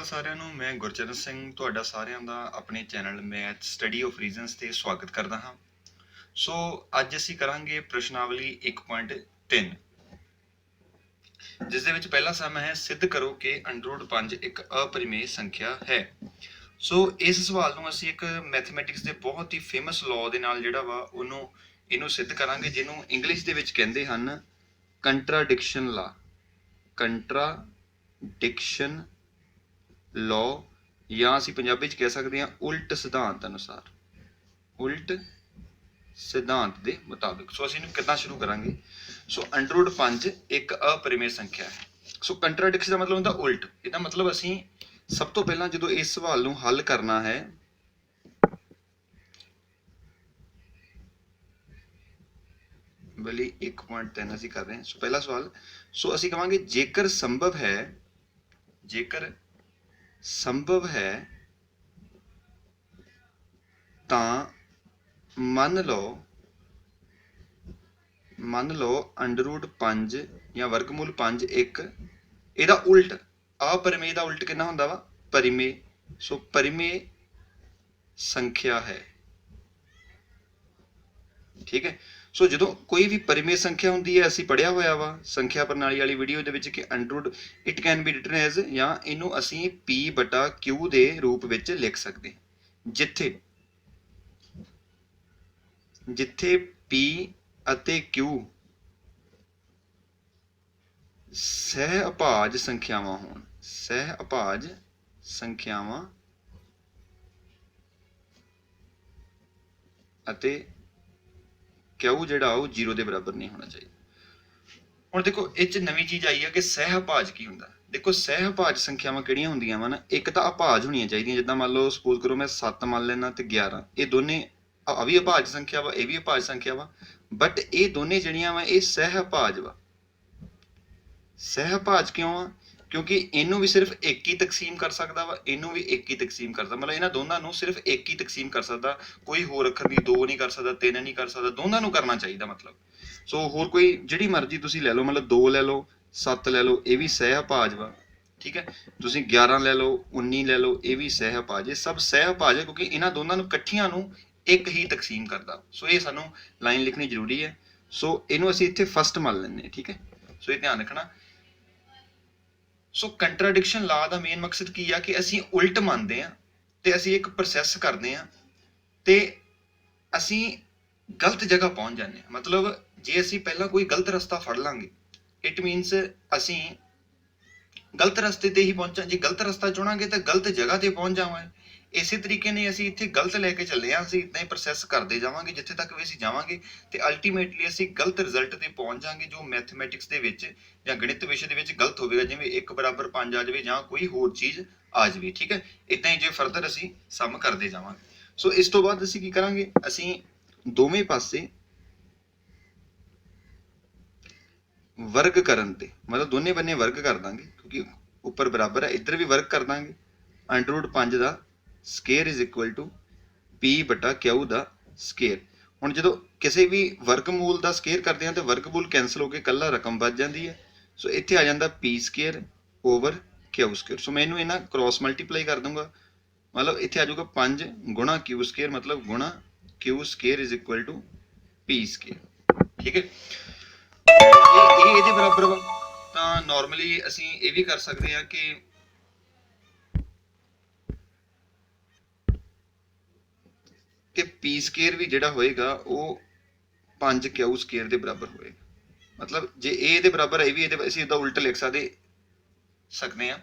ਸਾਰਿਆਂ ਨੂੰ। ਮੈਂ ਗੁਰਚਰਨ ਸਿੰਘ ਤੁਹਾਡਾ ਸਾਰਿਆਂ ਦਾ ਆਪਣੇ channel math study of reasons ਤੇ ਸਵਾਗਤ ਕਰਦਾ ਹਾਂ। ਸੋ ਅੱਜ ਅਸੀਂ ਕਰਾਂਗੇ ਪ੍ਰਸ਼ਨਾਵਲੀ 1.3 ਜਿਸ ਦੇ ਵਿੱਚ ਪਹਿਲਾ ਸਮ ਹੈ ਸਿੱਧ ਕਰੋ ਕਿ √5 ਇੱਕ ਅਪਰਿਮੇਯ ਸੰਖਿਆ ਹੈ। ਸੋ ਇਸ ਸਵਾਲ ਨੂੰ ਅਸੀਂ ਇੱਕ ਮੈਥਮੈਟਿਕਸ ਦੇ ਬਹੁਤ ਹੀ ਫੇਮਸ ਲਾਅ ਦੇ ਨਾਲ ਜਿਹੜਾ ਵਾ ਇਹਨੂੰ ਸਿੱਧ ਕਰਾਂਗੇ, ਜਿਹਨੂੰ ਇੰਗਲਿਸ਼ ਦੇ ਵਿੱਚ ਕਹਿੰਦੇ ਹਨ ਕੰਟਰਾਡਿਕਸ਼ਨ ਲਾ। ਕੰਟਰਾਡਿਕਸ਼ਨ ਲਾਅ ਜਾਂ ਅਸੀਂ ਪੰਜਾਬੀ 'ਚ ਕਹਿ ਸਕਦੇ ਹਾਂ ਉਲਟ ਸਿਧਾਂਤ ਅਨੁਸਾਰ, ਉਲਟ ਸਿਧਾਂਤ ਦੇ ਮੁਤਾਬਿਕ। ਸੋ ਅਸੀਂ ਇਹਨੂੰ ਕਿੱਦਾਂ ਸ਼ੁਰੂ ਕਰਾਂਗੇ। ਸੋ √5 ਇੱਕ ਅਪਰਿਮੇਯ ਸੰਖਿਆ ਹੈ। ਸੋ ਕੰਟਰਾਡਿਕਸ਼ਨ ਦਾ ਮਤਲਬ ਹੁੰਦਾ ਉਲਟ। ਇਹਦਾ ਮਤਲਬ ਅਸੀਂ ਸਭ ਤੋਂ ਪਹਿਲਾਂ ਜਦੋਂ ਇਸ ਸਵਾਲ ਨੂੰ ਹੱਲ ਕਰਨਾ ਹੈ ਬਲੀ 1.3 ਅਸੀਂ ਕਰ ਰਹੇ ਹਾਂ। ਸੋ ਪਹਿਲਾ ਸਵਾਲ, ਸੋ ਅਸੀਂ ਕਹਾਂਗੇ ਜੇਕਰ ਸੰਭਵ ਹੈ ਤਾਂ ਮੰਨ ਲਓ √5 ਜਾਂ ਵਰਗਮੂਲ 5 ਇੱਕ ਇਹਦਾ ਉਲਟ, ਅਪਰਿਮੇਯ ਦਾ ਉਲਟ ਕਿੰਨਾ ਹੁੰਦਾ ਵਾ? ਪਰਿਮੇਯ। ਸੋ ਪਰਿਮੇਯ ਸੰਖਿਆ ਹੈ। ਠੀਕ ਹੈ। ਸੋ ਜਦੋਂ ਕੋਈ ਵੀ ਪਰਿਮੇਯ ਸੰਖਿਆ ਹੁੰਦੀ ਹੈ, ਅਸੀਂ ਪੜ੍ਹਿਆ ਹੋਇਆ ਵਾ ਸੰਖਿਆ ਪ੍ਰਣਾਲੀ ਵਾਲੀ ਵੀਡੀਓ ਦੇ ਵਿੱਚ ਕਿ it can be written as, ਜਾਂ ਇਹਨੂੰ ਅਸੀਂ P/Q ਦੇ ਰੂਪ ਵਿੱਚ ਲਿਖ ਸਕਦੇ ਹਾਂ, ਜਿੱਥੇ P ਅਤੇ Q ਸਹਿ-ਅਭਾਜ ਸੰਖਿਆਵਾਂ ਹੋਣ। ਸਹਿ-ਅਭਾਜ ਸੰਖਿਆਵਾਂ ਅਤੇ Q ਜਿਹੜਾ ਉਹ 0 ਦੇ ਬਰਾਬਰ ਨਹੀਂ ਹੋਣਾ ਚਾਹੀਦਾ। ਹੁਣ ਦੇਖੋ ਇਹ 'ਚ ਨਵੀਂ ਚੀਜ਼ ਆਈ ਹੈ ਕਿ ਸਹਿ-ਅਭਾਜ ਕੀ ਹੁੰਦਾ। ਦੇਖੋ ਸਹਿ-ਅਭਾਜ ਸੰਖਿਆਵਾਂ ਕਿਹੜੀਆਂ ਹੁੰਦੀਆਂ ਵਾ ਨਾ, ਇੱਕ ਤਾਂ ਅਭਾਜ ਹੋਣੀਆਂ ਚਾਹੀਦੀਆਂ। ਜਿੱਦਾਂ ਮੰਨ ਲਓ ਸਪੋਜ਼ ਕਰੋ ਮੈਂ 7 ਮੰਨ ਲੈਣਾ ਤੇ 11, ਇਹ ਦੋਨੇ ਆ ਵੀ ਅਭਾਜ ਸੰਖਿਆ ਵਾ, ਇਹ ਵੀ ਅਭਾਜ ਸੰਖਿਆ ਵਾ, ਬਟ ਇਹ ਦੋਨੇ ਜਿਹੜੀਆਂ ਵਾ ਇਹ ਸਹਿ-ਅਭਾਜ ਵਾ। ਸਹਿ-ਅਭਾਜ ਕਿਉਂ ਆ? ਕਿਉਂਕਿ ਇਹਨੂੰ ਵੀ ਸਿਰਫ ਇੱਕ ਹੀ ਤਕਸੀਮ ਕਰ ਸਕਦਾ ਵਾ, ਇਹਨੂੰ ਵੀ ਇੱਕ ਹੀ ਤਕਸੀਮ ਕਰਦਾ, ਮਤਲਬ ਇਹਨਾਂ ਦੋਨਾਂ ਨੂੰ ਸਿਰਫ ਇੱਕ ਹੀ ਤਕਸੀਮ ਕਰ ਸਕਦਾ। ਕੋਈ ਹੋਰ ਅੱਖਰ ਦੀ 2 ਨਹੀਂ ਕਰ ਸਕਦਾ, 3 ਨਹੀਂ ਕਰ ਸਕਦਾ, ਦੋਨਾਂ ਨੂੰ ਕਰਨਾ ਚਾਹੀਦਾ ਮਤਲਬ। ਸੋ ਹੋਰ ਕੋਈ ਜਿਹੜੀ ਮਰਜ਼ੀ ਤੁਸੀਂ ਲੈ ਲਓ, ਮਤਲਬ 2 ਲੈ ਲਓ, 7 ਲੈ ਲਓ, ਇਹ ਵੀ ਸਹਿ-ਅਭਾਜ ਵਾ। ਠੀਕ ਹੈ। ਤੁਸੀਂ 11 ਲੈ ਲਓ, 19 ਲੈ ਲਓ, ਇਹ ਵੀ ਸਹਿ-ਅਭਾਜ। ਇਹ ਸਭ ਸਹਿ-ਅਭਾਜ ਹੈ ਕਿਉਂਕਿ ਇਹਨਾਂ ਦੋਨਾਂ ਨੂੰ ਇਕੱਠੀਆਂ ਨੂੰ ਇੱਕ ਹੀ ਤਕਸੀਮ ਕਰਦਾ। ਸੋ ਇਹ ਸਾਨੂੰ ਲਾਈਨ ਲਿਖਣੀ ਜ਼ਰੂਰੀ ਹੈ। ਸੋ ਇਹਨੂੰ ਅਸੀਂ ਇੱਥੇ ਫਸਟ ਮੰਨ ਲੈਂਦੇ ਹਾਂ। ਠੀਕ ਹੈ। ਸੋ ਇਹ ਧਿਆਨ ਰੱਖਣਾ। ਸੋ ਕੰਟਰਾਡਿਕਸ਼ਨ ਲਾ ਦਾ ਮੇਨ ਮਕਸਦ ਕੀ ਆ ਕਿ ਅਸੀਂ ਉਲਟ ਮੰਨਦੇ ਹਾਂ ਤੇ ਅਸੀਂ ਇੱਕ ਪ੍ਰੋਸੈਸ ਕਰਦੇ ਹਾਂ ਤੇ ਅਸੀਂ ਗਲਤ ਜਗ੍ਹਾ ਪਹੁੰਚ ਜਾਂਦੇ ਹਾਂ। ਮਤਲਬ ਜੇ ਅਸੀਂ ਪਹਿਲਾਂ ਕੋਈ ਗਲਤ ਰਸਤਾ ਫੜ ਲਾਂਗੇ, ਇਟ ਮੀਨਸ ਅਸੀਂ ਗਲਤ ਰਸਤੇ ਤੇ ਹੀ ਪਹੁੰਚਾਂ। ਜੇ ਗਲਤ ਰਸਤਾ ਚੁਣਾਂਗੇ ਤਾਂ ਗਲਤ ਜਗ੍ਹਾ ਤੇ ਪਹੁੰਚ ਜਾਵਾਂਗੇ। ਇਸੇ ਤਰੀਕੇ ਨੇ ਅਸੀਂ ਇੱਥੇ ਗਲਤ ਲੈ ਕੇ ਚੱਲੇ ਹਾਂ, ਅਸੀਂ ਇਦਾਂ ਹੀ ਪ੍ਰੋਸੈਸ ਕਰਦੇ ਜਾਵਾਂਗੇ ਜਿੱਥੇ ਤੱਕ ਵੀ ਅਸੀਂ ਜਾਵਾਂਗੇ ਤੇ ਅਲਟੀਮੇਟਲੀ ਅਸੀਂ ਗਲਤ ਰਿਜ਼ਲਟ ਤੇ ਪਹੁੰਚ ਜਾਵਾਂਗੇ, ਜੋ ਮੈਥਮੈਟਿਕਸ ਦੇ ਵਿੱਚ ਜਾਂ ਗਣਿਤ ਵਿਸ਼ੇ ਦੇ ਵਿੱਚ ਗਲਤ ਹੋਵੇਗਾ, ਜਿਵੇਂ 1 = 5 ਆ ਜਾਵੇ ਜਾਂ ਕੋਈ ਹੋਰ ਚੀਜ਼ ਆ ਜਾਵੇ। ਠੀਕ ਹੈ। ਇਦਾਂ ਹੀ ਜੇ ਫਰਦਰ ਅਸੀਂ ਸਮ ਕਰਦੇ ਜਾਵਾਂਗੇ। ਸੋ ਇਸ ਤੋਂ ਬਾਅਦ ਅਸੀਂ ਕੀ ਕਰਾਂਗੇ, ਅਸੀਂ ਦੋਵੇਂ ਪਾਸੇ ਵਰਗ ਕਰਨ ਤੇ, ਮਤਲਬ ਦੋਨੇ ਬੰਨੇ ਵਰਗ ਕਰ ਦਾਂਗੇ ਕਿਉਂਕਿ ਉੱਪਰ ਬਰਾਬਰ ਹੈ, ਇੱਧਰ ਵੀ ਵਰਗ ਕਰ ਦਾਂਗੇ। √5 ਦਾ ਸਕੁਅਰ = P/Q ਦਾ ਸਕੁਅਰ। ਹੁਣ ਜਦੋਂ ਕਿਸੇ ਵੀ ਵਰਗਮੂਲ ਦਾ ਸਕੁਅਰ ਕਰਦੇ ਹਾਂ ਤਾਂ ਵਰਗਮੂਲ ਕੈਂਸਲ ਹੋ ਕੇ ਇਕੱਲਾ ਰਕਮ ਬਚ ਜਾਂਦੀ ਹੈ। ਸੋ ਇੱਥੇ ਆ ਜਾਂਦਾ P²/Q²। ਸੋ ਮੈਂ ਇਹਨੂੰ ਇਹਨਾਂ ਕ੍ਰੋਸ ਮਲਟੀਪਲਾਈ ਕਰ ਦੂੰਗਾ, ਮਤਲਬ ਇੱਥੇ ਆ ਜਾਊਗਾ 5 × Q², ਮਤਲਬ ਗੁਣਾ Q² = P²। ਠੀਕ ਹੈ। ਇਹ ਇਹਦੇ ਬਰਾਬਰ ਵਾ। ਤਾਂ ਨਾਰਮਲੀ ਅਸੀਂ ਇਹ ਵੀ ਕਰ ਸਕਦੇ ਹਾਂ ਕਿ P² ਵੀ ਜਿਹੜਾ ਹੋਏਗਾ ਉਹ 5Q² ਦੇ ਬਰਾਬਰ ਹੋਏਗਾ। ਮਤਲਬ ਜੇ ਇਹ ਇਹਦੇ ਬਰਾਬਰ ਹੈ, ਇਹ ਵੀ ਇਹਦੇ, ਅਸੀਂ ਇਹਦਾ ਉਲਟ ਲਿਖ ਸਕਦੇ ਹਾਂ।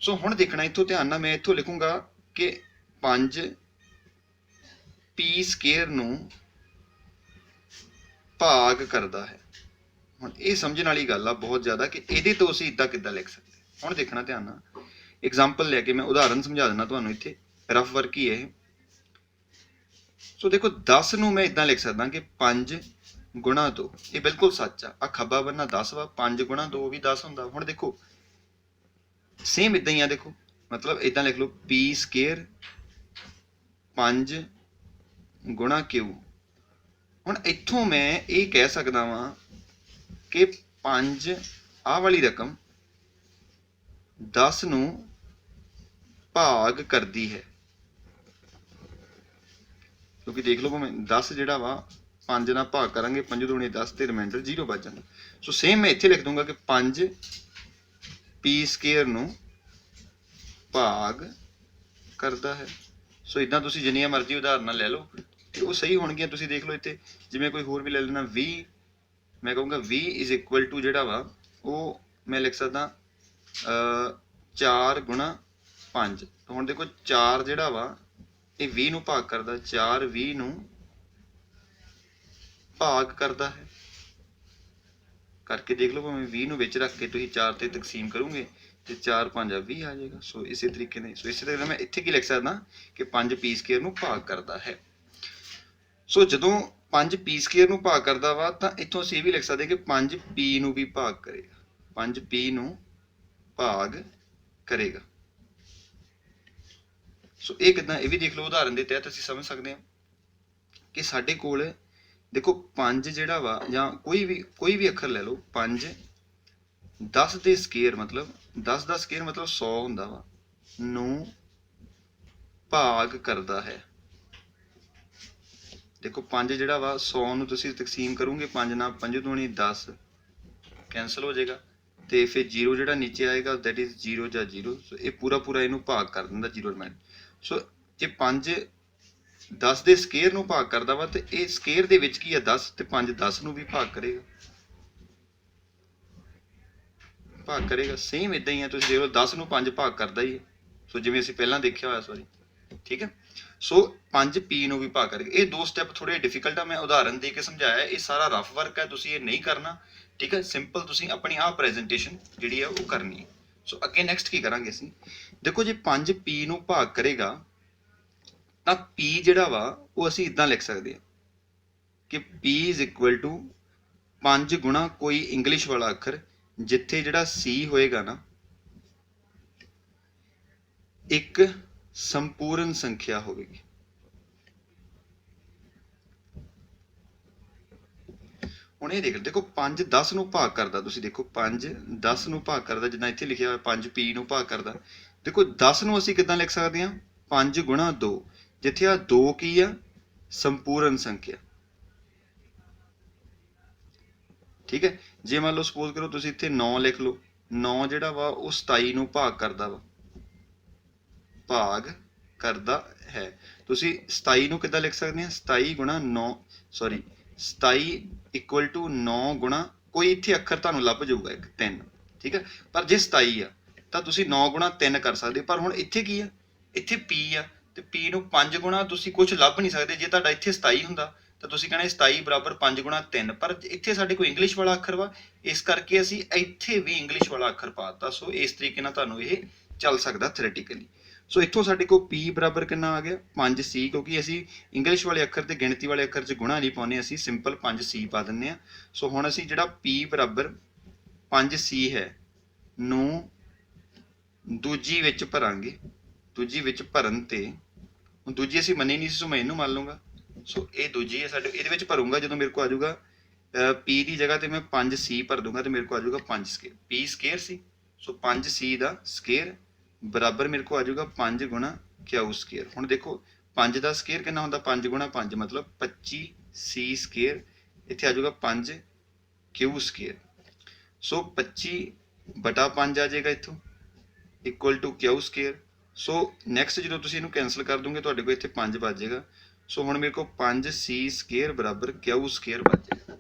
ਸੋ ਹੁਣ ਦੇਖਣਾ ਇੱਥੋਂ ਧਿਆਨ ਨਾਲ, ਮੈਂ ਇੱਥੋਂ ਲਿਖੂੰਗਾ ਕਿ 5 P² ਨੂੰ ਭਾਗ ਕਰਦਾ ਹੈ। ਹੁਣ ਇਹ ਸਮਝਣ ਵਾਲੀ ਗੱਲ ਆ ਬਹੁਤ ਜ਼ਿਆਦਾ ਕਿ ਇਹਦੇ ਤੋਂ ਅਸੀਂ ਇਦਾਂ ਕਿੱਦਾਂ ਲਿਖ ਸਕਦੇ। ਹੁਣ ਦੇਖਣਾ ਧਿਆਨ ਨਾਲ, ਐਗਜ਼ਾਮਪਲ ਲੈ ਕੇ ਮੈਂ ਉਦਾਹਰਨ ਸਮਝਾ ਦਿੰਦਾ ਤੁਹਾਨੂੰ। ਇੱਥੇ ਰਫ ਵਰਕ ਹੀ ਇਹ। ਸੋ ਦੇਖੋ 10 ਨੂੰ ਮੈਂ ਇਦਾਂ ਲਿਖ ਸਕਦਾ ਕਿ 5 × 2। ਇਹ ਬਿਲਕੁਲ ਸੱਚ ਆ ਖੱਬਾ ਬੰਨਾ 10 ਵਾ, 5 × 2 ਵੀ 10 ਹੁੰਦਾ। ਹੁਣ ਦੇਖੋ ਸੇਮ ਇਦਾਂ ਹੀ ਆ, ਦੇਖੋ ਮਤਲਬ ਇਦਾਂ ਲਿਖ ਲਓ P² 5 × Q। ਹੁਣ ਇੱਥੋਂ ਮੈਂ ਇਹ ਕਹਿ ਸਕਦਾ ਵਾਂ ਕਿ 5 ਆਹ ਵਾਲੀ ਰਕਮ 10 ਨੂੰ ਭਾਗ ਕਰਦੀ ਹੈ। ਕਿਉਂਕਿ ਦੇਖ ਲਓ ਭਾਵੇਂ 10 ਜਿਹੜਾ ਵਾ 5 ਨਾਲ ਭਾਗ ਕਰਾਂਗੇ 5 ਦੂਣੀ 10 ਤੇ ਰਿਮਾਈਂਡਰ 0 ਬਚ ਜਾਂਦਾ। ਸੋ ਸੇਮ ਮੈਂ ਇੱਥੇ ਲਿਖ ਦੂੰਗਾ ਕਿ 5 ਪੀ ਸਕੁਏਅਰ ਨੂੰ ਭਾਗ ਕਰਦਾ ਹੈ। ਸੋ ਇਦਾਂ ਤੁਸੀਂ ਜਿੰਨੀਆਂ ਮਰਜ਼ੀ ਉਦਾਹਰਨਾਂ ਲੈ ਲਓ ਤੇ ਉਹ ਸਹੀ ਹੋਣਗੀਆਂ। ਤੁਸੀਂ ਦੇਖ ਲਓ ਇੱਥੇ ਜਿਵੇਂ ਕੋਈ ਹੋਰ ਵੀ ਲੈ ਲੈਣਾ 20, ਮੈਂ ਕਹੂੰਗਾ 20 ਇਜ਼ ਇਕੁਅਲ ਟੂ ਜਿਹੜਾ ਵਾ ਉਹ ਮੈਂ ਲਿਖ ਸਕਦਾ 4 ਗੁਣਾ 5। ਹੁਣ ਦੇਖੋ 4 ਜਿਹੜਾ ਵਾ ਇਹ 20 ਨੂੰ ਭਾਗ ਕਰਦਾ, 4 20 ਨੂੰ ਭਾਗ ਕਰਦਾ ਹੈ। ਕਰਕੇ ਦੇਖ ਲਓ ਭਾਵੇਂ 20 ਨੂੰ ਵਿੱਚ ਰੱਖ ਕੇ ਤੁਸੀਂ 4 ਤੇ ਤਕਸੀਮ ਕਰੋਗੇ ਤੇ 4 5 20 ਆ ਜਾਏਗਾ। ਸੋ ਇਸੇ ਤਰੀਕੇ ਨਾਲ ਇਸੇ ਤਰ੍ਹਾਂ ਮੈਂ ਇੱਥੇ ਕੀ ਲਿਖ ਸਕਦਾ ਕਿ 5 ਪੀ ਸਕੁਏਅਰ ਨੂੰ ਭਾਗ ਕਰਦਾ ਹੈ। ਸੋ ਜਦੋਂ 5 ਪੀ ਸਕੁਏਅਰ ਨੂੰ ਭਾਗ ਕਰਦਾ ਵਾ ਤਾਂ ਇੱਥੋਂ ਅਸੀਂ ਇਹ ਵੀ ਲਿਖ ਸਕਦੇ ਕਿ 5 ਪੀ ਨੂੰ ਵੀ ਭਾਗ ਕਰੇਗਾ, 5 ਪੀ ਨੂੰ ਭਾਗ ਕਰੇਗਾ। ਸੋ ਇਹ ਕਿੱਦਾਂ, ਇਹ ਵੀ ਦੇਖ ਲਓ ਉਦਾਹਰਨ ਦੇ ਤਹਿਤ ਅਸੀਂ ਸਮਝ ਸਕਦੇ ਹਾਂ ਕਿ ਸਾਡੇ ਕੋਲ ਦੇਖੋ 5 ਜਿਹੜਾ ਵਾ ਜਾਂ ਕੋਈ ਵੀ ਅੱਖਰ ਲੈ ਲਓ, 5 10 ਦੇ ਸਕੁਏਅਰ ਮਤਲਬ 10 ਦਾ ਸਕੁਏਅਰ ਮਤਲਬ 100 ਹੁੰਦਾ ਵਾ, ਨੂੰ ਭਾਗ ਕਰਦਾ ਹੈ। ਦੇਖੋ 5 ਜਿਹੜਾ ਵਾ 100 ਨੂੰ ਤੁਸੀਂ ਤਕਸੀਮ ਕਰੋਗੇ 5 ਨਾਲ 5 ਦੂਣੀ 10 ਕੈਂਸਲ ਹੋ ਜਾਏਗਾ ਤੇ ਫਿਰ 0 ਜਿਹੜਾ ਨੀਚੇ ਆਏਗਾ ਦੈਟ ਇਜ਼ 0 ਜਾਂ 0। ਸੋ ਇਹ ਪੂਰਾ ਇਹਨੂੰ ਭਾਗ ਕਰ ਦਿੰਦਾ 0 ਰਿਮਾਈਂਡ। ਸੋ ਜੇ 5 10 ਦੇ ਸਕੁਏਅਰ ਨੂੰ ਭਾਗ ਕਰਦਾ ਵਾ ਤੇ ਇਹ ਸਕੁਏਅਰ ਦੇ ਵਿੱਚ ਕੀ ਆ 10 ਤੇ 5 10 ਨੂੰ ਵੀ ਭਾਗ ਕਰੇਗਾ। ਸੇਮ ਇਦਾਂ ਹੀ ਆ, ਤੁਸੀਂ ਦੇਖ ਲਓ 10 ਨੂੰ 5 ਭਾਗ ਕਰਦਾ ਹੀ ਹੈ। ਸੋ ਜਿਵੇਂ ਅਸੀਂ ਪਹਿਲਾਂ ਦੇਖਿਆ ਹੋਇਆ, ਸੌਰੀ ਠੀਕ ਹੈ। ਸੋ 5 ਪੀ ਨੂੰ ਵੀ ਭਾਗ ਕਰੇਗਾ। ਇਹ ਦੋ ਸਟੈਪ ਥੋੜੇ ਡਿਫਿਕਲਟ ਆ, ਮੈਂ ਉਦਾਹਰਨ ਦੇ ਕੇ ਸਮਝਾਇਆ। ਇਹ ਸਾਰਾ ਰਫ ਵਰਕ ਹੈ, ਤੁਸੀਂ ਇਹ ਨਹੀਂ ਕਰਨਾ ਠੀਕ ਹੈ। ਸਿੰਪਲ ਤੁਸੀਂ ਆਪਣੀ ਆਹ ਪ੍ਰੈਜੈਂਟੇਸ਼ਨ ਜਿਹੜੀ ਆ ਉਹ ਕਰਨੀ ਹੈ। ਸੋ ਅੱਗੇ ਨੈਕਸਟ ਕੀ ਕਰਾਂਗੇ ਅਸੀਂ, ਦੇਖੋ ਜੇ 5 ਪੀ ਨੂੰ ਭਾਗ ਕਰੇਗਾ ਤਾਂ P ਜਿਹੜਾ ਵਾ ਉਹ ਅਸੀਂ ਇਦਾਂ ਲਿਖ ਸਕਦੇ ਹਾਂ ਕਿ P ਇਜ਼ ਇਕੁਅਲ ਟੂ 5 ਗੁਣਾ ਕੋਈ ਇੰਗਲਿਸ਼ ਵਾਲਾ ਅੱਖਰ ਜਿੱਥੇ ਜਿਹੜਾ C ਹੋਏਗਾ ਨਾ ਇੱਕ ਸੰਪੂਰਨ ਸੰਖਿਆ ਹੋਵੇਗੀ। ਹੁਣ ਇਹ ਦੇਖੋ 5 10 ਨੂੰ ਭਾਗ ਕਰਦਾ, ਤੁਸੀਂ ਦੇਖੋ 5 10 ਨੂੰ ਭਾਗ ਕਰਦਾ, ਜਿੱਦਾਂ ਇੱਥੇ ਲਿਖਿਆ ਹੋਇਆ 5 P ਨੂੰ ਭਾਗ ਕਰਦਾ। ਦੇਖੋ 10 ਨੂੰ ਅਸੀਂ ਕਿੱਦਾਂ ਲਿਖ ਸਕਦੇ ਹਾਂ 5 ਗੁਣਾ 2, ਜਿੱਥੇ ਆ 2 ਕੀ ਆ ਸੰਪੂਰਨ ਸੰਖਿਆ ਠੀਕ ਹੈ। ਜੇ ਮੰਨ ਲਓ ਸਪੋਜ਼ ਕਰੋ ਤੁਸੀਂ ਇੱਥੇ 9 ਲਿਖ ਲਓ, 9 ਜਿਹੜਾ ਵਾ ਉਹ 27 ਨੂੰ ਭਾਗ ਕਰਦਾ ਵਾ, ਭਾਗ ਕਰਦਾ ਹੈ। ਤੁਸੀਂ 27 ਨੂੰ ਕਿੱਦਾਂ ਲਿਖ ਸਕਦੇ ਆ 27 ਗੁਣਾ 9 ਸੌਰੀ 27 ਇਕੁਅਲ ਟੂ 9 ਗੁਣਾ ਕੋਈ ਇੱਥੇ ਅੱਖਰ ਤੁਹਾਨੂੰ ਲੱਭ ਜਾਊਗਾ ਇੱਕ 3 ਠੀਕ ਹੈ। ਪਰ ਜੇ 27 ਆ ਤਾਂ ਤੁਸੀਂ 9 ਗੁਣਾ 3 ਕਰ ਸਕਦੇ। ਪਰ ਹੁਣ ਇੱਥੇ ਕੀ ਆ, ਇੱਥੇ P ਆ ਤੇ P ਨੂੰ 5 ਗੁਣਾ ਤੁਸੀਂ ਕੁਝ ਲੱਭ ਨਹੀਂ ਸਕਦੇ। ਜੇ ਤੁਹਾਡਾ ਇੱਥੇ 27 ਹੁੰਦਾ ਤਾਂ ਤੁਸੀਂ ਕਹਿੰਦੇ 27 ਬਰਾਬਰ 5 ਗੁਣਾ 3, ਪਰ ਇੱਥੇ ਸਾਡੇ ਕੋਲ ਇੰਗਲਿਸ਼ ਵਾਲਾ ਅੱਖਰ ਵਾ, ਇਸ ਕਰਕੇ ਅਸੀਂ ਇੱਥੇ ਵੀ ਇੰਗਲਿਸ਼ ਵਾਲਾ ਅੱਖਰ ਪਾਤਾ। ਸੋ ਇਸ ਤਰੀਕੇ ਨਾਲ ਤੁਹਾਨੂੰ ਇਹ ਚੱਲ ਸਕਦਾ ਥਿਓਰੇਟਿਕਲੀ। ਸੋ ਇੱਥੋਂ ਸਾਡੇ ਕੋਲ P ਬਰਾਬਰ ਕਿੰਨਾ ਆ ਗਿਆ 5C, ਕਿਉਂਕਿ ਅਸੀਂ ਇੰਗਲਿਸ਼ ਵਾਲੇ ਅੱਖਰ ਤੇ ਗਿਣਤੀ ਵਾਲੇ ਅੱਖਰ 'ਚ ਗੁਣਾ ਨਹੀਂ ਪਾਉਂਦੇ, ਅਸੀਂ ਸਿੰਪਲ 5C ਪਾ ਦਿੰਦੇ ਹਾਂ। ਸੋ ਹੁਣ ਅਸੀਂ ਜਿਹੜਾ P ਬਰਾਬਰ 5C ਹੈ ਨੂੰ ਦੂਜੀ ਵਿੱਚ ਭਰਾਂਗੇ। ਦੂਜੀ ਵਿੱਚ ਭਰਨ ਤੇ ਹੁਣ ਦੂਜੀ ਅਸੀਂ ਮੰਨੀ ਨਹੀਂ ਸੀ, ਸੋ ਮੈਂ ਇਹਨੂੰ ਮੰਨ ਲੂੰਗਾ। ਸੋ ਇਹ ਦੂਜੀ ਹੈ ਸਾਡੇ, ਇਹਦੇ ਵਿੱਚ ਭਰੂੰਗਾ ਜਦੋਂ ਮੇਰੇ ਕੋਲ ਆ ਜਾਊਗਾ P ਦੀ ਜਗ੍ਹਾ ਤੇ ਮੈਂ 5C ਭਰ ਦੂੰਗਾ ਤੇ ਮੇਰੇ ਕੋਲ ਆ ਜਾਊਗਾ 5 ਸਕੁਏਅਰ। P ਸਕੁਏਅਰ ਸੀ, ਸੋ 5C ਦਾ ਸਕੁਏਅਰ ਬਰਾਬਰ ਮੇਰੇ ਕੋਲ ਆ ਜਾਊਗਾ 5 ਗੁਣਾ Q ਸਕੁਏਅਰ। ਹੁਣ ਦੇਖੋ 5 ਦਾ ਸਕੁਏਅਰ ਕਿੰਨਾ ਹੁੰਦਾ 5 ਗੁਣਾ 5 ਮਤਲਬ 25C ਸਕੁਏਅਰ, ਇੱਥੇ ਆ ਜਾਊਗਾ 5 Q ਸਕੁਏਅਰ। ਸੋ 25 ਬਟਾ 5 ਆ ਜਾਏਗਾ ਇੱਥੋਂ equal to Q square. So next ਜਦੋਂ ਤੁਸੀਂ ਇਹਨੂੰ ਕੈਂਸਲ ਕਰ ਦੋਗੇ ਤੁਹਾਡੇ ਕੋਲ ਇੱਥੇ 5 ਬਚ ਜਾਏਗਾ। ਸੋ ਹੁਣ ਮੇਰੇ ਕੋਲ 5C ਸਕੁਏਅਰ ਬਰਾਬਰ Q ਸਕੁਏਅਰ ਬਚ ਜਾਏਗਾ।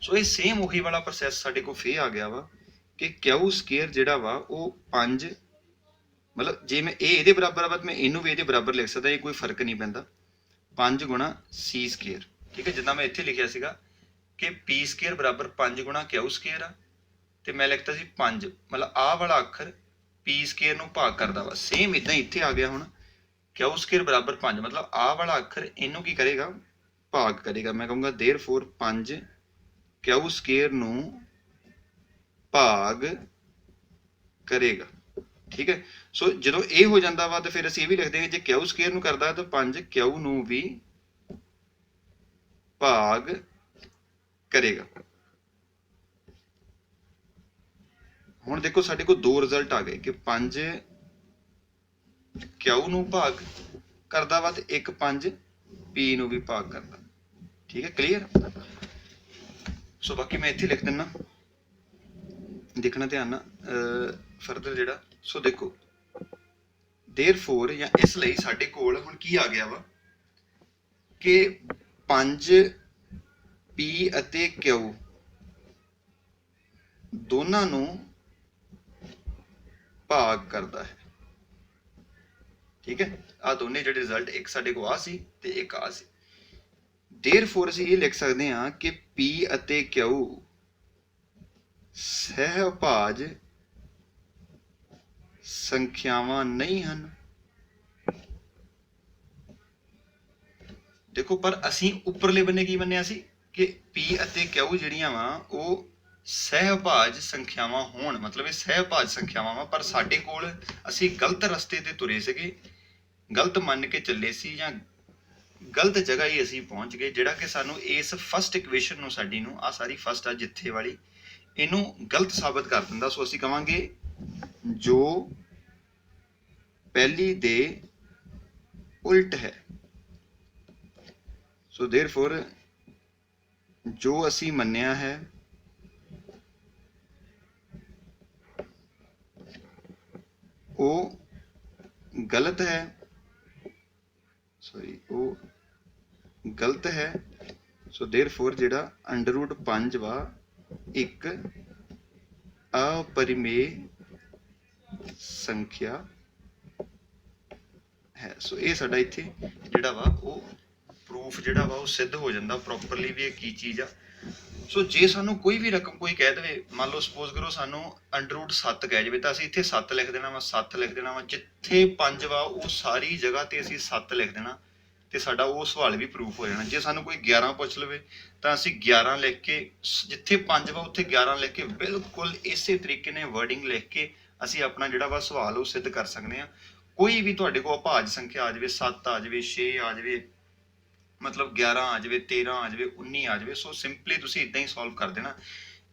ਸੋ ਇਹ ਸੇਮ ਉਹੀ ਵਾਲਾ ਪ੍ਰੋਸੈਸ ਸਾਡੇ ਕੋਲ ਫੇਰ ਆ ਗਿਆ ਵਾ ਕਿ Q ਸਕੁਏਅਰ ਜਿਹੜਾ ਵਾ ਉਹ 5 ਮਤਲਬ ਜੇ ਮੈਂ ਇਹ ਇਹਦੇ ਬਰਾਬਰ ਆ ਤਾਂ ਮੈਂ ਇਹਨੂੰ ਵੀ ਇਹਦੇ ਬਰਾਬਰ ਲਿਖ ਸਕਦਾ, ਇਹ ਕੋਈ ਫਰਕ ਨਹੀਂ ਪੈਂਦਾ। 5 ਗੁਣਾ C ਸਕੁਏਅਰ ਠੀਕ ਹੈ, ਜਿੱਦਾਂ ਮੈਂ ਇੱਥੇ ਲਿਖਿਆ ਸੀਗਾ ਕਿ P ਸਕੁਏਅਰ ਬਰਾਬਰ 5 ਗੁਣਾ Q ਸਕੁਏਅਰ ਆ ਤੇ ਮੈਂ ਲਿਖਤਾ ਸੀ 5 ਮਤਲਬ ਆਹ ਵਾਲਾ ਅੱਖਰ P ਸਕੁਏਅਰ ਨੂੰ ਭਾਗ ਕਰਦਾ ਵਾ। ਸੇਮ ਇਦਾਂ ਇੱਥੇ ਆ ਗਿਆ ਹੁਣ Q ਸਕੁਏਅਰ ਬਰਾਬਰ 5 ਮਤਲਬ ਆਹ ਵਾਲਾ ਅੱਖਰ ਇਹਨੂੰ ਕੀ ਕਰੇਗਾ ਭਾਗ ਕਰੇਗਾ। ਮੈਂ ਕਹੂੰਗਾ ਦੇਅਰਫੋਰ 5 Q ਸਕੁਏਅਰ ਨੂੰ ਭਾਗ ਕਰੇਗਾ ਠੀਕ ਹੈ। ਸੋ ਜਦੋਂ ਇਹ ਹੋ ਜਾਂਦਾ ਵਾ ਤਾਂ ਫਿਰ ਅਸੀਂ ਇਹ ਵੀ ਲਿਖਦੇ ਹਾਂ ਜੇ Q ਸਕੁਏਅਰ ਨੂੰ ਕਰਦਾ ਤਾਂ 5 Q ਨੂੰ ਵੀ ਭਾਗ ਕਰੇਗਾ। ਹੁਣ ਦੇਖੋ ਸਾਡੇ ਕੋਲ ਦੋ ਰਿਜ਼ਲਟ ਆ ਗਏ ਕਿ 5 Q ਨੂੰ ਭਾਗ ਕਰਦਾ ਵਾ ਤੇ ਇੱਕ 5 P ਨੂੰ ਵੀ ਭਾਗ ਕਰਦਾ। ਠੀਕ ਹੈ, ਕਲੀਅਰ। ਸੋ ਬਾਕੀ ਮੈਂ ਇੱਥੇ ਲਿਖ ਦਿੰਦਾ, ਦੇਖਣਾ ਧਿਆਨ ਨਾਲ ਫਰਦਰ ਜਿਹੜਾ। ਸੋ ਦੇਖੋ therefore ਜਾਂ ਇਸ ਲਈ ਸਾਡੇ ਕੋਲ ਹੁਣ ਕੀ ਆ ਗਿਆ ਵਾ ਕਿ 5 P ਅਤੇ Q ਦੋਨਾਂ ਨੂੰ ਭਾਗ ਕਰਦਾ ਹੈ। ਠੀਕ ਹੈ, ਆ ਦੋਨੇ ਜਿਹੜੇ ਰਿਜ਼ਲਟ, ਇੱਕ ਸਾਡੇ ਕੋਲ ਆ ਸੀ ਤੇ ਇੱਕ ਆ ਸੀ। therefore ਅਸੀਂ ਇਹ ਲਿਖ ਸਕਦੇ ਹਾਂ ਕਿ P ਅਤੇ Q ਸਹਿਭਾਜ ਸੰਖਿਆਵਾਂ ਨਹੀਂ ਹਨ। ਦੇਖੋ ਪਰ ਅਸੀਂ ਉੱਪਰਲੇ ਬੰਨੇ ਕੀ ਮੰਨਿਆ ਸੀ ਕਿ P ਅਤੇ Q ਜਿਹੜੀਆਂ ਵਾ ਉਹ ਸਹਿਭਾਜ ਸੰਖਿਆਵਾਂ ਹੋਣ, ਮਤਲਬ ਇਹ ਸਹਿਭਾਜ ਸੰਖਿਆਵਾਂ ਵਾ। ਪਰ ਸਾਡੇ ਕੋਲ ਅਸੀਂ ਗਲਤ ਰਸਤੇ ਤੇ ਤੁਰੇ ਸੀਗੇ, ਗਲਤ ਮੰਨ ਕੇ ਚੱਲੇ ਸੀ ਜਾਂ ਗਲਤ ਜਗ੍ਹਾ ਹੀ ਅਸੀਂ ਪਹੁੰਚ ਗਏ, ਜਿਹੜਾ ਕਿ ਸਾਨੂੰ ਇਸ ਫਸਟ ਇਕੁਏਸ਼ਨ ਨੂੰ, ਸਾਡੀ ਨੂੰ ਆ ਸਾਰੀ ਫਸਟ ਆ ਜਿੱਥੇ ਵਾਲੀ, ਇਹਨੂੰ ਗਲਤ ਸਾਬਤ ਕਰ ਦਿੰਦਾ। ਸੋ ਅਸੀਂ ਕਵਾਂਗੇ ਜੋ ਪਹਿਲੀ ਦੇ ਉਲਟ ਹੈ। ਸੋ therefore ਜੋ ਅਸੀਂ ਮੰਨਿਆ ਹੈ ਉਹ ਗਲਤ ਹੈ, ਸੌਰੀ ਉਹ ਗਲਤ ਹੈ। ਸੋ therefore ਜਿਹੜਾ √5 ਵਾ ਇੱਕ अपरिमेय संख्या है। सो ये साडा इत्थे जिहड़ा वा वो प्रूफ जिहड़ा वा वो सिद्ध हो जाता प्रॉपरली भी की चीज़ आ। सो जे सानू कोई भी रकम कोई कह दे, मान लो सपोज करो सानू √7 कह जाए तो असीं इत्थे 7 लिख देना वा, 7 लिख देना वा, जिथे 5 वा वो सारी जगह ते असीं 7 लिख देना ते साडा वो सवाल भी प्रूफ हो जाना। जे सानू कोई 11 पुछ लवे तो असीं 11 लिख के, जिथे 5 वा उत्थे 11 लिख के बिल्कुल इसे तरीके ने वर्डिंग लिख के असीं अपना जिहड़ा वा सवाल वो सिद्ध कर सकते हैं। कोई भी तुहाडे कोल अभाज्य संख्या आ जाए, 7 आ जाए, 6 आ जाए, मतलब 11 आ जाए, 13 आ जाए, 19 आ जाए, सो सिंपली तुसीं इदां ही सॉल्व कर देना।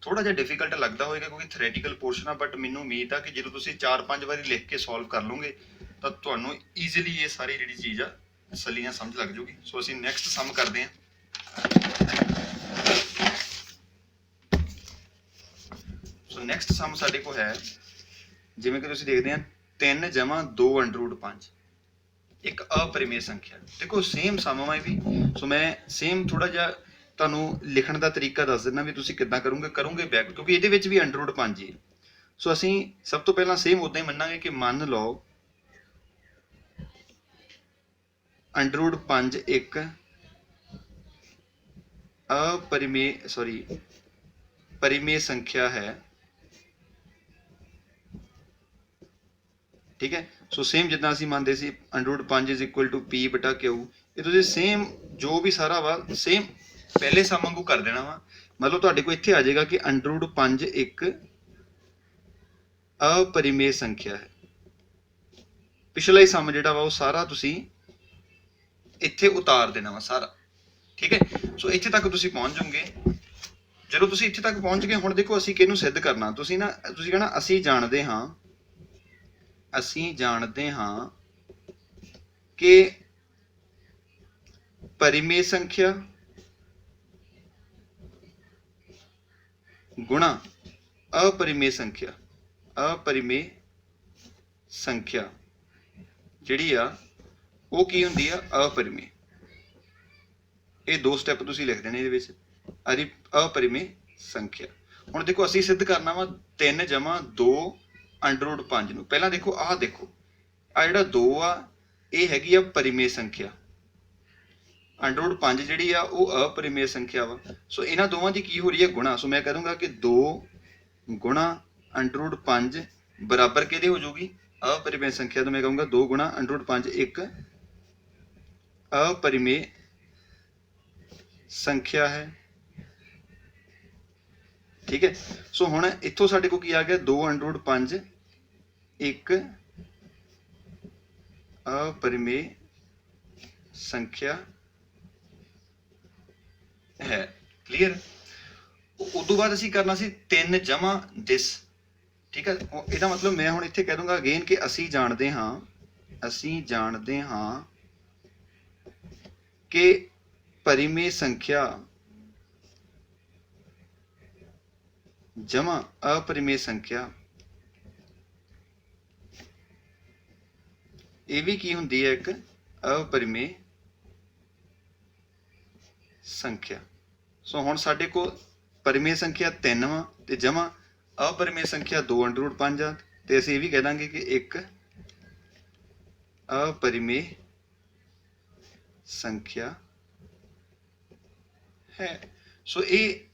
थोड़ा जिहा डिफिकल्ट लगता होएगा क्योंकि थ्योरेटिकल पोर्शन आ, बट मैनूं उम्मीद आ कि जो तुसीं 4-5 बारी लिख के सॉल्व कर लोगे तो तुहानूं ईजिली ये सारी जिहड़ी चीज़ आ तसल्ली समझ लग जूगी। सो असीं नैक्सट सम करते हैं। सो नैक्सट सम साडे कोल है जिवें कि तुसीं देखदे आ 3 जमा 2 √5 एक अपरिमेय संख्या। देखो सेम सम है भी। सो मैं सेम थोड़ा जिहा तुहानूं लिखण दा तरीका दस दिंदा भी तुसीं किद्दां करोगे बैक, क्योंकि इहदे विच भी √5 ही। सो असीं सब तो पहलां सेम उदां ही मन्नांगे कि मान लो √5 एक अपरिमेय परिमेय संख्या है। ठीक है, सो सेम जिद्दां असीं मानदे सी √5 = P/Q, ये तुसीं सेम जो भी सारा वा सेम पहले सम वांगू कर देना वा। मतलब तुहाडे कोल इत्थे आ जाएगा कि √5 एक अपरिमेय संख्या है। पिछला ही सम जिहड़ा वा वो सारा तुसीं इत्थे उतार देना वा सारा। ठीक है, सो इत्थे तक तुसीं पहुंच जाओगे। जदों तुसीं इत्थे तक पहुंच गए, हुण देखो असीं किहनूं सिद्ध करना। तुसीं कहना असीं जाणदे हां कि परिमेय संख्या गुणा अपरिमेय संख्या जिहड़ी आ वो की हुंदी आ अपरिमेय। ये 2 स्टैप तुसीं लिख देने इहदे विच अपरिमेय संख्या। हुण देखो असीं सिद्ध करना वा 3 जमा 2 √5 नूं। पहलां देखो आ जिहड़ा 2 आ ये हैगी आ परिमेय संख्या, √5 जिहड़ी आ वो अपरिमेय संख्या वा। सो इन्हां दोवां दी की हो रही है गुणा। सो मैं कह दूंगा कि 2 गुणा √5 बराबर किहदे हो जाऊगी अपरिमेय संख्या। तो मैं कहूँगा 2 गुणा √5 एक अपरिमेय संख्या है। ठीक है, सो हुण इत्थों साडे कोल की आ गया 2 √5 एक अपरिमेय संख्या है। क्लीयर। उदों बाद असीं करना सी 3 जमा दिस। ठीक है, इहदा मतलब मैं हुण इत्थे कह दूंगा अगेन कि असीं जाणदे हां ਅਸੀਂ ਜਾਣਦੇ ਹਾਂ ਕਿ परिमेय संख्या जमा अपरिमेय संख्या ये भी की हुंदी है एक अपरिमेय संख्या। सो हुण साडे को परिमेय संख्या 3 वा ते जमा अपरिमेय संख्या 2 अंडर रूट 5 आ ते असीं ये भी कह दांगे कि एक अपरिमेय संख्या है। सो ये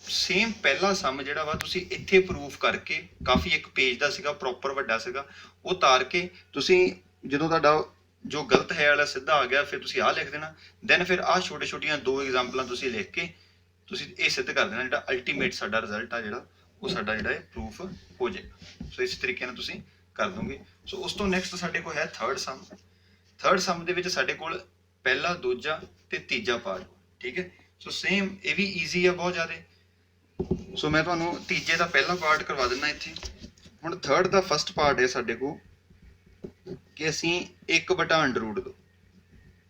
सेम पहला सम जिहड़ा वा तुसीं इत्थे प्रूफ करके काफ़ी एक पेज का सीगा प्रॉपर वड्डा सीगा वो तार के तुसीं जदों तुहाडा जो गलत है वाला सीधा आ गया फिर तुसीं आ लिख देना दैन फिर आ छोटे छोटियां 2 एग्जाम्पलां तुसीं लिख के तुसीं ये सिद्ध कर देना जिहड़ा अल्टीमेट साडा रिजल्ट आ जिहड़ा वो साडा जिहड़ा प्रूफ हो जाएगा। सो इस तरीके नाल तुसीं कर दोगे। सो उस तो नैक्सट साडे कोल है थर्ड सम दे विच साडे कोल पहला दूजा ते तीजा पार्ट ठीक है। सो सेम ये भी ईजी है बहुत ज़्यादा। सो मैं तुहानूं तीजे का पहला पार्ट करवा दिना इत्थे। हुण थर्ड का फस्ट पार्ट है साडे को कि असीं 1/√2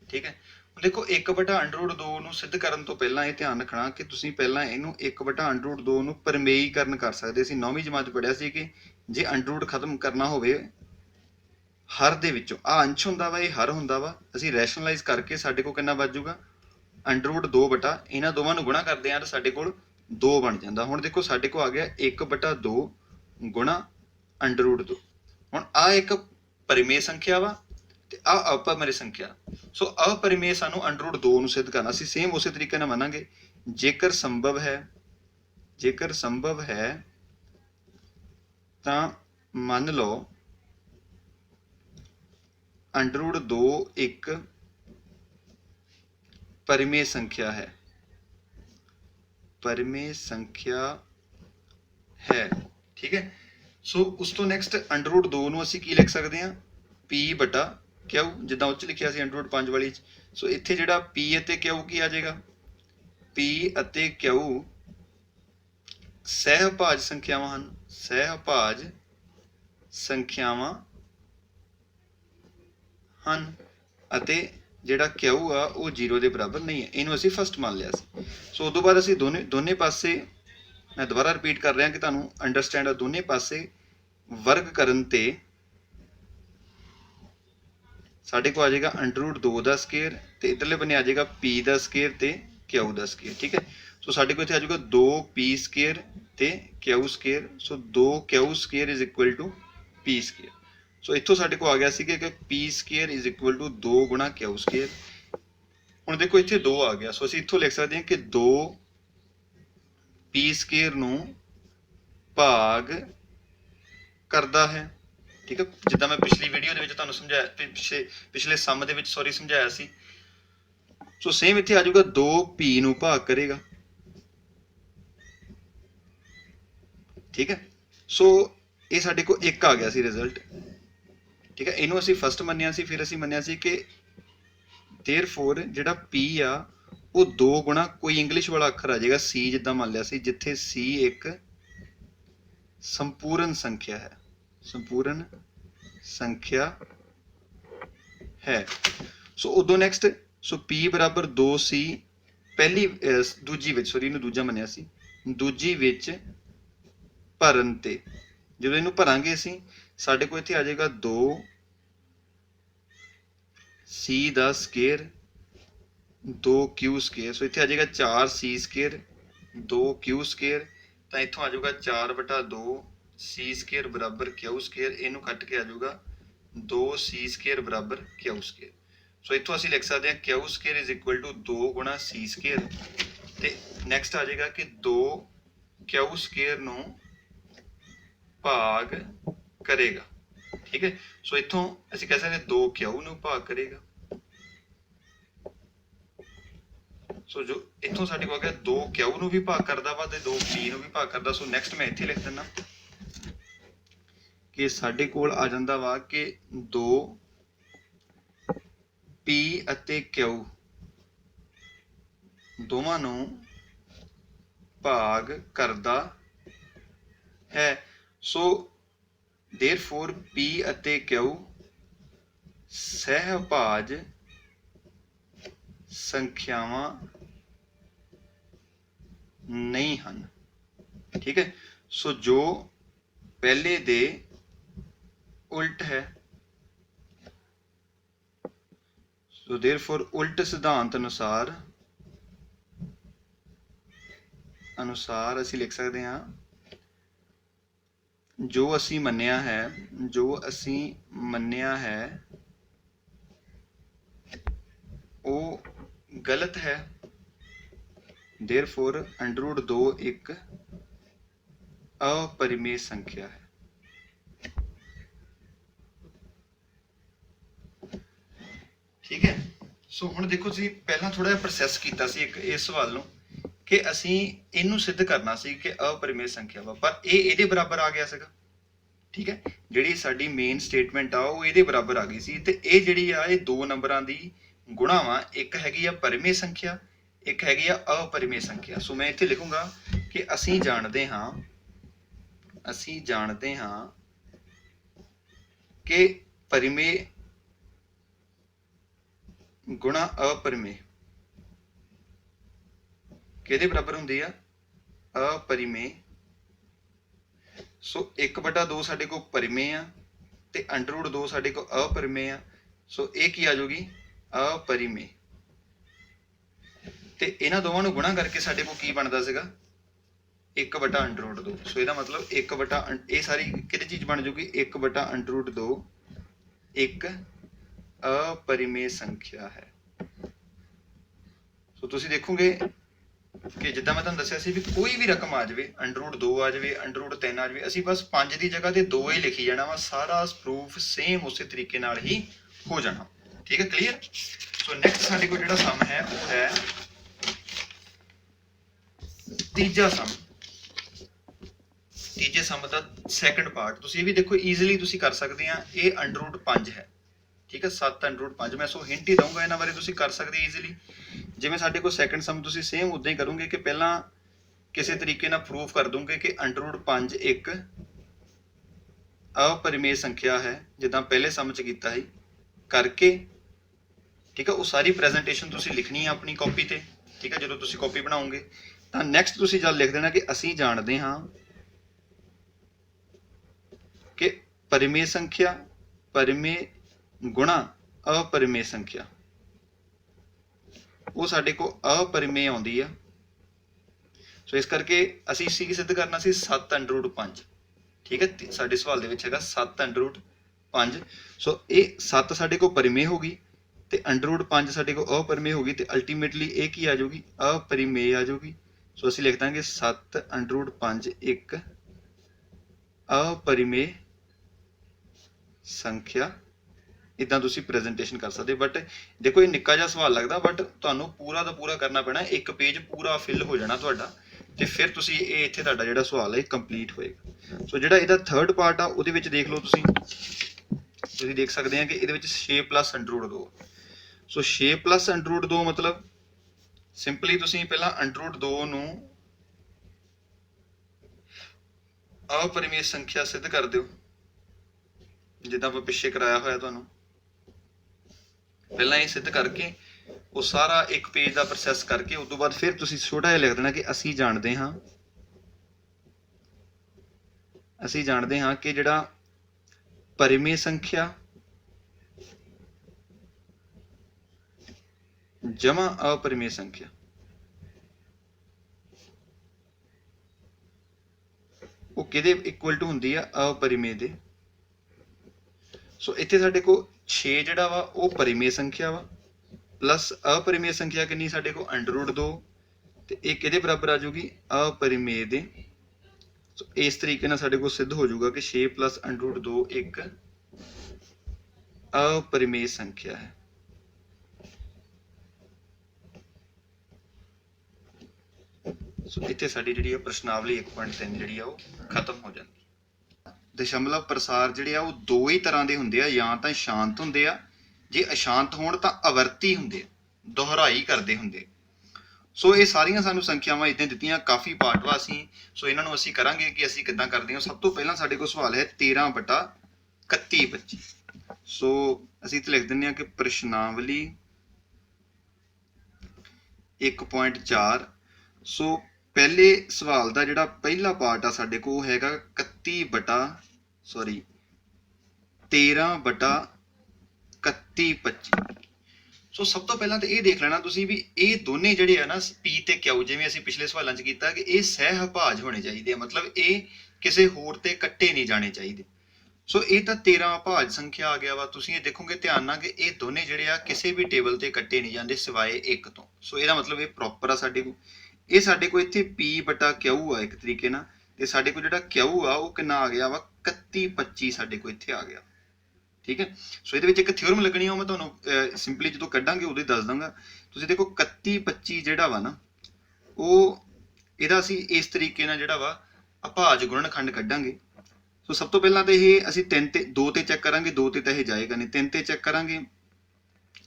ठीक है। देखो 1/√2 नूं सिद्ध करन तो पहलां ये ध्यान रखना कि तुसीं पहलां इहनूं 1/√2 नूं परमेयीकरण कर सकदे। असीं 9वीं जमात पढ़िया सी कि जे अंडर रूट खत्म करना होवे हर दे विचों आ अंश हुंदा वा ये हर हुंदा वा असीं रैशनलाइज करके साडे कोल किन्ना बच जूगा अंडर रूट 2 बटा इन्हां दोवां नूं गुणा करदे आ साडे कोल 2 बन जाता। हुण देखो साडे को आ गया 1/2 गुणा अंडर रूट 2। हुण आ एक परिमेय संख्या वा ते आ अपरिमेय संख्या। सो अपरिमेय सानू अंडर रूट 2 नूं सिद्ध करना असीं सेम उसे तरीके नाल मनांगे जेकर संभव है तां मन लो अंडर रूट 2 एक परिमेय संख्या है ठीक है। सो उस तो नैक्सट अंडर रूट 2 नूं असीं की लिख सकते हैं P/Q जिद्दां उच लिखिया सी अंडर रूट 5 वाली। सो इत्थे जिहड़ा P अते Q की आ जाएगा P अते Q सहभाज संख्यावां हन अते जिहड़ा Q आ वो 0 के बराबर नहीं है। इहनूं असीं फस्ट मान लिया सी। सो उस तो बाद असीं दोने पासे मैं दोबारा रिपीट कर रहा कि तुहानूं अंडरस्टैंड आ दोने पासे वर्ग करन ते साडे को आ जाएगा अंडर रूट 2 का स्केयर ते इधरले बने आ जाएगा P का स्केयर ते Q का स्केयर ठीक है। सो साडे को इत्थे आ जाएगा 2P स्केयर ते Q square. So 2Q square is equal to P square. So इत्थों साडे को आ गया सी कि P square is equal to 2 गुणा Q स्केयर। हुण देखो इत्थे 2 आ गया। सो असीं इत्थों लिख सकते हैं कि 2P स्केयर नूं भाग करदा है ठीक है। जिद्दां मैं पिछली वीडियो दे विच तुहानूं समझाया पिछले सम दे विच सॉरी समझाया सी। सो सेम इत्थे आ जाऊगा 2P नूं भाग करेगा ठीक है। सो ये साडे को 1 आ गया सी रिजल्ट ठीक है। इनू असीं फस्ट मन्निया सी फिर असीं मन्निया सी कि देयरफॉर जिहड़ा P आ वो 2 गुणा कोई इंग्लिश वाला अखर आ जाएगा C जिद्दां मान लिया सी जिथे C एक संपूर्ण संख्या है। सो उदों नैक्सट सो P बराबर 2C पहली दूजी विच सॉरी इनू दूजा मन्निया सी दूजी विच भरन ते जदों इनू भरांगे असीं साडे को इत्थे आ जाएगा 2C दा स्केयर 2Q स्केयर। सो इत्थे आ जाएगा 4C स्केयर 2Q स्केयर तो इत्थों आ जाऊगा 4/2C स्केयर बराबर Q स्केयर। इनू कट के आ जाऊगा 2C स्केयर बराबर Q स्केयर। सो इत्थों असीं लिख सकते हैं Q square is equal to 2 गुणा C स्केयर ते नैक्सट आ जाएगा कि 2Q स्केयर नूं भाग करेगा ठीक है। सो इत्थों असीं कह सकते 2Q नूं भाग करेगा। सो जो इत्थों साडे को आ गया 2Q नूं भी भाग करदा वा ते 2P नूं भी भाग करदा। सो नैक्सट मैं इत्थे लिख दिंदा कि साडे कोल आ जांदा वा कि 2P अते Q दोवां नूं भाग करदा है। सो देयरफॉर P अते Q ਸਹਿਭਾਜ ਸੰਖਿਆਵਾਂ ਨਹੀਂ ਹਨ। ਠੀਕ ਹੈ, ਸੋ ਜੋ ਪਹਿਲੇ ਦੇ ਉਲਟ ਹੈ, ਸੋ देयरफॉर उल्ट सिद्धांत अनुसार ਅਸੀਂ ਲਿਖ ਸਕਦੇ ਹਾਂ ਜੋ ਅਸੀਂ ਮੰਨਿਆ ਹੈ ਉਹ ਗਲਤ ਹੈ। देयरफॉर √2 ਇੱਕ अपरिमेय संख्या है। ठीक है, सो हुण देखो जी पहला थोड़ा जिहा प्रोसैस कीता सी एक इस सवाल नूं कि असीं इहनूं सिद्ध करना सी कि अपरिमेय संख्या वा, पर इहदे बराबर आ गया सीगा। ठीक है, जिहड़ी साडी मेन स्टेटमेंट आ वो इहदे बराबर आ गई सी ते इह जिहड़ी आ इह दो नंबरां दी गुणा वा, एक हैगी आ परिमेय संख्या, एक हैगी आ अपरिमेय संख्या। सो मैं इत्थे लिखूंगा कि असीं जाणदे हां कि परिमेय गुणा अपरिमेय किहदे बराबर हुंदी आ? अपरिमेय। सो 1/2 साडे को परिमेय आ ते √2 साडे को अपरिमेय आ, सो ये की आ जाऊगी? अपरिमेय। ते इन्हां दोवां नूं गुणा करके साडे को की बनदा सीगा? 1/√2। सो ਇਹਦਾ मतलब 1 ਇਹ ਸਾਰੀ ਕਿਹੜੀ ਚੀਜ਼ ਬਣ ਜੂਗੀ? 1/√2 ਇੱਕ अपरिमेय संख्या है। सो तुसीं देखोगे कि जिद्दां मैं तुहानूं दस्सिया सी भी कोई भी रकम आ जाए, √2 आ जाए, √3 आ जाए, असीं बस 5 की जगह ते 2 ही लिखी जाना वा, सारा प्रूफ सेम उस तरीके नाल ही हो जाना। ठीक है, क्लीयर? सो नैक्सट साडे कोल जिहड़ा सम है वो है तीजा सम। तीजे सम का सैकंड पार्ट तुसीं भी देखो ईजिली तुसीं कर सकते हैं। ये √5 है। ठीक है, 7 √5 मैं सो हिंट ही दूंगा, इन्हां बारे तुसीं कर सकते ईजिली। जिवें साडे कोल सैकंड सम तुसीं सेम उदां ही करोगे कि पहला किसी तरीके नाल प्रूफ कर दोगे कि √5 एक अपरिमेय संख्या है, जिद्दां पहले सम च कीता है करके। ठीक है, वो सारी प्रेजेंटेशन तुसीं लिखनी है अपनी कॉपी ते। ठीक है, जदों तुसीं कॉपी बनाओगे तां नैक्सट तुसीं जद लिख देना कि असीं जाणदे हां कि परिमेय संख्या परिमेय गुणा अपरिमेय संख्या वो साडे को अपरिमेय आउंदी आ। सो इस करके असीं की सिद्ध करना सी 7 √5। ठीक है, साडे सवाल दे विच हैगा 7 √5। सो ये 7 साडे को परिमेय होगी ते √5 साडे को अपरिमेय होगी ते अल्टीमेटली ये की आ जाऊगी? अपरिमेय आ जाऊगी। सो असीं लिख दांगे 7 √5 एक अपरिमेय संख्या। इदां तुसीं प्रेजेंटेशन कर सकते। बट देखो ये निक्का जिहा सवाल लगदा, बट तुहानूं पूरा दा पूरा करना पैना, एक पेज पूरा फिल हो जाना तुहाडा ते फिर तुसीं ये इत्थे तुहाडा जिहड़ा सवाल है कंप्लीट होएगा। सो जिहड़ा इहदा थर्ड पार्ट आ उहदे विच देख लो तुसीं देख सकते हैं कि इहदे विच 6 + √2। सो 6 + √2 मतलब सिंपली तुसीं पहला √2 नूं अपरिमेय संख्या सिद्ध कर दिओ, जिद्दां आपां पिछे कराया होया तुहानूं। पहला ये सिद्ध करके वो सारा एक पेज का प्रोसैस करके उस तो बाद फिर तुसीं छोटा जिहा लिख देना कि असीं जाणदे हां कि जिहड़ा परिमेय संख्या जमा अपरिमेय संख्या वो किहदे इक्वल टू हुंदी आ? अपरिमेय दे। सो इत्थे साडे को 6 जिहड़ा वा वो परिमेय संख्या वा, प्लस अपरिमेय संख्या कितनी साडे को? √2 ते ये किहदे बराबर आ जाऊगी? अपरिमेय दे। सो इस तरीके नाल साडे को सिद्ध हो जाऊगा कि 6 + √2 एक अपरिमेय संख्या है। सो इत्थे साडी जिहड़ी प्रश्नावली 1.3 जिहड़ी आ वो खत्म हो जाती। दशमलव प्रसार जिहड़े आ वो दो ही तरह के हुंदे आ, या तां शांत हुंदे आ, जे अशांत होण तां आवर्ती हुंदे, दोहराई करदे हुंदे। सो ये सारियां सानूं संख्यावां इदां दित्तियां, काफ़ी पार्ट वा असीं सो इन्हां नूं असीं करांगे कि असीं किद्दां करदे हां। सब तो पहलां साडे कोल सवाल है 13/31 बच्चे। ਸੋ ਅਸੀਂ ਇੱਥੇ ਲਿਖ ਦਿੰਦੇ ਹਾਂ ਕਿ ਪ੍ਰਸ਼ਨਾਵਲੀ 1.4। ਸੋ ਪਹਿਲੇ ਸਵਾਲ ਦਾ ਜਿਹੜਾ ਪਹਿਲਾ ਪਾਰਟ ਆ ਸਾਡੇ ਕੋਲ ਹੈਗਾ 13/31/25। ਸੋ ਸਭ ਤੋਂ ਪਹਿਲਾਂ ਤਾਂ ਇਹ ਦੇਖ ਲੈਣਾ ਤੁਸੀਂ ਵੀ ਇਹ ਦੋਨੇ ਜਿਹੜੇ ਆ ਨਾ ਪੀ ਤੇ ਕਿਊ, ਜਿਵੇਂ ਅਸੀਂ ਪਿਛਲੇ ਸਵਾਲਾਂ 'ਚ ਕੀਤਾ ਕਿ ਇਹ ਸਹਿ-ਭਾਜ ਹੋਣੇ ਚਾਹੀਦੇ ਆ, ਮਤਲਬ ਇਹ ਕਿਸੇ ਹੋਰ ਤੇ ਕੱਟੇ ਨਹੀਂ ਜਾਣੇ ਚਾਹੀਦੇ। ਸੋ ਇਹ ਤਾਂ 13 ਭਾਜ ਸੰਖਿਆ ਆ ਗਿਆ ਵਾ। ਤੁਸੀਂ ਇਹ ਦੇਖੋਗੇ ਧਿਆਨ ਨਾਲ ਕਿ ਇਹ ਦੋਨੇ ਜਿਹੜੇ ਆ ਕਿਸੇ ਵੀ ਟੇਬਲ ਤੇ ਕੱਟੇ ਨਹੀਂ ਜਾਂਦੇ ਸਿਵਾਏ ਇੱਕ ਤੋਂ। ਸੋ ਇਹਦਾ ਮਤਲਬ ਇਹ ਪ੍ਰੋਪਰ ਆ ਸਾਡੇ ਕੋਲ। ਇਹ ਸਾਡੇ ਕੋਲ ਇੱਥੇ P/Q ਆ ਇੱਕ ਤਰੀਕੇ ਨਾਲ, ਤੇ ਸਾਡੇ ਕੋਲ ਜਿਹੜਾ Q ਆ ਉਹ ਕਿੰਨਾ ਆ ਗਿਆ ਵਾ 31/25 ਸਾਡੇ ਕੋਲ ਇੱਥੇ ਆ ਗਿਆ। ਠੀਕ ਹੈ। ਸੋ ਇਹਦੇ ਵਿੱਚ ਇੱਕ ਥਿਓਰਮ ਲੱਗਣੀ ਆ, ਉਹ ਮੈਂ ਤੁਹਾਨੂੰ ਸਿੰਪਲੀ ਜਦੋਂ ਕੱਢਾਂਗੇ ਉਦੋਂ ਹੀ ਦੱਸ ਦਾਂਗਾ। ਤੁਸੀਂ ਦੇਖੋ 31/25 ਜਿਹੜਾ ਵਾ ਨਾ, ਉਹ ਇਹਦਾ ਅਸੀਂ ਇਸ ਤਰੀਕੇ ਨਾਲ ਜਿਹੜਾ ਵਾ ਅਭਾਜ ਗੁਣਨਖੰਡ ਕੱਢਾਂਗੇ। ਸੋ ਸਭ ਤੋਂ ਪਹਿਲਾਂ ਤਾਂ ਇਹ ਅਸੀਂ 3 ਤੇ 2 ਤੇ ਚੈੱਕ ਕਰਾਂਗੇ, 2 ਤੇ ਤਾਂ ਇਹ ਜਾਏਗਾ ਨਹੀਂ, 3 ਤੇ ਚੈੱਕ ਕਰਾਂਗੇ।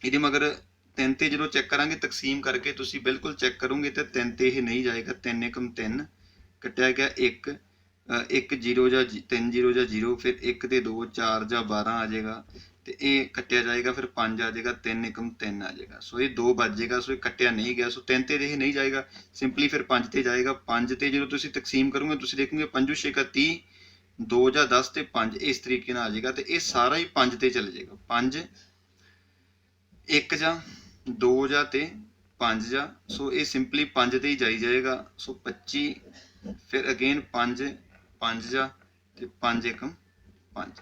ਇਹਦੇ ਮਗਰ 3 ਤੇ ਜਦੋਂ ਚੈੱਕ ਕਰਾਂਗੇ ਤਕਸੀਮ ਕਰਕੇ ਤੁਸੀਂ ਬਿਲਕੁਲ ਚੈੱਕ ਕਰੋਗੇ ਤਾਂ 3 ਤੇ ਇਹ ਨਹੀਂ ਜਾਏਗਾ। 3 ਏਕਮ 3 ਕੱਟਿਆ ਗਿਆ 1 1 0 ਜਾਂ 3 0 ਜਾਂ 0, ਫਿਰ 1 ਤੇ 2 4 ਜਾਂ 12 ਆ ਜਾਏਗਾ, ਤੇ ਇਹ ਕੱਟਿਆ ਜਾਏਗਾ, ਫਿਰ 5 ਆ ਜਾਏਗਾ, 3 ਏਕਮ 3 ਆ ਜਾਏਗਾ। ਸੋ ਇਹ 2 ਬਚ ਜਾਏਗਾ। ਸੋ ਇਹ ਕੱਟਿਆ ਨਹੀਂ ਗਿਆ। ਸੋ 3 ਤੇ ਇਹ ਨਹੀਂ ਜਾਏਗਾ, ਸਿੰਪਲੀ ਫਿਰ 5 ਤੇ ਜਾਏਗਾ। 5 ਤੇ ਜਦੋਂ ਤੁਸੀਂ ਤਕਸੀਮ ਕਰੋਗੇ ਤੁਸੀਂ ਦੇਖੋਗੇ 5 6 30, 2 ਜਾਂ 10 ਤੇ 5 ਇਸ ਤਰੀਕੇ ਨਾਲ ਆ ਜਾਏਗਾ, ਤੇ ਇਹ ਸਾਰਾ ਹੀ 5 ਤੇ ਚਲੇ ਜਾਏਗਾ। 5 1 ਜਾਂ 2 ਜਾਂ ਤੇ 5 ਜਾਂ, ਸੋ ਇਹ ਸਿੰਪਲੀ 5 ਤੇ ਹੀ ਜਾਈ ਜਾਏਗਾ। ਸੋ 25, ਫਿਰ ਅਗੇਨ 5 5 ਜਾਂ ਤੇ 5 ਏਕਮ 5।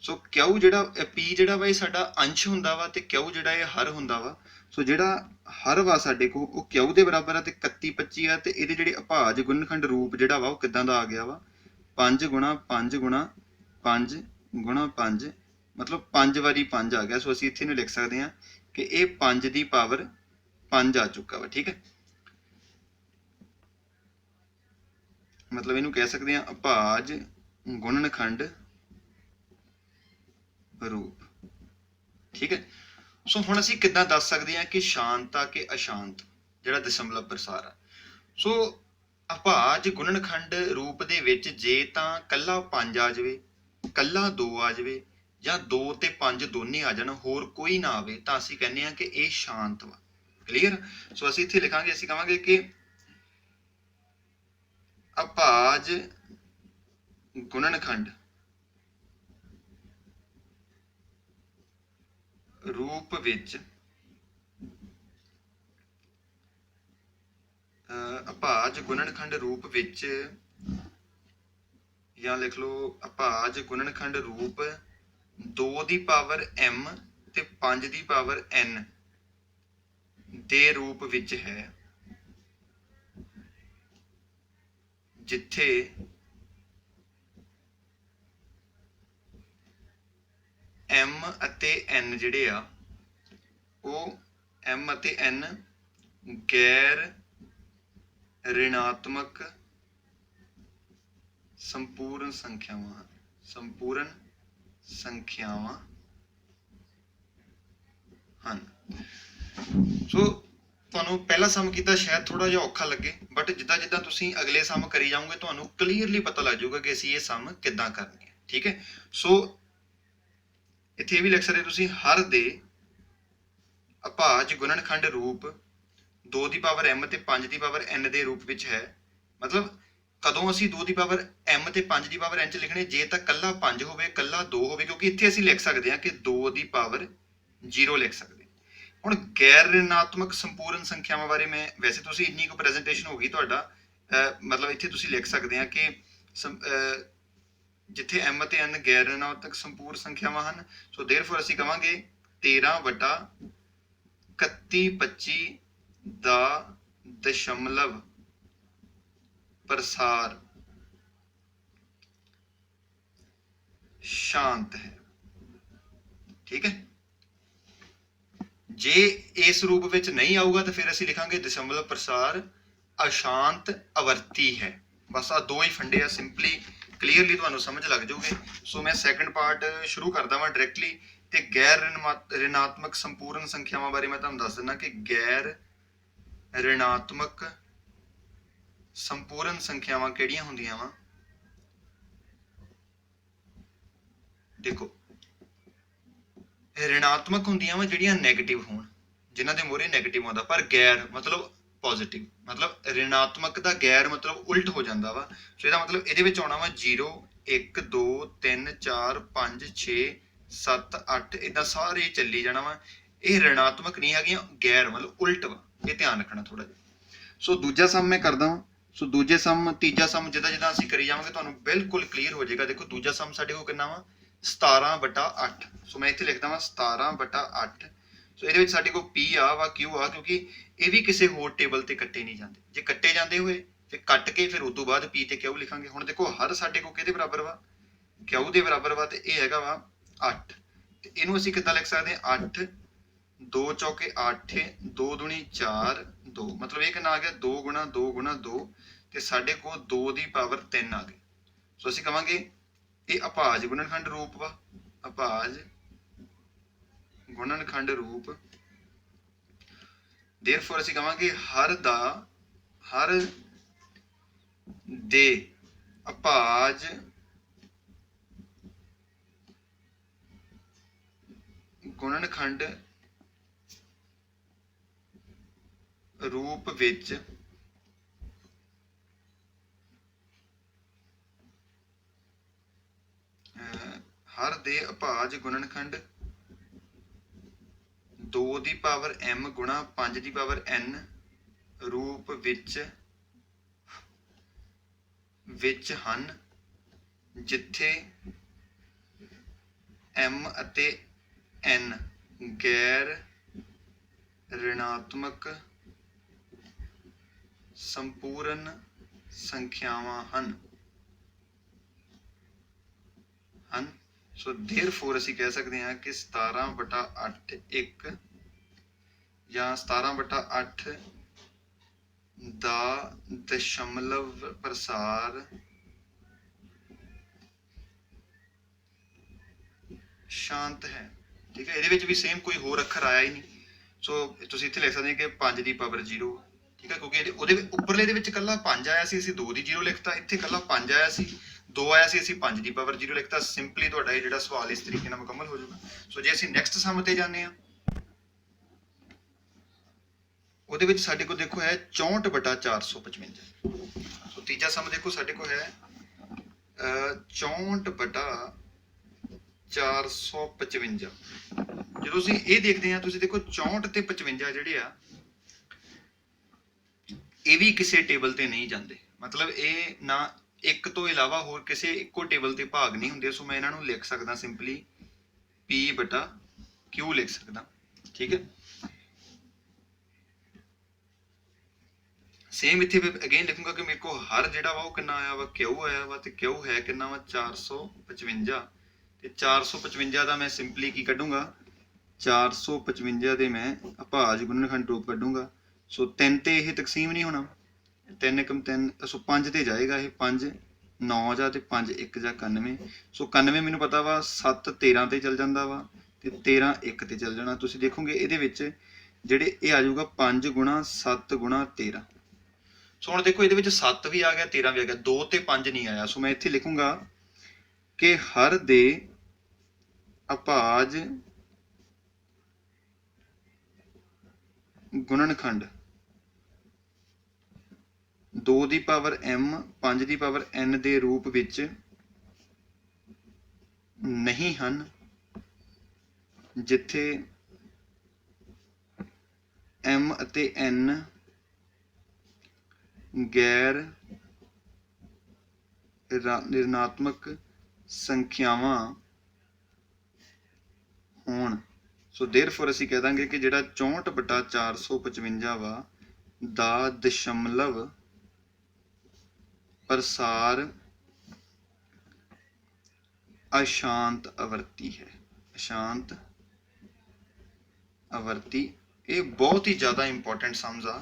ਸੋ ਕਿਊ ਜਿਹੜਾ ਪੀ ਜਿਹੜਾ ਵਾ ਇਹ ਸਾਡਾ ਅੰਸ਼ ਹੁੰਦਾ ਵਾ, ਤੇ ਕਿਊ ਜਿਹੜਾ ਇਹ ਹਰ ਹੁੰਦਾ ਵਾ। ਸੋ ਜਿਹੜਾ ਹਰ ਵਾ ਸਾਡੇ ਕੋਲ ਉਹ ਕਿਊ ਦੇ ਬਰਾਬਰ ਆ ਤੇ 31/25 ਆ, ਤੇ ਇਹਦੇ ਜਿਹੜੇ ਅਭਾਜ ਗੁਣਨਖੰਡ ਰੂਪ ਜਿਹੜਾ ਵਾ ਉਹ ਕਿੱਦਾਂ ਦਾ ਆ ਗਿਆ ਵਾ 5 ਗੁਣਾ 5 ਗੁਣਾ 5 ਗੁਣਾ 5, ਮਤਲਬ 5 ਵਾਰੀ 5 ਆ ਗਿਆ। ਸੋ ਅਸੀਂ ਇੱਥੇ ਨੂੰ ਲਿਖ ਸਕਦੇ ਹਾਂ ਕਿ ਇਹ 5 ਦੀ ਪਾਵਰ 5 ਆ ਚੁੱਕਾ ਵਾ। ਠੀਕ ਹੈ, ਮਤਲਬ ਇਹਨੂੰ ਕਹਿ ਸਕਦੇ ਹਾਂ ਅਭਾਜ ਗੁਣਨਖੰਡ ਰੂਪ। ਠੀਕ ਹੈ। ਸੋ ਹੁਣ ਅਸੀਂ ਕਿੱਦਾਂ ਦੱਸ ਸਕਦੇ ਹਾਂ ਕਿ ਸ਼ਾਂਤ ਆ ਕਿ ਅਸ਼ਾਂਤ ਜਿਹੜਾ ਦਸ਼ਮਲਵ ਪ੍ਰਸਾਰ ਆ। ਸੋ ਅਭਾਜ ਗੁਣਨਖੰਡ ਰੂਪ ਦੇ ਵਿੱਚ ਜੇ ਤਾਂ ਕੱਲਾ 5 ਆ ਜਾਵੇ, ਕੱਲਾ 2 ਆ ਜਾਵੇ, ਜਾਂ 2 ਤੇ 5 ਦੋਨੇ ਆ ਜਾਣ, ਹੋਰ ਕੋਈ ਨਾ ਆਵੇ, ਤਾਂ ਅਸੀਂ ਕਹਿੰਦੇ ਹਾਂ ਕਿ ਇਹ ਸ਼ਾਂਤ ਵਾ। ਕਲੀਅਰ। ਸੋ ਅਸੀਂ ਇੱਥੇ ਲਿਖਾਂਗੇ, ਅਸੀਂ ਕਹਾਂਗੇ ਕਿ ਅਭਾਜ ਗੁਣਨਖੰਡ ਰੂਪ ਵਿੱਚ ਅਭਾਜ ਗੁਣਨਖੰਡ ਰੂਪ ਵਿੱਚ, ਜਾਂ ਲਿਖ ਲਓ ਅਭਾਜ ਗੁਣਨਖੰਡ ਰੂਪ 2 ਦੀ ਪਾਵਰ m ਤੇ 5 ਦੀ ਪਾਵਰ n ਦੇ ਰੂਪ ਵਿੱਚ ਹੈ, ਜਿੱਥੇ m ਅਤੇ n ਜਿਹੜੇ ਆ ਉਹ m ਅਤੇ n ਗੈਰ ਰਿਣਾਤਮਕ ਸੰਪੂਰਨ ਸੰਖਿਆਵਾਂ ਹਨ। ਸੋ ਤੁਹਾਨੂੰ ਪਹਿਲਾ ਸਮ ਕੀਤਾ ਸ਼ਾਇਦ ਥੋੜਾ ਜਿਹਾ ਔਖਾ ਲੱਗੇ, ਬਟ ਜਿੱਦਾਂ ਜਿੱਦਾਂ ਤੁਸੀਂ ਅਗਲੇ ਸਮ ਕਰੀ ਜਾਓਗੇ ਤੁਹਾਨੂੰ ਕਲੀਅਰਲੀ ਪਤਾ ਲੱਗ ਜਾਊਗਾ ਕਿ ਅਸੀਂ ਇਹ ਸਮ ਕਿੱਦਾਂ ਕਰਨੇ ਆ। ਠੀਕ ਹੈ। ਸੋ ਇੱਥੇ ਇਹ ਵੀ ਲਿਖ ਸਕਦੇ ਤੁਸੀਂ ਹਰ ਦੇ ਅਭਾਜ ਗੁਣਨਖੰਡ ਰੂਪ 2 ਦੀ ਪਾਵਰ m ਤੇ 5 ਦੀ ਪਾਵਰ n ਦੇ ਰੂਪ ਵਿੱਚ ਹੈ। ਮਤਲਬ ਕਦੋਂ ਅਸੀਂ 2 ਦੀ ਪਾਵਰ m ਤੇ 5 ਦੀ ਪਾਵਰ n ਚ ਲਿਖਣੇ, ਜੇ ਤਾਂ ਕੱਲਾ 5 ਹੋਵੇ, ਕੱਲਾ 2 ਹੋਵੇ, ਕਿਉਂਕਿ ਇੱਥੇ ਅਸੀਂ ਲਿਖ ਸਕਦੇ ਹਾਂ ਕਿ 2 ਦੀ ਪਾਵਰ 0 ਲਿਖ ਸਕਦੇ। ਹੁਣ ਗੈਰ ਰਿਣਾਤਮਕ ਸੰਪੂਰਨ ਸੰਖਿਆਵਾਂ ਬਾਰੇ ਮੈਂ, ਵੈਸੇ ਤੁਸੀਂ ਇੰਨੀ ਕੁ ਪ੍ਰੈਜੈਂਟੇਸ਼ਨ ਹੋ ਗਈ ਤੁਹਾਡਾ, ਮਤਲਬ ਇੱਥੇ ਤੁਸੀਂ ਲਿਖ ਸਕਦੇ ਆ ਕਿ ਜਿੱਥੇ m ਅਤੇ n ਗੈਰ ਰਿਣਾਤਮਕ ਸੰਪੂਰਨ ਸੰਖਿਆਵਾਂ ਹਨ, ਸੋ ਦੇਅਰਫੋਰ ਅਸੀਂ ਕਵਾਂਗੇ 13/31/25 ਦਾ ਦਸ਼ਮਲਵ ਪ੍ਰਸਾਰ ਸ਼ਾਂਤ ਹੈ। ਠੀਕ ਹੈ। ਜੇ ਇਸ ਰੂਪ ਵਿੱਚ ਨਹੀਂ ਆਊਗਾ ਤਾਂ ਫਿਰ ਅਸੀਂ ਲਿਖਾਂਗੇ ਦਸ਼ਮਲਵ ਪ੍ਰਸਾਰ ਅਸ਼ਾਂਤ ਆਵਰਤੀ ਹੈ। ਬਸ ਆ ਦੋ ਹੀ ਫੰਡੇ ਆ, ਸਿੰਪਲੀ ਕਲੀਅਰਲੀ ਤੁਹਾਨੂੰ ਸਮਝ ਲੱਗ ਜਾਊਗੇ। ਸੋ ਮੈਂ ਸੈਕੰਡ ਪਾਰਟ ਸ਼ੁਰੂ ਕਰਦਾ ਵਾਂ ਡਾਇਰੈਕਟਲੀ, ਤੇ ਗੈਰ ਰਿਣਾਤਮਕ ਸੰਪੂਰਨ ਸੰਖਿਆਵਾਂ ਬਾਰੇ ਮੈਂ ਤੁਹਾਨੂੰ ਦੱਸ ਦਿੰਦਾ ਕਿ ਗੈਰ ਰਿਣਾਤਮਕ ਸੰਪੂਰਨ ਸੰਖਿਆਵਾਂ ਕਿਹੜੀਆਂ ਹੁੰਦੀਆਂ ਵਾ। ਦੇਖੋ ਰਿਣਾਤਮਕ ਹੁੰਦੀਆਂ ਵਾ ਜਿਹੜੀਆਂ ਨੈਗੇਟਿਵ ਹੋਣ, ਜਿਨ੍ਹਾਂ ਦੇ ਮੂਹਰੇ ਨੈਗੇਟਿਵ ਆਉਂਦਾ, ਪਰ ਗੈਰ ਮਤਲਬ ਪੋਜ਼ਿਟਿਵ, ਮਤਲਬ ਰਿਣਾਤਮਕ ਦਾ ਗੈਰ ਮਤਲਬ ਉਲਟ ਹੋ ਜਾਂਦਾ ਵਾ। ਸੋ ਇਹਦਾ ਮਤਲਬ ਇਹਦੇ ਵਿੱਚ ਆਉਣਾ ਵਾ 0 1 2 3 4 5 6 7 8 ਇਦਾਂ ਸਾਰੇ ਚੱਲੀ ਜਾਣਾ ਵਾ। ਇਹ ਰਿਣਾਤਮਕ ਨਹੀਂ ਹੈਗੀਆਂ, ਗੈਰ ਮਤਲਬ ਉਲਟ ਵਾ, ਇਹ ਧਿਆਨ ਰੱਖਣਾ ਥੋੜਾ ਜਿਹਾ। ਸੋ ਦੂਜਾ ਸਮ ਮੈਂ ਕਰਦਾ ਹਾਂ। ਸੋ ਦੂਜੇ ਸਮ ਤੀਜਾ ਸਮ ਜਿੱਦਾਂ ਜਿੱਦਾਂ ਅਸੀਂ ਕਰੀ ਜਾਵਾਂਗੇ ਤੁਹਾਨੂੰ ਬਿਲਕੁਲ ਕਲੀਅਰ ਹੋ ਜਾਏਗਾ। ਦੇਖੋ ਦੂਜਾ ਸਮ ਸਾਡੇ ਕੋਲ ਕਿੰਨਾ ਵਾ 17/8। ਸੋ ਮੈਂ ਇੱਥੇ ਲਿਖਦਾ ਵਾਂ 17/8। ਸੋ ਇਹਦੇ ਵਿੱਚ ਸਾਡੇ ਕੋਲ P ਆ ਵਾ Q ਆ, ਕਿਉਂਕਿ ਇਹ ਵੀ ਕਿਸੇ ਹੋਰ ਟੇਬਲ ਤੇ ਕੱਟੇ ਨਹੀਂ ਜਾਂਦੇ। ਜੇ ਕੱਟੇ ਜਾਂਦੇ ਹੋਏ ਤੇ ਕੱਟ ਕੇ ਫਿਰ ਉਸ ਤੋਂ ਬਾਅਦ P ਤੇ Q ਲਿਖਾਂਗੇ। ਹੁਣ ਦੇਖੋ ਹਰ ਸਾਡੇ ਕੋਲ ਕਿਹਦੇ ਬਰਾਬਰ ਵਾ, Q ਦੇ ਬਰਾਬਰ ਵਾ, ਤੇ ਇਹ ਹੈਗਾ ਵਾ 8। ਤੇ ਇਹਨੂੰ ਅਸੀਂ ਕਿੱਦਾਂ ਲਿਖ ਸਕਦੇ ਹਾਂ 8 2 ਚੌਕੇ 8 2 ਦੂਣੀ 4 2, ਮਤਲਬ ਇਹ ਕਿੰਨਾ ਆ ਗਿਆ 2 ਗੁਣਾ 2 ਗੁਣਾ 2, ਤੇ ਸਾਡੇ ਕੋਲ 2 ਦੀ ਪਾਵਰ 3 ਆ ਗਈ। ਸੋ ਅਸੀਂ ਕਵਾਂਗੇ ਇਹ ਅਭਾਜ ਗੁਣਨਖੰਡ ਰੂਪ ਵਾ, ਅਭਾਜ ਗੁਣਨਖੰਡ ਰੂਪ। ਦੇਅਰਫੋਰ ਅਸੀਂ ਕਵਾਂਗੇ ਹਰ ਦੇ ਅਭਾਜ ਗੁਣਨਖੰਡ ਰੂਪ ਵਿੱਚ ਹਰ ਦੇ ਅਭਾਜ ਗੁਣਨਖੰਡ 2 ਦੀ ਪਾਵਰ m ਗੁਣਾ 5 ਦੀ ਪਾਵਰ n ਰੂਪ ਵਿੱਚ ਹਨ, ਜਿੱਥੇ m ਅਤੇ n ਗੈਰ ਰਿਣਾਤਮਕ ਸੰਪੂਰਨ ਸੰਖਿਆਵਾਂ ਹਨ। ਸੋ ਦੇਅਰਫੋਰ ਅਸੀਂ ਕਹਿ ਸਕਦੇ ਹਾਂ ਕਿ 17/8 ਇੱਕ ਜਾਂ 17/8 ਦਾ ਦਸ਼ਮਲਵ ਪ੍ਰਸਾਰ ਸ਼ਾਂਤ ਹੈ। ਠੀਕ ਹੈ, ਇਹਦੇ ਵਿੱਚ ਵੀ ਸੇਮ ਕੋਈ ਹੋਰ ਅੱਖਰ ਆਇਆ ਹੀ ਨਹੀਂ। ਸੋ ਤੁਸੀਂ ਇੱਥੇ ਲਿਖ ਸਕਦੇ ਹੋ ਕਿ 5 ਦੀ ਪਾਵਰ 0। ਠੀਕ ਹੈ, ਕਿਉਂਕਿ ਉਹਦੇ ਉੱਪਰਲੇ ਦੇ ਵਿੱਚ ਕੱਲਾ 5 ਆਇਆ ਸੀ, ਅਸੀਂ 2 ਦੀ 0 ਲਿਖਤਾ। ਇੱਥੇ ਕੱਲਾ 5 ਆਇਆ ਸੀ, 2 ਆਇਆ ਸੀ, ਅਸੀਂ 5 ਦੀ ਪਾਵਰ 0 ਲਿਖਤਾ। ਸਿੰਪਲੀ ਤੁਹਾਡਾ ਇਹ ਜਿਹੜਾ ਸਵਾਲ ਇਸ ਤਰੀਕੇ ਨਾਲ ਮੁਕੰਮਲ ਹੋ ਜਾਊਗਾ। ਸੋ ਜੇ ਅਸੀਂ ਨੈਕਸਟ ਸਮ ਤੇ ਜਾਂਦੇ ਹਾਂ, ਉਹਦੇ ਵਿੱਚ ਸਾਡੇ ਕੋਲ ਦੇਖੋ ਹੈ 64/455। ਸੋ ਤੀਜਾ ਸਮ ਦੇਖੋ ਸਾਡੇ ਕੋਲ ਹੈ 64/455। ਜਦੋਂ ਅਸੀਂ ਇਹ ਦੇਖਦੇ ਹਾਂ, ਤੁਸੀਂ ਦੇਖੋ 64 ਤੇ 55 ਜਿਹੜੇ ਆ ਇਹ ਵੀ ਕਿਸੇ ਟੇਬਲ ਤੇ ਨਹੀਂ ਜਾਂਦੇ, ਮਤਲਬ ਇਹ ਨਾ ਇੱਕ ਤੋਂ ਇਲਾਵਾ ਹੋਰ ਕਿਸੇ ਇੱਕੋ ਟੇਬਲ ਤੇ ਭਾਗ ਨਹੀਂ ਹੁੰਦੇ। ਸੋ ਮੈਂ ਇਹਨਾਂ ਨੂੰ ਲਿਖ ਸਕਦਾ ਸਿੰਪਲੀ P/Q ਲਿਖ ਸਕਦਾ। ਠੀਕ ਹੈ, ਸੇਮ ਇੱਥੇ ਅਗੇਨ ਲਿਖੂੰਗਾ ਕਿ ਮੇਰੇ ਕੋਲ ਹਰ ਜਿਹੜਾ ਵਾ ਉਹ ਕਿੰਨਾ ਆਇਆ ਵਾ Q ਆਇਆ ਵਾ, ਤੇ Q ਹੈ ਕਿੰਨਾ ਵਾ 455। ਤੇ 455 ਦਾ ਮੈਂ ਸਿੰਪਲੀ ਕੀ ਕੱਢੂੰਗਾ 455 ਦੇ ਮੈਂ ਅਭਾਜ ਗੁਣਨਖੰਡ ਰੂਪ ਕੱਢੂੰਗਾ। ਸੋ 3 ਤੇ ਇਹ ਤਕਸੀਮ ਨਹੀਂ ਹੋਣਾ, 3 × 3 ਸੋ 5 ਤੇ ਜਾਏਗਾ। ਇਹ 5 9 ਜਾ ਤੇ 5 1 ਜਾ 91। ਸੋ 91 ਮੈਨੂੰ ਪਤਾ ਵਾ 7 13 ਤੇ ਚੱਲ ਜਾਂਦਾ ਵਾ, ਤੇ 13 1 ਤੇ ਚੱਲ ਜਾਣਾ। ਤੁਸੀਂ ਦੇਖੋਗੇ ਇਹਦੇ ਵਿੱਚ ਜਿਹੜੇ ਇਹ ਆ ਜਾਊਗਾ 5 ਗੁਣਾ 7 ਗੁਣਾ 13। ਸੋ ਹੁਣ ਦੇਖੋ ਇਹਦੇ ਵਿੱਚ 7 ਵੀ ਆ ਗਿਆ 13 ਵੀ ਆ ਗਿਆ, 2 ਤੇ 5 ਨਹੀਂ ਆਇਆ। ਸੋ ਮੈਂ ਇੱਥੇ ਲਿਖੂੰਗਾ ਕਿ ਹਰ ਦੇ ਅਭਾਜ ਗੁਣਨਖੰਡ 2 ਦੀ ਪਾਵਰ m 5 ਦੀ ਪਾਵਰ n ਦੇ ਰੂਪ ਵਿੱਚ ਨਹੀਂ ਹਨ, ਜਿੱਥੇ m ਅਤੇ n ਗੈਰ ਰਿਣਾਤਮਕ ਸੰਖਿਆਵਾਂ ਹੋਣ। ਸੋ ਦੇਅਰਫੋਰ ਅਸੀਂ ਕਹਿ ਦਾਂਗੇ ਕਿ ਜਿਹੜਾ 64/455 ਵਾ ਦਾ ਦਸ਼ਮਲਵ ਪ੍ਰਸਾਰ ਅਸ਼ਾਂਤ ਆਵਰਤੀ ਹੈ। ਅਸ਼ਾਂਤ ਆਵਰਤੀ ਇਹ ਬਹੁਤ ਹੀ ਜ਼ਿਆਦਾ ਇੰਪੋਰਟੈਂਟ ਸਮਝ ਆ,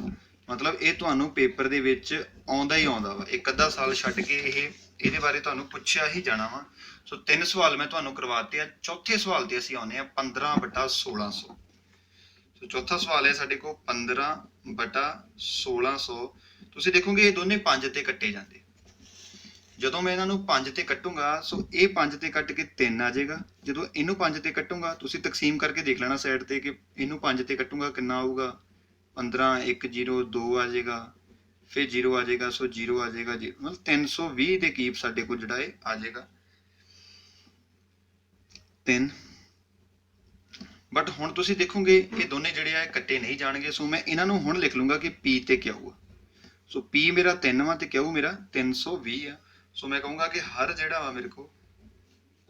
ਮਤਲਬ ਇਹ ਤੁਹਾਨੂੰ ਪੇਪਰ ਦੇ ਵਿੱਚ ਆਉਂਦਾ ਹੀ ਆਉਂਦਾ ਵਾ। ਇੱਕ ਅੱਧਾ ਸਾਲ ਛੱਡ ਕੇ ਇਹਦੇ ਬਾਰੇ ਤੁਹਾਨੂੰ ਪੁੱਛਿਆ ਹੀ ਜਾਣਾ ਵਾ। ਸੋ 3 ਸਵਾਲ ਮੈਂ ਤੁਹਾਨੂੰ ਕਰਵਾਤੇ ਆ। ਚੌਥੇ ਸਵਾਲ ਤੇ ਅਸੀਂ ਆਉਂਦੇ ਆ 15/1600। ਸੋ ਚੌਥਾ ਸਵਾਲ ਹੈ ਸਾਡੇ ਕੋਲ 15/1600। ਤੁਸੀਂ ਦੇਖੋਗੇ ਇਹ ਦੋਨੇ 5 ਤੇ ਕੱਟੇ ਜਾਂਦੇ। ਜਦੋਂ ਮੈਂ ਇਹਨਾਂ ਨੂੰ 5 ਤੇ ਕੱਟੂੰਗਾ ਸੋ ਇਹ 5 ਤੇ ਕੱਟ ਕੇ 3 ਆ ਜਾਏਗਾ। ਜਦੋਂ ਇਹਨੂੰ 5 ਤੇ ਕੱਟੂੰਗਾ ਤੁਸੀਂ ਤਕਸੀਮ ਕਰਕੇ ਦੇਖ ਲੈਣਾ ਸਾਈਡ ਤੇ ਕਿ ਇਹਨੂੰ 5 ਤੇ ਕੱਟੂੰਗਾ ਕਿੰਨਾ ਆਊਗਾ। 15 1 0 2 ਆ ਜਾਏਗਾ, ਫਿਰ 0 ਆ ਜਾਏਗਾ, ਸੋ 0 ਆ ਜਾਏਗਾ ਜੀ, ਮਤਲਬ 320 ਦੇ ਕੀਪ ਸਾਡੇ ਕੋਲ ਜਿਹੜਾ ਇਹ ਆ ਜਾਏਗਾ 3। ਬਟ ਹੁਣ ਤੁਸੀਂ ਦੇਖੋਗੇ ਇਹ ਦੋਨੇ ਜਿਹੜੇ ਆ ਕੱਟੇ ਨਹੀਂ ਜਾਣਗੇ। ਸੋ ਮੈਂ ਇਹਨਾਂ ਨੂੰ ਹੁਣ ਲਿਖ ਲੂੰਗਾ ਕਿ P ਤੇ Q ਆ। ਸੋ P ਮੇਰਾ 3 ਵਾ ਤੇ Q ਮੇਰਾ 320 ਆ। ਸੋ ਮੈਂ ਕਹੂੰਗਾ ਕਿ ਹਰ ਜਿਹੜਾ ਵਾ ਮੇਰੇ ਕੋਲ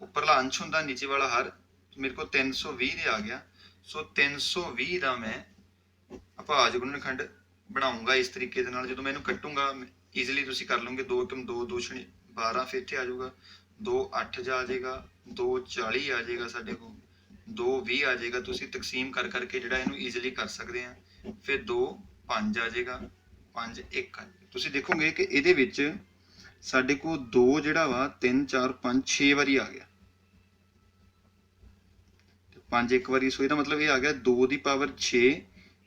ਉੱਪਰਲਾ ਅੰਸ਼ ਹੁੰਦਾ ਨੀਚੇ ਵਾਲਾ ਹਰ ਮੇਰੇ ਕੋਲ 320 ਦੇ ਆ ਗਿਆ। ਸੋ 320 ਦਾ ਮੈਂ ਅਭਾਜ ਗੁਣਨਖੰਡ ਬਣਾਉਂਗਾ ਇਸ ਤਰੀਕੇ ਦੇ ਨਾਲ। ਜਦੋਂ ਮੈਂ ਇਹਨੂੰ ਕੱਟੂੰਗਾ ਈਜ਼ੀਲੀ ਤੁਸੀਂ ਕਰ ਲਓਗੇ। 2 × 2 2 12 ਫਿਰ ਇੱਥੇ ਆ ਜਾਊਗਾ, 2 8 ਜਾ ਆ ਜਾਏਗਾ, 2 40 ਆ ਜਾਏਗਾ, ਸਾਡੇ ਕੋਲ 2 20 ਆ ਜਾਏਗਾ। ਤੁਸੀਂ ਤਕਸੀਮ ਕਰ ਕਰਕੇ ਜਿਹੜਾ ਇਹਨੂੰ ਈਜ਼ੀਲੀ ਕਰ ਸਕਦੇ ਆ। ਫਿਰ 2 5 ਆ ਜਾਏਗਾ, 5 1 ਆ ਜਾਏਗਾ। ਤੁਸੀਂ ਦੇਖੋਗੇ ਕਿ ਇਹਦੇ ਵਿੱਚ ਸਾਡੇ ਕੋਲ 2 ਜਿਹੜਾ ਵਾ 3 4 5 6 ਵਾਰੀ ਆ ਗਿਆ, 5 1 ਵਾਰੀ। ਸੋ ਇਹਦਾ ਮਤਲਬ ਇਹ ਆ ਗਿਆ 2 ਦੀ ਪਾਵਰ 6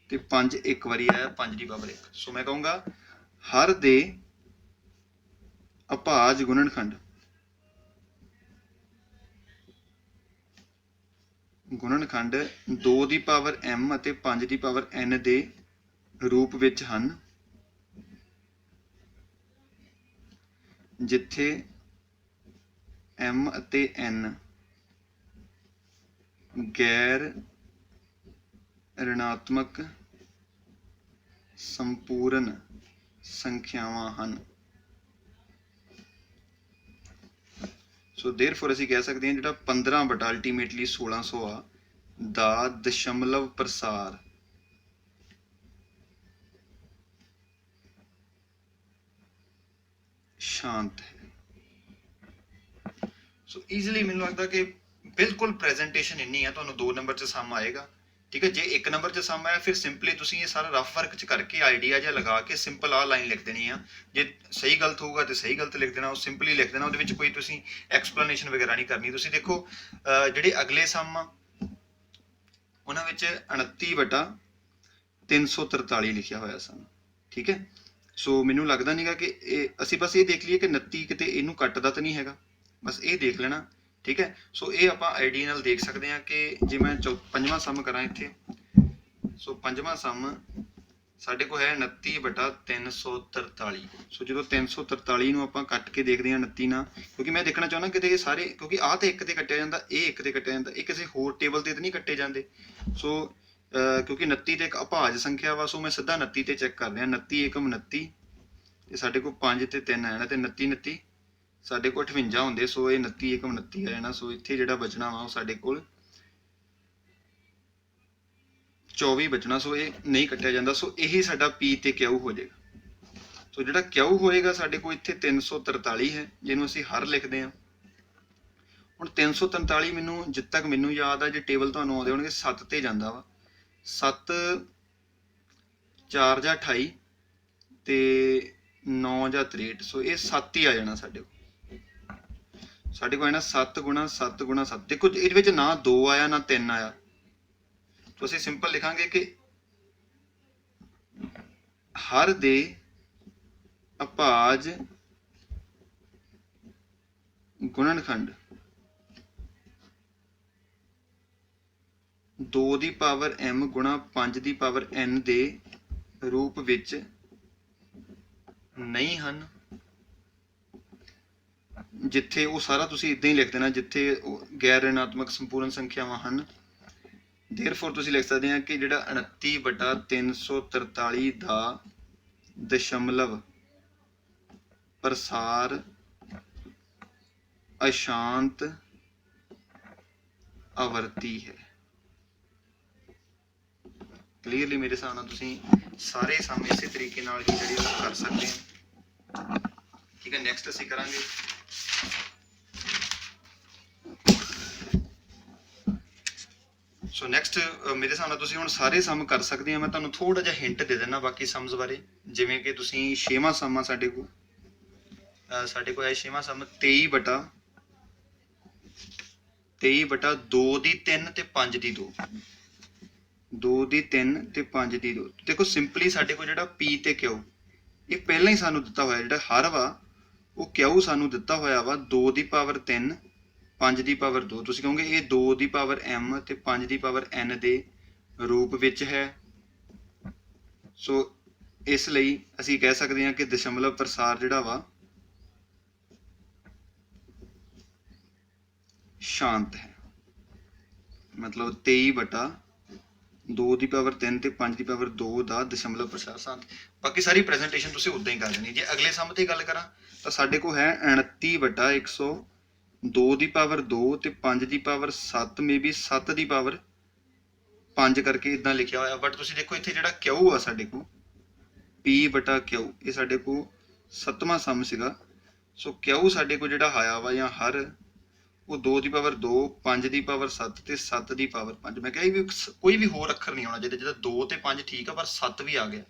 ਤੇ 5 1 ਵਾਰੀ ਆਇਆ 5 ਦੀ ਪਾਵਰ 1। ਸੋ ਮੈਂ ਕਹੂੰਗਾ ਹਰ ਦੇ ਅਭਾਜ ਗੁਣਨਖੰਡ ਗੁਣਨਖੰਡ 2 ਦੀ ਪਾਵਰ m ਅਤੇ 5 ਦੀ ਪਾਵਰ n ਦੇ ਰੂਪ ਵਿੱਚ ਹਨ, ਜਿੱਥੇ m ਅਤੇ n ਗੈਰ ਰਿਣਾਤਮਕ ਸੰਪੂਰਨ ਸੰਖਿਆਵਾਂ ਹਨ। ਸੋ ਦੇਅਰਫੋਰ ਅਸੀਂ ਕਹਿ ਸਕਦੇ ਹਾਂ ਜਿਹੜਾ 15 ਬਟਾ ਅਲਟੀਮੇਟਲੀ 1600 ਆ ਦਾ ਦਸ਼ਮਲਵ ਪ੍ਰਸਾਰ ਸ਼ਾਂਤ ਹੈ। ਸੋ ਈਜ਼ੀਲੀ ਮੈਨੂੰ ਲੱਗਦਾ ਕਿ ਬਿਲਕੁਲ ਪ੍ਰੈਜੈਂਟੇਸ਼ਨ ਇੰਨੀ ਆ, ਤੁਹਾਨੂੰ 2 ਨੰਬਰ 'ਚ ਸਮ ਆਏਗਾ। ਠੀਕ ਹੈ, ਜੇ 1 ਨੰਬਰ 'ਚ ਸਮ ਆਇਆ ਫਿਰ ਸਿੰਪਲੀ ਤੁਸੀਂ ਇਹ ਸਾਰਾ ਰਫ ਵਰਕ 'ਚ ਕਰਕੇ ਆਈਡੀਆ ਜਿਹਾ ਲਗਾ ਕੇ ਸਿੰਪਲ ਆ ਲਾਈਨ ਲਿਖ ਦੇਣੀ ਆ। ਜੇ ਸਹੀ ਗਲਤ ਹੋਊਗਾ ਤੇ ਸਹੀ ਗਲਤ ਲਿਖ ਦੇਣਾ, ਉਹ ਸਿੰਪਲੀ ਲਿਖ ਦੇਣਾ। ਉਹਦੇ ਵਿੱਚ ਕੋਈ ਤੁਸੀਂ ਐਕਸਪਲੇਨੇਸ਼ਨ ਵਗੈਰਾ ਨਹੀਂ ਕਰਨੀ। ਤੁਸੀਂ ਦੇਖੋ ਜਿਹੜੇ ਅਗਲੇ ਸਮ ਆ ਉਹਨਾਂ ਵਿੱਚ 29 ਬਟਾ 343 ਲਿਖਿਆ ਹੋਇਆ ਸਨ। ਠੀਕ ਹੈ, ਸੋ ਮੈਨੂੰ ਲੱਗਦਾ ਨਹੀਂਗਾ ਕਿ ਅਸੀਂ ਬਸ ਇਹ ਦੇਖ ਲਈਏ ਕਿ 29 ਕਿਤੇ ਇਹਨੂੰ ਕੱਟਦਾ ਤਾਂ ਨਹੀਂ ਹੈਗਾ, ਬਸ ਇਹ ਦੇਖ ਲੈਣਾ। ਠੀਕ ਹੈ, ਸੋ ਇਹ ਆਪਾਂ ਆਈਡੀਆ ਨਾਲ ਦੇਖ ਸਕਦੇ ਹਾਂ ਕਿ ਜੇ ਮੈਂ 5ਵਾਂ ਸਮ ਕਰਾਂ ਇੱਥੇ, ਸੋ 5ਵਾਂ ਸਮ ਸਾਡੇ ਕੋਲ ਹੈ 29 ਬਟਾ 343। ਸੋ ਜਦੋਂ 343 ਨੂੰ ਆਪਾਂ ਕੱਟ ਕੇ ਦੇਖਦੇ ਹਾਂ 29 ਨਾਲ, ਕਿਉਂਕਿ ਮੈਂ ਦੇਖਣਾ ਚਾਹੁੰਦਾ ਕਿਤੇ ਇਹ ਸਾਰੇ, ਕਿਉਂਕਿ ਆਹ ਤੇ 1 ਤੇ ਕੱਟਿਆ ਜਾਂਦਾ, ਇਹ 1 ਤੇ ਕੱਟਿਆ ਜਾਂਦਾ, ਇਹ ਕਿਸੇ ਹੋਰ ਟੇਬਲ ਤੇ ਤਾਂ ਨਹੀਂ ਕੱਟੇ ਜਾਂਦੇ। ਸੋ ਕਿਉਂਕਿ 29 ਤੇ ਇੱਕ ਅਭਾਜ ਸੰਖਿਆ ਵਾ, ਸੋ ਮੈਂ ਸਿੱਧਾ 29 ਤੇ ਚੈੱਕ ਕਰ ਰਿਹਾ। 29 ਏਕਮ 29 ਤੇ ਸਾਡੇ ਕੋਲ 5 ਤੇ 3 ਆ ਜਾਣਾ, ਤੇ 29 29 ਸਾਡੇ ਕੋਲ 58 ਹੁੰਦੇ। ਸੋ ਇਹ 29 ਏਕਮ 29 ਆ ਜਾਣਾ। ਸੋ ਇੱਥੇ ਜਿਹੜਾ ਬਚਣਾ ਵਾ ਉਹ ਸਾਡੇ ਕੋਲ 24 ਬਚਣਾ। ਸੋ ਇਹ ਨਹੀਂ ਕੱਟਿਆ ਜਾਂਦਾ। ਸੋ ਇਹੀ ਸਾਡਾ P ਤੇ Q ਹੋ ਜਾਏਗਾ। ਸੋ ਜਿਹੜਾ Q ਹੋਏਗਾ ਸਾਡੇ ਕੋਲ ਇੱਥੇ 343 ਹੈ, ਜਿਹਨੂੰ ਅਸੀਂ ਹਰ ਲਿਖਦੇ ਹਾਂ। ਹੁਣ 343 ਮੈਨੂੰ ਜਿੱਦ ਤੱਕ ਮੈਨੂੰ ਯਾਦ ਆ, ਜੇ ਟੇਬਲ ਤੁਹਾਨੂੰ ਆਉਂਦੇ ਹੋਣਗੇ 7 ਤੇ ਜਾਂਦਾ ਵਾ, 7 4 ਜਾਂ 28 ਤੇ 9 ਜਾਂ 63। ਸੋ ਇਹ 7 ਹੀ ਆ ਜਾਣਾ ਸਾਡੇ ਕੋਲ। ਸਾਡੇ ਕੋਲ ਹੈ ਨਾ 7 ਗੁਣਾ 7 ਗੁਣਾ 7। ਦੇਖੋ ਇਹਦੇ ਵਿੱਚ ਨਾ 2 ਆਇਆ ਨਾ 3 ਆਇਆ, तो ਅਸੀਂ ਸਿੰਪਲ ਲਿਖਾਂਗੇ ਕਿ ਹਰ ਦੇ ਅਭਾਜ ਗੁਣਨਖੰਡ 2 ਦੀ ਪਾਵਰ m ਗੁਣਾ 5 ਦੀ ਪਾਵਰ n ਦੇ ਰੂਪ ਵਿੱਚ ਨਹੀਂ ਹਨ, ਜਿੱਥੇ ਉਹ ਸਾਰਾ ਤੁਸੀਂ ਇਦਾਂ ਹੀ ਲਿਖ ਦੇਣਾ, ਜਿੱਥੇ ਗੈਰ ਰਿਣਾਤਮਕ ਸੰਪੂਰਨ ਸੰਖਿਆਵਾਂ ਹਨ। ਦੇਅਰਫੋਰ ਤੁਸੀਂ ਲਿਖ ਸਕਦੇ ਹਾਂ ਕਿ ਜਿਹੜਾ 29 ਬਟਾ 343 ਦਾ ਦਸ਼ਮਲਵ ਪ੍ਰਸਾਰ ਅਸ਼ਾਂਤ ਆਵਰਤੀ ਹੈ। ਕਲੀਅਰਲੀ ਮੇਰੇ ਹਿਸਾਬ ਨਾਲ ਤੁਸੀਂ ਸਾਰੇ ਸਮ ਇਸੇ ਤਰੀਕੇ ਨਾਲ ਹੀ ਜਿਹੜੇ ਉਹ ਕਰ ਸਕਦੇ ਹੋ। ਠੀਕ ਹੈ, ਨੈਕਸਟ ਅਸੀਂ ਕਰਾਂਗੇ ਸੋ ਨੈਕਸਟ ਮੇਰੇ ਹਿਸਾਬ ਨਾਲ ਤੁਸੀਂ ਹੁਣ ਸਾਰੇ ਸਮ ਕਰ ਸਕਦੇ ਆ। ਮੈਂ ਤੁਹਾਨੂੰ ਥੋੜਾ ਜਿਹਾ ਹਿੰਟ ਦੇ ਦਿੰਦਾ ਬਾਕੀ ਸਮਸ ਬਾਰੇ। ਜਿਵੇਂ ਕਿ ਤੁਸੀਂ 6ਵਾਂ ਸਮ ਆ ਸਾਡੇ ਕੋਲ ਹੈ 6ਵਾਂ ਸਮ 23 ਬਟਾ 2 ਦੀ 3 ਤੇ 5 ਦੀ 2, 2 ਦੀ 3 ਤੇ 5 ਦੀ 2। ਦੇਖੋ ਸਿੰਪਲੀ ਸਾਡੇ ਕੋਲ ਜਿਹੜਾ P ਤੇ Q ਇਹ ਪਹਿਲਾਂ ਹੀ ਸਾਨੂੰ ਦਿੱਤਾ ਹੋਇਆ, ਜਿਹੜਾ ਹਰ ਵਾ ਉਹ ਕਿਊ ਸਾਨੂੰ ਦਿੱਤਾ ਹੋਇਆ ਵਾ 2 ਦੀ ਪਾਵਰ 3 5 ਦੀ ਪਾਵਰ 2। ਤੁਸੀਂ ਕਹੋਗੇ ਇਹ 2 ਦੀ ਪਾਵਰ m ਤੇ 5 ਦੀ ਪਾਵਰ n ਦੇ ਰੂਪ ਵਿੱਚ ਹੈ। ਸੋ ਇਸ ਲਈ ਅਸੀਂ ਕਹਿ ਸਕਦੇ ਹਾਂ ਕਿ ਦਸ਼ਮਲਵ ਪ੍ਰਸਾਰ ਜਿਹੜਾ ਵਾ ਸ਼ਾਂਤ ਹੈ, ਮਤਲਬ 23/2 ਦੀ ਪਾਵਰ 3 ਤੇ 5 ਦੀ ਪਾਵਰ 2 ਦਾ ਦਸ਼ਮਲਵ ਪ੍ਰਸਾਰ ਸ਼ਾਂਤ। ਬਾਕੀ ਸਾਰੀ ਪ੍ਰੈਜੈਂਟੇਸ਼ਨ ਤੁਸੀਂ ਉਦਾਂ ਹੀ ਕਰ ਦੇਣੀ। ਜੇ ਅਗਲੇ ਸਮ ਤੇ ਗੱਲ ਕਰਾਂ ਤਾਂ ਸਾਡੇ ਕੋਲ ਹੈ 29/102 ਦੀ ਪਾਵਰ 2 ਤੇ 5 ਦੀ ਪਾਵਰ 7, ਮੇਬੀ 7 ਦੀ ਪਾਵਰ 5 ਕਰਕੇ ਇਦਾਂ ਲਿਖਿਆ ਹੋਇਆ। ਬਟ ਤੁਸੀਂ ਦੇਖੋ ਇੱਥੇ ਜਿਹੜਾ ਕਿਊ ਆ ਸਾਡੇ ਕੋਲ P/Q, ਇਹ ਸਾਡੇ ਕੋਲ 7ਵਾਂ ਸਮ ਸੀਗਾ। ਸੋ ਕਿਊ ਸਾਡੇ ਕੋਲ ਜਿਹੜਾ ਆਇਆ ਵਾ ਜਾਂ ਹਰ, ਉਹ 2 ਦੀ ਪਾਵਰ 2 5 ਦੀ ਪਾਵਰ 7 ਤੇ 7 ਦੀ ਪਾਵਰ 5। ਮੈਂ ਕਿਹਾ ਵੀ ਕੋਈ ਵੀ ਹੋਰ ਅੱਖਰ ਨਹੀਂ ਆਉਣਾ ਚਾਹੀਦਾ, ਜਿਹਦਾ 2 ਤੇ 5 ਠੀਕ ਆ ਪਰ 7 ਵੀ ਆ ਗਿਆ।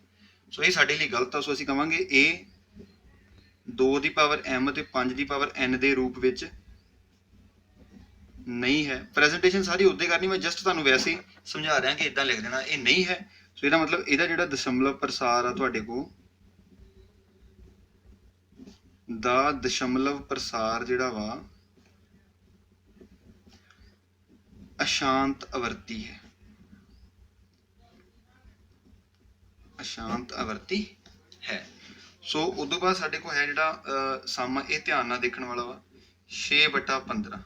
ਸੋ ਇਹ ਸਾਡੇ ਲਈ ਗਲਤ ਆ। ਸੋ ਅਸੀਂ ਕਵਾਂਗੇ ਇਹ 2 ਦੀ ਪਾਵਰ m ਤੇ 5 ਦੀ ਪਾਵਰ n ਦੇ ਰੂਪ ਵਿੱਚ ਨਹੀਂ ਹੈ। ਪ੍ਰੈਜੈਂਟੇਸ਼ਨ ਸਾਰੀ ਉਦੋਂ ਕਰਨੀ, ਮੈਂ ਜਸਟ ਤੁਹਾਨੂੰ ਵੈਸੇ ਹੀ ਸਮਝਾ ਰਿਹਾ ਕਿ ਇਦਾਂ ਲਿਖ ਦੇਣਾ ਇਹ ਨਹੀਂ ਹੈ। ਸੋ ਇਹਦਾ ਮਤਲਬ ਇਹਦਾ ਜਿਹੜਾ ਦਸ਼ਮਲਵ ਪ੍ਰਸਾਰ ਆ ਤੁਹਾਡੇ ਕੋਲ ਦਾ ਦਸ਼ਮਲਵ ਪ੍ਰਸਾਰ ਜਿਹੜਾ ਵਾ ਅਸ਼ਾਂਤ ਆਵਰਤੀ ਹੈ, ਅਸ਼ਾਂਤ ਆਵਰਤੀ ਹੈ। ਸੋ ਉਦੋਂ ਬਾਅਦ ਸਾਡੇ ਕੋਲ ਹੈ ਜਿਹੜਾ ਸਮ, ਇਹ ਧਿਆਨ ਨਾਲ ਦੇਖਣ ਵਾਲਾ ਵਾ 6/15।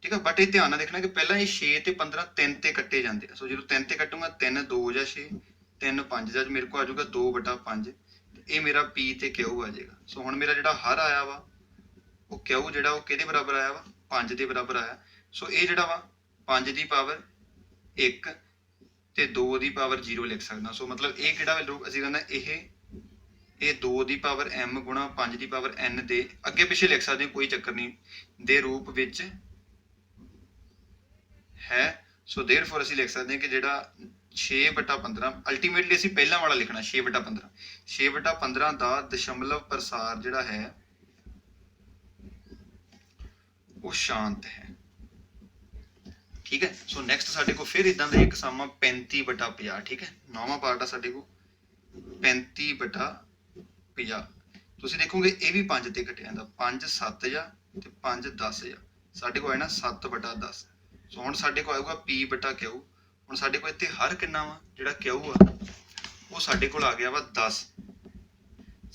ਠੀਕ ਆ, ਬਟ ਇਹ ਧਿਆਨ ਨਾਲ ਦੇਖਣਾ ਕਿ ਪਹਿਲਾਂ ਇਹ 6 ਤੇ 15 3 ਤੇ ਕੱਟੇ ਜਾਂਦੇ ਆ। ਸੋ ਜਦੋਂ 3 ਤੇ ਕੱਟੂਗਾ 3 2 ਜਾਂ 6 3 5 ਜਾਂ ਮੇਰੇ ਕੋਲ ਆ ਜਾਊਗਾ 2/5। ਇਹ ਮੇਰਾ P ਤੇ Q ਆ ਜਾਏਗਾ। ਸੋ ਹੁਣ ਮੇਰਾ ਜਿਹੜਾ ਹਰ ਆਇਆ ਵਾ ਉਹ Q ਜਿਹੜਾ ਉਹ ਕਿਹਦੇ ਬਰਾਬਰ ਆਇਆ ਵਾ 5 ਦੇ ਬਰਾਬਰ ਆਇਆ। ਸੋ ਇਹ ਜਿਹੜਾ ਵਾ 5 ਦੀ ਪਾਵਰ 1 ਤੇ 2 ਦੀ ਪਾਵਰ 0 ਲਿਖ ਸਕਦਾ। ਸੋ ਮਤਲਬ ਇਹ ਕਿਹੜਾ ਵੈਲਿਊ ਅਸੀਂ ਕਹਿੰਦਾ ਇਹ 2 ਦੀ ਪਾਵਰ m ਗੁਣਾ 5 ਦੀ ਪਾਵਰ n ਦੇ ਅੱਗੇ ਪਿੱਛੇ ਲਿਖ ਸਕਦੇ, ਕੋਈ ਚੱਕਰ ਨਹੀਂ, ਦੇ ਰੂਪ ਵਿੱਚ ਹੈ। ਸੋ ਦੇਅਰਫੋਰ ਅਸੀਂ ਲਿਖ ਸਕਦੇ ਹਾਂ ਕਿ ਜਿਹੜਾ 6/15 ਅਲਟੀਮੇਟਲੀ ਅਸੀਂ ਪਹਿਲਾਂ ਵਾਲਾ ਲਿਖਣਾ 6/15। 6/15 ਦਾ ਦਸ਼ਮਲਵ ਪ੍ਰਸਾਰ ਜਿਹੜਾ ਹੈ ਉਹ ਸ਼ਾਂਤ ਹੈ। ਠੀਕ ਹੈ। ਸੋ ਨੈਕਸਟ ਸਾਡੇ ਕੋਲ ਫਿਰ ਇਦਾਂ ਦਾ ਇੱਕ ਸਮ ਆ 35/50। ਠੀਕ ਹੈ, 9ਵਾਂ ਪਾਰਟ ਆ ਸਾਡੇ ਕੋਲ 35/50। ਤੁਸੀਂ ਦੇਖੋਗੇ ਇਹ ਵੀ 5 ਤੇ ਕੱਟਿਆ ਜਾਂਦਾ, 5 7 ਜਾਂ ਤੇ 5 10 ਜਾਂ ਸਾਡੇ ਕੋਲ ਹੈ ਨਾ 7/10। ਸੋ ਹੁਣ ਸਾਡੇ ਕੋਲ ਆਊਗਾ P/Q। ਹੁਣ ਸਾਡੇ ਕੋਲ ਇੱਥੇ ਹਰ ਕਿੰਨਾ ਵਾ ਜਿਹੜਾ Q ਆ ਉਹ ਸਾਡੇ ਕੋਲ ਆ ਗਿਆ ਵਾ 10।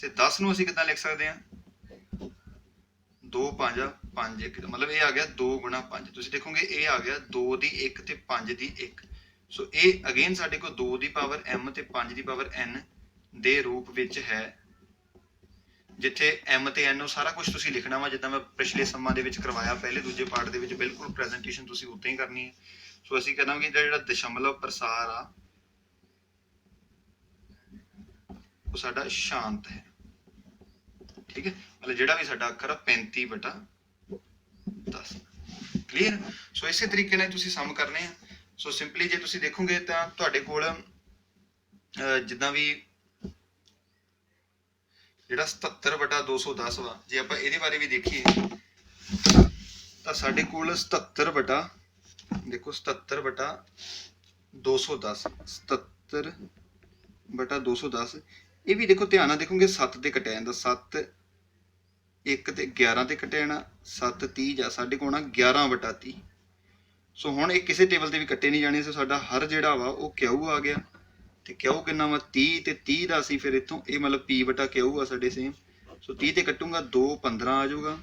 ਤੇ 10 ਨੂੰ ਅਸੀਂ ਕਿੱਦਾਂ ਲਿਖ ਸਕਦੇ ਹਾਂ 2 5 5 1, ਮਤਲਬ ਇਹ ਆ ਗਿਆ 2 ਗੁਣਾ 5। ਤੁਸੀਂ ਦੇਖੋਗੇ ਇਹ ਆ ਗਿਆ 2 ਦੀ 1 ਤੇ 5 ਦੀ 1। ਸੋ ਇਹ ਅਗੇਨ ਸਾਡੇ ਕੋਲ 2 ਦੀ ਪਾਵਰ m ਤੇ 5 ਦੀ ਪਾਵਰ n ਦੇ ਰੂਪ ਵਿੱਚ ਹੈ, ਜਿੱਥੇ m ਤੇ n ਉਹ ਸਾਰਾ ਕੁਝ ਤੁਸੀਂ ਲਿਖਣਾ ਵਾ ਜਿੱਦਾਂ ਮੈਂ ਪਿਛਲੇ ਸਮਾਂ ਦੇ ਵਿੱਚ ਕਰਵਾਇਆ। ਪਹਿਲੇ ਦੂਜੇ ਪਾਰਟ ਦੇ ਵਿੱਚ ਬਿਲਕੁਲ ਪ੍ਰੈਜੈਂਟੇਸ਼ਨ ਤੁਸੀਂ ਉਦਾਂ ਹੀ ਕਰਨੀ ਹੈ। ਸੋ ਅਸੀਂ ਕਹਾਂਗੇ ਜਿਹੜਾ ਦਸ਼ਮਲਵ ਪ੍ਰਸਾਰ ਆ ਉਹ ਸਾਡਾ ਸ਼ਾਂਤ ਹੈ। ਠੀਕ ਹੈ, ਮਤਲਬ ਜਿਹੜਾ ਵੀ ਸਾਡਾ ਅੱਖਰ ਆ 35/10। ਕਲੀਅਰ। ਸੋ ਇਸੇ ਤਰੀਕੇ ਨਾਲ ਤੁਸੀਂ ਸਮ ਕਰਨੇ ਆ। ਸੋ ਸਿੰਪਲੀ ਜੇ ਤੁਸੀਂ ਦੇਖੋਗੇ ਤਾਂ ਤੁਹਾਡੇ ਕੋਲ ਜਿੱਦਾਂ ਵੀ ਜਿਹੜਾ 77/210 ਵਾ, ਜੇ ਆਪਾਂ ਇਹਦੇ ਬਾਰੇ ਵੀ ਦੇਖੀਏ ਤਾਂ ਸਾਡੇ ਕੋਲ 77/210 77/210 ਇਹ ਵੀ ਦੇਖੋ ਧਿਆਨ ਨਾਲ ਦੇਖੋਗੇ 7 ਤੇ ਕੱਟਿਆ ਜਾਂਦਾ, 7 1 ਤੇ 11 ਤੇ ਕੱਟਿਆ ਜਾਣਾ, 7 30 ਜਾਂ ਸਾਡੇ ਕੋਲ ਨਾ 11/30। ਸੋ ਹੁਣ ਇਹ ਕਿਸੇ ਟੇਬਲ ਤੇ ਵੀ ਕੱਟੇ ਨਹੀਂ ਜਾਣੇ। ਸੋ ਸਾਡਾ ਹਰ ਜਿਹੜਾ ਵਾ ਉਹ Q ਆ ਗਿਆ ਤੇ Q ਕਿੰਨਾ ਵਾ 30 ਤੇ 30 ਦਾ ਅਸੀਂ ਫਿਰ ਇੱਥੋਂ ਇਹ ਮਤਲਬ P/Q ਆ ਸਾਡੇ ਸੇਮ। ਸੋ 30 ਤੇ ਕੱਟੂਗਾ 2 15 ਆ ਜਾਊਗਾ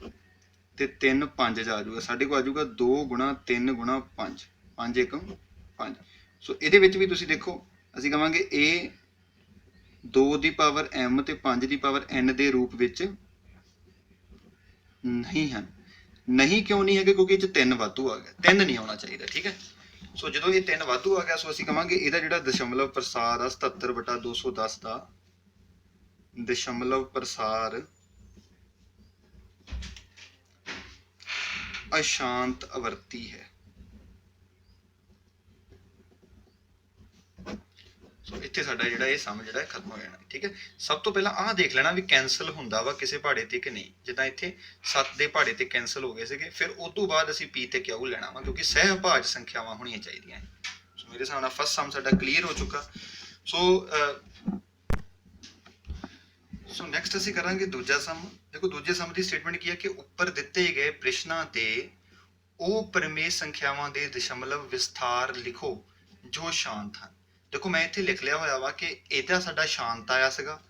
ਤੇ 3 5 ਜਾ ਆ ਜਾਊਗਾ। ਸਾਡੇ ਕੋਲ ਆ ਜਾਊਗਾ 2 ਗੁਣਾ 3 ਗੁਣਾ 5 5 1 5। ਸੋ ਇਹਦੇ ਵਿੱਚ ਵੀ ਤੁਸੀਂ ਦੇਖੋ ਅਸੀਂ ਕਹਾਂਗੇ ਇਹ 2 ਦੀ ਪਾਵਰ m ਤੇ 5 ਦੀ ਪਾਵਰ n ਦੇ ਰੂਪ ਵਿੱਚ ਨਹੀਂ ਹਨ। ਨਹੀਂ ਕਿਉਂ ਨਹੀਂ ਹੈਗੇ? ਕਿਉਂਕਿ ਇਹ 'ਚ 3 ਵਾਧੂ ਆ ਗਿਆ, 3 ਨਹੀਂ ਆਉਣਾ ਚਾਹੀਦਾ। ਠੀਕ ਹੈ। ਸੋ ਜਦੋਂ ਇਹ 3 ਵਾਧੂ ਆ ਗਿਆ ਸੋ ਅਸੀਂ ਕਹਾਂਗੇ ਇਹਦਾ ਜਿਹੜਾ ਦਸ਼ਮਲਵ ਪ੍ਰਸਾਰ ਆ 77/210 ਦਾ ਦਸ਼ਮਲਵ ਪ੍ਰਸਾਰ ਅਸ਼ਾਂਤ ਆਵਰਤੀ ਹੈ। ਸੋ ਇੱਥੇ ਸਾਡਾ ਜਿਹੜਾ ਇਹ ਸਮ ਜਿਹੜਾ ਖਤਮ ਹੋ ਜਾਣਾ। ਠੀਕ ਹੈ। ਸਭ ਤੋਂ ਪਹਿਲਾਂ ਆਹ ਦੇਖ ਲੈਣਾ ਵੀ ਕੈਂਸਲ ਹੁੰਦਾ ਵਾ ਕਿਸੇ ਪਹਾੜੇ ਤੇ ਕਿ ਨਹੀਂ। ਜਿੱਦਾਂ ਇੱਥੇ 7 ਦੇ ਪਹਾੜੇ ਤੇ ਕੈਂਸਲ ਹੋ ਗਏ ਸੀਗੇ, ਫਿਰ ਉਸ ਤੋਂ ਬਾਅਦ ਅਸੀਂ P ਤੇ Q ਲੈਣਾ ਵਾ, ਕਿਉਂਕਿ ਸਹਿਭਾਜ ਸੰਖਿਆਵਾਂ ਹੋਣੀਆਂ ਚਾਹੀਦੀਆਂ। ਸੋ ਮੇਰੇ ਹਿਸਾਬ ਨਾਲ ਫਸਟ ਸਮ ਸਾਡਾ ਕਲੀਅਰ ਹੋ ਚੁੱਕਾ। ਸੋ ਨੈਕਸਟ ਅਸੀਂ ਕਰਾਂਗੇ ਦੂਜਾ ਸਮ। ਦੇਖੋ ਦੂਜੇ ਸਮ ਦੀ ਸਟੇਟਮੈਂਟ ਕੀ ਹੈ ਕਿ ਉੱਪਰ ਦਿੱਤੇ ਗਏ ਪ੍ਰਸ਼ਨਾਂ ਦੇ ਉਹ ਪਰਿਮੇਯ ਸੰਖਿਆਵਾਂ ਦੇ ਦਸ਼ਮਲਵ ਵਿਸਥਾਰ ਲਿਖੋ ਜੋ ਸ਼ਾਂਤ ਹਨ। ਦੇਖੋ ਮੈਂ ਇੱਥੇ ਲਿਖ ਲਿਆ ਹੋਇਆ ਵਾ ਕਿ ਇਹਦਾ ਸਾਡਾ ਸ਼ਾਂਤ ਆਇਆ ਸੀਗਾ,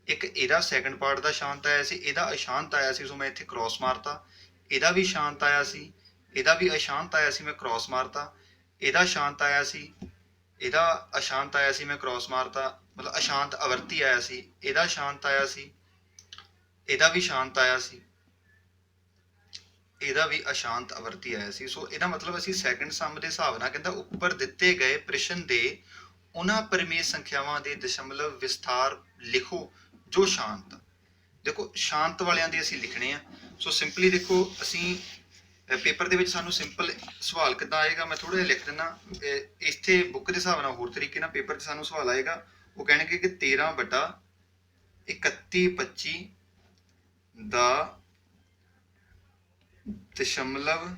ਇੱਕ ਇਹਦਾ ਸੈਕੰਡ ਪਾਰਟ ਦਾ ਸ਼ਾਂਤ ਆਇਆ ਸੀ, ਇਹਦਾ ਅਸ਼ਾਂਤ ਆਇਆ ਸੀ, ਸੋ ਮੈਂ ਇੱਥੇ ਕ੍ਰੋਸ ਮਾਰਤਾ। ਇਹਦਾ ਵੀ ਸ਼ਾਂਤ ਆਇਆ ਸੀ, ਇਹਦਾ ਵੀ ਅਸ਼ਾਂਤ ਆਇਆ ਸੀ, ਮੈਂ ਕ੍ਰੋਸ ਮਾਰਤਾ। ਇਹਦਾ ਸ਼ਾਂਤ ਆਇਆ ਸੀ, ਇਹਦਾ ਅਸ਼ਾਂਤ ਆਇਆ ਸੀ, ਮੈਂ ਕ੍ਰੋਸ ਮਾਰਤਾ, ਮਤਲਬ ਅਸ਼ਾਂਤ ਆਵਰਤੀ ਆਇਆ ਸੀ। ਇਹਦਾ ਸ਼ਾਂਤ ਆਇਆ ਸੀ, ਇਹਦਾ ਵੀ ਸ਼ਾਂਤ ਆਇਆ ਸੀ, ਇਹਦਾ ਵੀ ਅਸ਼ਾਂਤ ਆਵਰਤੀ ਆਇਆ ਸੀ। ਸੋ ਇਹਦਾ ਮਤਲਬ ਅਸੀਂ ਸੈਕੰਡ ਸਮ ਦੇ ਹਿਸਾਬ ਨਾਲ ਕਹਿੰਦਾ ਉੱਪਰ ਦਿੱਤੇ ਗਏ ਪ੍ਰਸ਼ਨ ਦੇ ਉਹਨਾਂ ਪਰਿਮੇਯ ਸੰਖਿਆਵਾਂ ਦੇ ਦਸ਼ਮਲਵ ਵਿਸਥਾਰ ਲਿਖੋ ਜੋ ਸ਼ਾਂਤ। ਦੇਖੋ ਸ਼ਾਂਤ ਵਾਲਿਆਂ ਦੇ ਅਸੀਂ ਲਿਖਣੇ ਆ। ਸੋ ਸਿੰਪਲੀ ਦੇਖੋ ਅਸੀਂ ਪੇਪਰ ਦੇ ਵਿੱਚ ਸਾਨੂੰ ਸਿੰਪਲ ਸਵਾਲ ਕਿੱਦਾਂ ਆਏਗਾ, ਮੈਂ ਥੋੜਾ ਜਿਹਾ ਲਿਖ ਦਿੰਦਾ। ਇੱਥੇ ਬੁੱਕ ਦੇ ਹਿਸਾਬ ਨਾਲ ਹੋਰ ਤਰੀਕੇ ਨਾਲ ਪੇਪਰ 'ਚ ਸਾਨੂੰ ਸਵਾਲ ਆਏਗਾ। ਉਹ ਕਹਿਣਗੇ ਕਿ 13/31/25 ਦਾ ਦਸ਼ਮਲਵ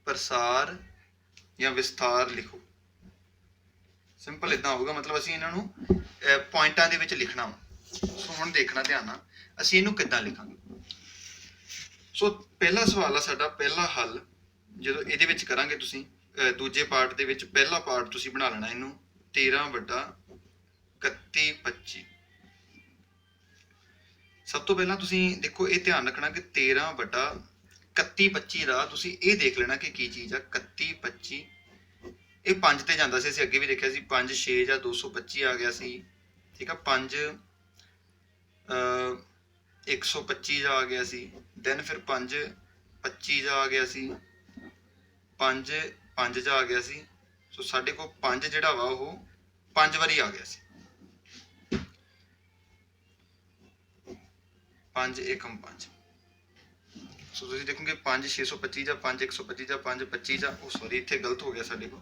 ਪ੍ਰਸਾਰ ਜਾਂ ਵਿਸਥਾਰ ਲਿਖੋ। ਸਿੰਪਲ ਇਦਾਂ ਹੋਊਗਾ, ਮਤਲਬ ਅਸੀਂ ਇਹਨਾਂ ਨੂੰ ਪੁਆਇੰਟਾਂ ਦੇ ਵਿੱਚ ਲਿਖਣਾ ਵਾ। ਸੋ ਹੁਣ ਦੇਖਣਾ ਧਿਆਨ ਨਾਲ ਅਸੀਂ ਇਹਨੂੰ ਕਿੱਦਾਂ ਲਿਖਾਂਗੇ। ਸੋ ਪਹਿਲਾ ਸਵਾਲ ਆ ਸਾਡਾ, ਪਹਿਲਾ ਹੱਲ ਜਦੋਂ ਇਹਦੇ ਵਿੱਚ ਕਰਾਂਗੇ ਤੁਸੀਂ ਦੂਜੇ ਪਾਰਟ ਦੇ ਵਿੱਚ ਪਹਿਲਾ ਪਾਰਟ ਤੁਸੀਂ ਬਣਾ ਲੈਣਾ ਇਹਨੂੰ 13/31/25। ਸਭ ਤੋਂ ਪਹਿਲਾਂ ਤੁਸੀਂ ਦੇਖੋ ਇਹ ਧਿਆਨ ਰੱਖਣਾ ਕਿ 13/31/25 ਦਾ ਤੁਸੀਂ ਇਹ ਦੇਖ ਲੈਣਾ ਕਿ ਕੀ ਚੀਜ਼ ਆ। 31/25 ਇਹ 5 ਤੇ ਜਾਂਦਾ ਸੀ, ਅਸੀਂ ਅੱਗੇ ਵੀ ਦੇਖਿਆ ਸੀ। 5 6 ਜਾਂ 225 ਆ ਗਿਆ ਸੀ, ਠੀਕ ਆ। 5 125 ਦਾ ਆ ਗਿਆ ਸੀ, ਦੈਨ ਫਿਰ 5 25 ਦਾ ਆ ਗਿਆ ਸੀ, 5 5 ਦਾ ਆ ਗਿਆ ਸੀ। ਸੋ ਸਾਡੇ ਕੋਲ 5 ਜਿਹੜਾ ਵਾ ਉਹ 5 ਵਾਰੀ ਆ ਗਿਆ ਸੀ। 5 ਏਕਮ 5। ਸੋ ਤੁਸੀਂ ਦੇਖੋਗੇ 5 625 ਜਾਂ 5 125 ਜਾਂ 5 25 ਜਾਂ ਉਹ ਸੌਰੀ ਇੱਥੇ ਗਲਤ ਹੋ ਗਿਆ ਸਾਡੇ ਕੋਲ।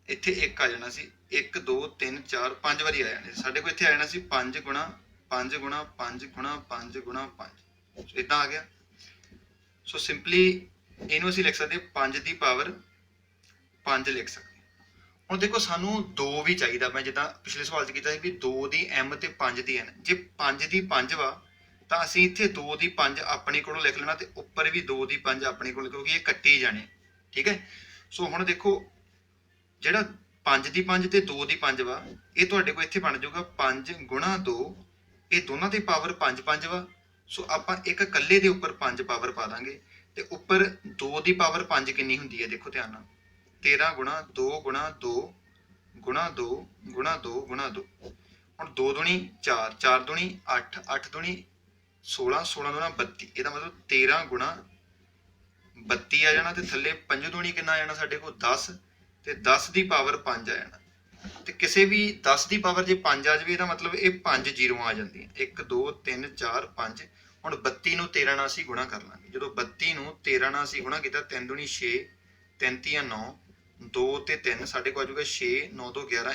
ਇੱਥੇ 1 ਆ ਜਾਣਾ ਸੀ, 1 2 3 4 5 ਵਾਰੀ ਆ ਜਾਣਾ ਸੀ ਸਾਡੇ ਕੋਲ। ਇੱਥੇ ਆ ਜਾਣਾ ਸੀ 5 ਗੁਣਾ 5 ਗੁਣਾ 5 ਗੁਣਾ 5 ਗੁਣਾ 5। ਸੋ ਇਦਾਂ ਆ ਗਿਆ। ਸੋ ਸਿੰਪਲੀ ਇਹਨੂੰ ਅਸੀਂ ਲਿਖ ਸਕਦੇ 5 ਦੀ ਪਾਵਰ 5 ਲਿਖ ਸਕਦੇ। ਹੁਣ ਦੇਖੋ ਸਾਨੂੰ 2 ਵੀ ਚਾਹੀਦਾ। ਮੈਂ ਜਿੱਦਾਂ ਪਿਛਲੇ ਸਵਾਲ 'ਚ ਕੀਤਾ ਸੀ ਵੀ 2 ਦੀ m ਤੇ 5 ਦੀ n। ਜੇ 5 ਦੀ 5 ਵਾ ਤਾਂ ਅਸੀਂ ਇੱਥੇ 2 ਦੀ 5 ਆਪਣੇ ਕੋਲੋਂ ਲਿਖ ਲੈਣਾ ਤੇ ਉੱਪਰ ਵੀ 2 ਦੀ 5 ਆਪਣੇ ਕੋਲ, ਕਿਉਂਕਿ ਇਹ ਕੱਟੀ ਜਾਣੇ, ਠੀਕ ਹੈ। ਸੋ ਹੁਣ ਦੇਖੋ ਜਿਹੜਾ 5 ਦੀ 5 ਤੇ 2 ਦੀ 5 ਵਾ, ਇਹ ਤੁਹਾਡੇ ਕੋਲ ਇੱਥੇ ਬਣ ਜਾਊਗਾ 5 ਗੁਣਾ 2। ਇਹ ਦੋਨਾਂ ਦੀ ਪਾਵਰ 5 5 ਵਾ। ਸੋ ਆਪਾਂ ਇੱਕ ਇਕੱਲੇ ਦੇ ਉੱਪਰ 5 ਪਾਵਰ ਪਾ ਦਾਂਗੇ ਤੇ ਉੱਪਰ 2 ਦੀ ਪਾਵਰ 5 ਕਿੰਨੀ ਹੁੰਦੀ ਹੈ ਦੇਖੋ ਧਿਆਨ ਨਾਲ। 13 ਗੁਣਾ 2 ਗੁਣਾ 2 ਗੁਣਾ 2 ਗੁਣਾ 2 ਗੁਣਾ 2। ਹੁਣ 2 ਦੂਣੀ 4, 4 ਦੂਣੀ 8, 8 ਦੂਣੀ 16, 16 ਦੂਣਾ 32। ਇਹਦਾ ਮਤਲਬ 13 ਗੁਣਾ 32 ਆ ਜਾਣਾ ਤੇ ਥੱਲੇ 5 ਦੂਣੀ ਕਿੰਨਾ ਆ ਜਾਣਾ ਸਾਡੇ ਕੋਲ 10 ਤੇ 10 ਦੀ ਪਾਵਰ 5 ਆ ਜਾਣਾ। ਤੇ ਕਿਸੇ ਵੀ 10 ਦੀ ਪਾਵਰ ਜੇ 5 ਆ ਜਾਵੇ ਇਹਦਾ ਮਤਲਬ ਇਹ 5 ਜ਼ੀਰੋਆਂ ਆ ਜਾਂਦੀਆਂ। 1 2 3 4 5। ਹੁਣ 32 ਨੂੰ 13 ਨਾਲ ਅਸੀਂ ਗੁਣਾ ਕਰ ਲਾਂਗੇ। ਜਦੋਂ 32 ਨੂੰ 13 ਨਾਲ ਅਸੀਂ ਗੁਣਾ ਕੀਤਾ 3 ਦੂਣੀ 6, 3 ਤੀਆਂ 9, 2 ਤੇ 3 ਸਾਡੇ ਕੋਲ ਆ ਜਾਊਗਾ 6, 9 ਤੋਂ 11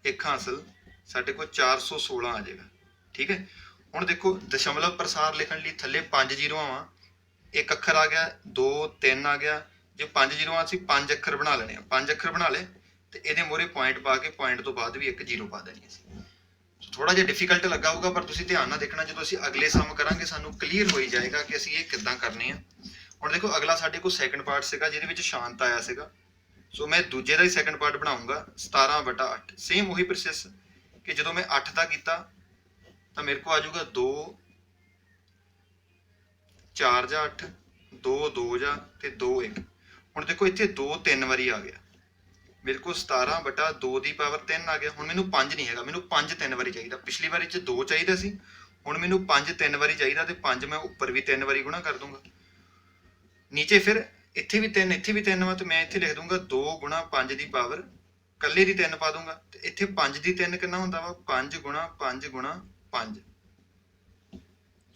1 ਹਾਸਲ ਸਾਡੇ ਕੋਲ 416 ਆ ਜਾਏਗਾ, ਠੀਕ ਹੈ। ਹੁਣ ਦੇਖੋ ਦਸ਼ਮਲਵ ਪ੍ਰਸਾਰ ਲਿਖਣ ਲਈ ਥੱਲੇ 5 ਜ਼ੀਰੋਆਂ ਵਾ, ਇੱਕ ਅੱਖਰ ਆ ਗਿਆ, 2 3 ਆ ਗਿਆ। ਜੇ 5 ਜ਼ੀਰੋਆਂ ਅਸੀਂ 5 ਅੱਖਰ ਬਣਾ ਲੈਣੇ ਆ, 5 ਅੱਖਰ ਬਣਾ ਲਏ ਤੇ ਇਹਦੇ ਮੋਰੇ ਪੁਆਇੰਟ ਪਾ ਕੇ ਪੁਆਇੰਟ ਤੋਂ ਬਾਅਦ ਵੀ ਇੱਕ ਜ਼ੀਰੋ ਪਾ ਦੇਣੀ ਸੀ। ਥੋੜਾ ਜਿਹਾ ਡਿਫਿਕਲਟ ਲੱਗਾ ਹੋਊਗਾ ਪਰ ਤੁਸੀਂ ਧਿਆਨ ਨਾਲ ਦੇਖਣਾ। ਜਦੋਂ ਅਸੀਂ ਅਗਲੇ ਸਮ ਕਰਾਂਗੇ ਸਾਨੂੰ ਕਲੀਅਰ ਹੋਈ ਜਾਏਗਾ ਕਿ ਅਸੀਂ ਇਹ ਕਿੱਦਾਂ ਕਰਨੇ ਆ। ਹੁਣ ਦੇਖੋ ਅਗਲਾ ਸਾਡੇ ਕੋਲ ਸੈਕੰਡ ਪਾਰਟ ਸੀਗਾ ਜਿਹਦੇ ਵਿੱਚ ਸ਼ਾਂਤ ਆਇਆ ਸੀਗਾ। ਸੋ ਮੈਂ ਦੂਜੇ ਦਾ ਹੀ ਸੈਕੰਡ ਪਾਰਟ ਬਣਾਉਂਗਾ 17/8। ਸੇਮ ਉਹੀ ਪ੍ਰੋਸੈਸ ਕਿ ਜਦੋਂ ਮੈਂ 8 ਦਾ ਕੀਤਾ ਤਾਂ ਮੇਰੇ ਕੋਲ ਆ ਜਾਊਗਾ 2 4 ਜਾਂ 8, 2 2 ਜਾਂ ਤੇ 2 1। ਹੁਣ ਦੇਖੋ ਇੱਥੇ 2 3 ਵਾਰੀ ਆ ਗਿਆ। ਮੇਰੇ ਕੋਲ 17/2 ਦੀ ਪਾਵਰ 3 ਆ ਗਿਆ। ਹੁਣ ਮੈਨੂੰ 5 ਨਹੀਂ ਹੈਗਾ, ਮੈਨੂੰ 5 3 ਵਾਰੀ ਚਾਹੀਦਾ। ਪਿਛਲੀ ਵਾਰੀ 'ਚ 2 ਚਾਹੀਦਾ ਸੀ, ਹੁਣ ਮੈਨੂੰ 5 3 ਵਾਰੀ ਚਾਹੀਦਾ ਤੇ 5 ਮੈਂ ਉੱਪਰ ਵੀ 3 ਵਾਰੀ ਗੁਣਾ ਕਰ ਦੂੰਗਾ। ਨੀਚੇ ਫਿਰ ਇੱਥੇ ਵੀ 3 ਇੱਥੇ ਵੀ 3 ਵਾ ਤੇ ਮੈਂ ਇੱਥੇ ਲਿਖ ਦੂੰਗਾ 2 ਗੁਣਾ 5 ਦੀ ਪਾਵਰ ਕੱਲੇ ਦੀ 3 ਪਾ ਦੂੰਗਾ ਤੇ ਇੱਥੇ 5 ਦੀ 3 ਕਿੰਨਾ ਹੁੰਦਾ ਵਾ 5 ਗੁਣਾ 5 ਗੁਣਾ 5।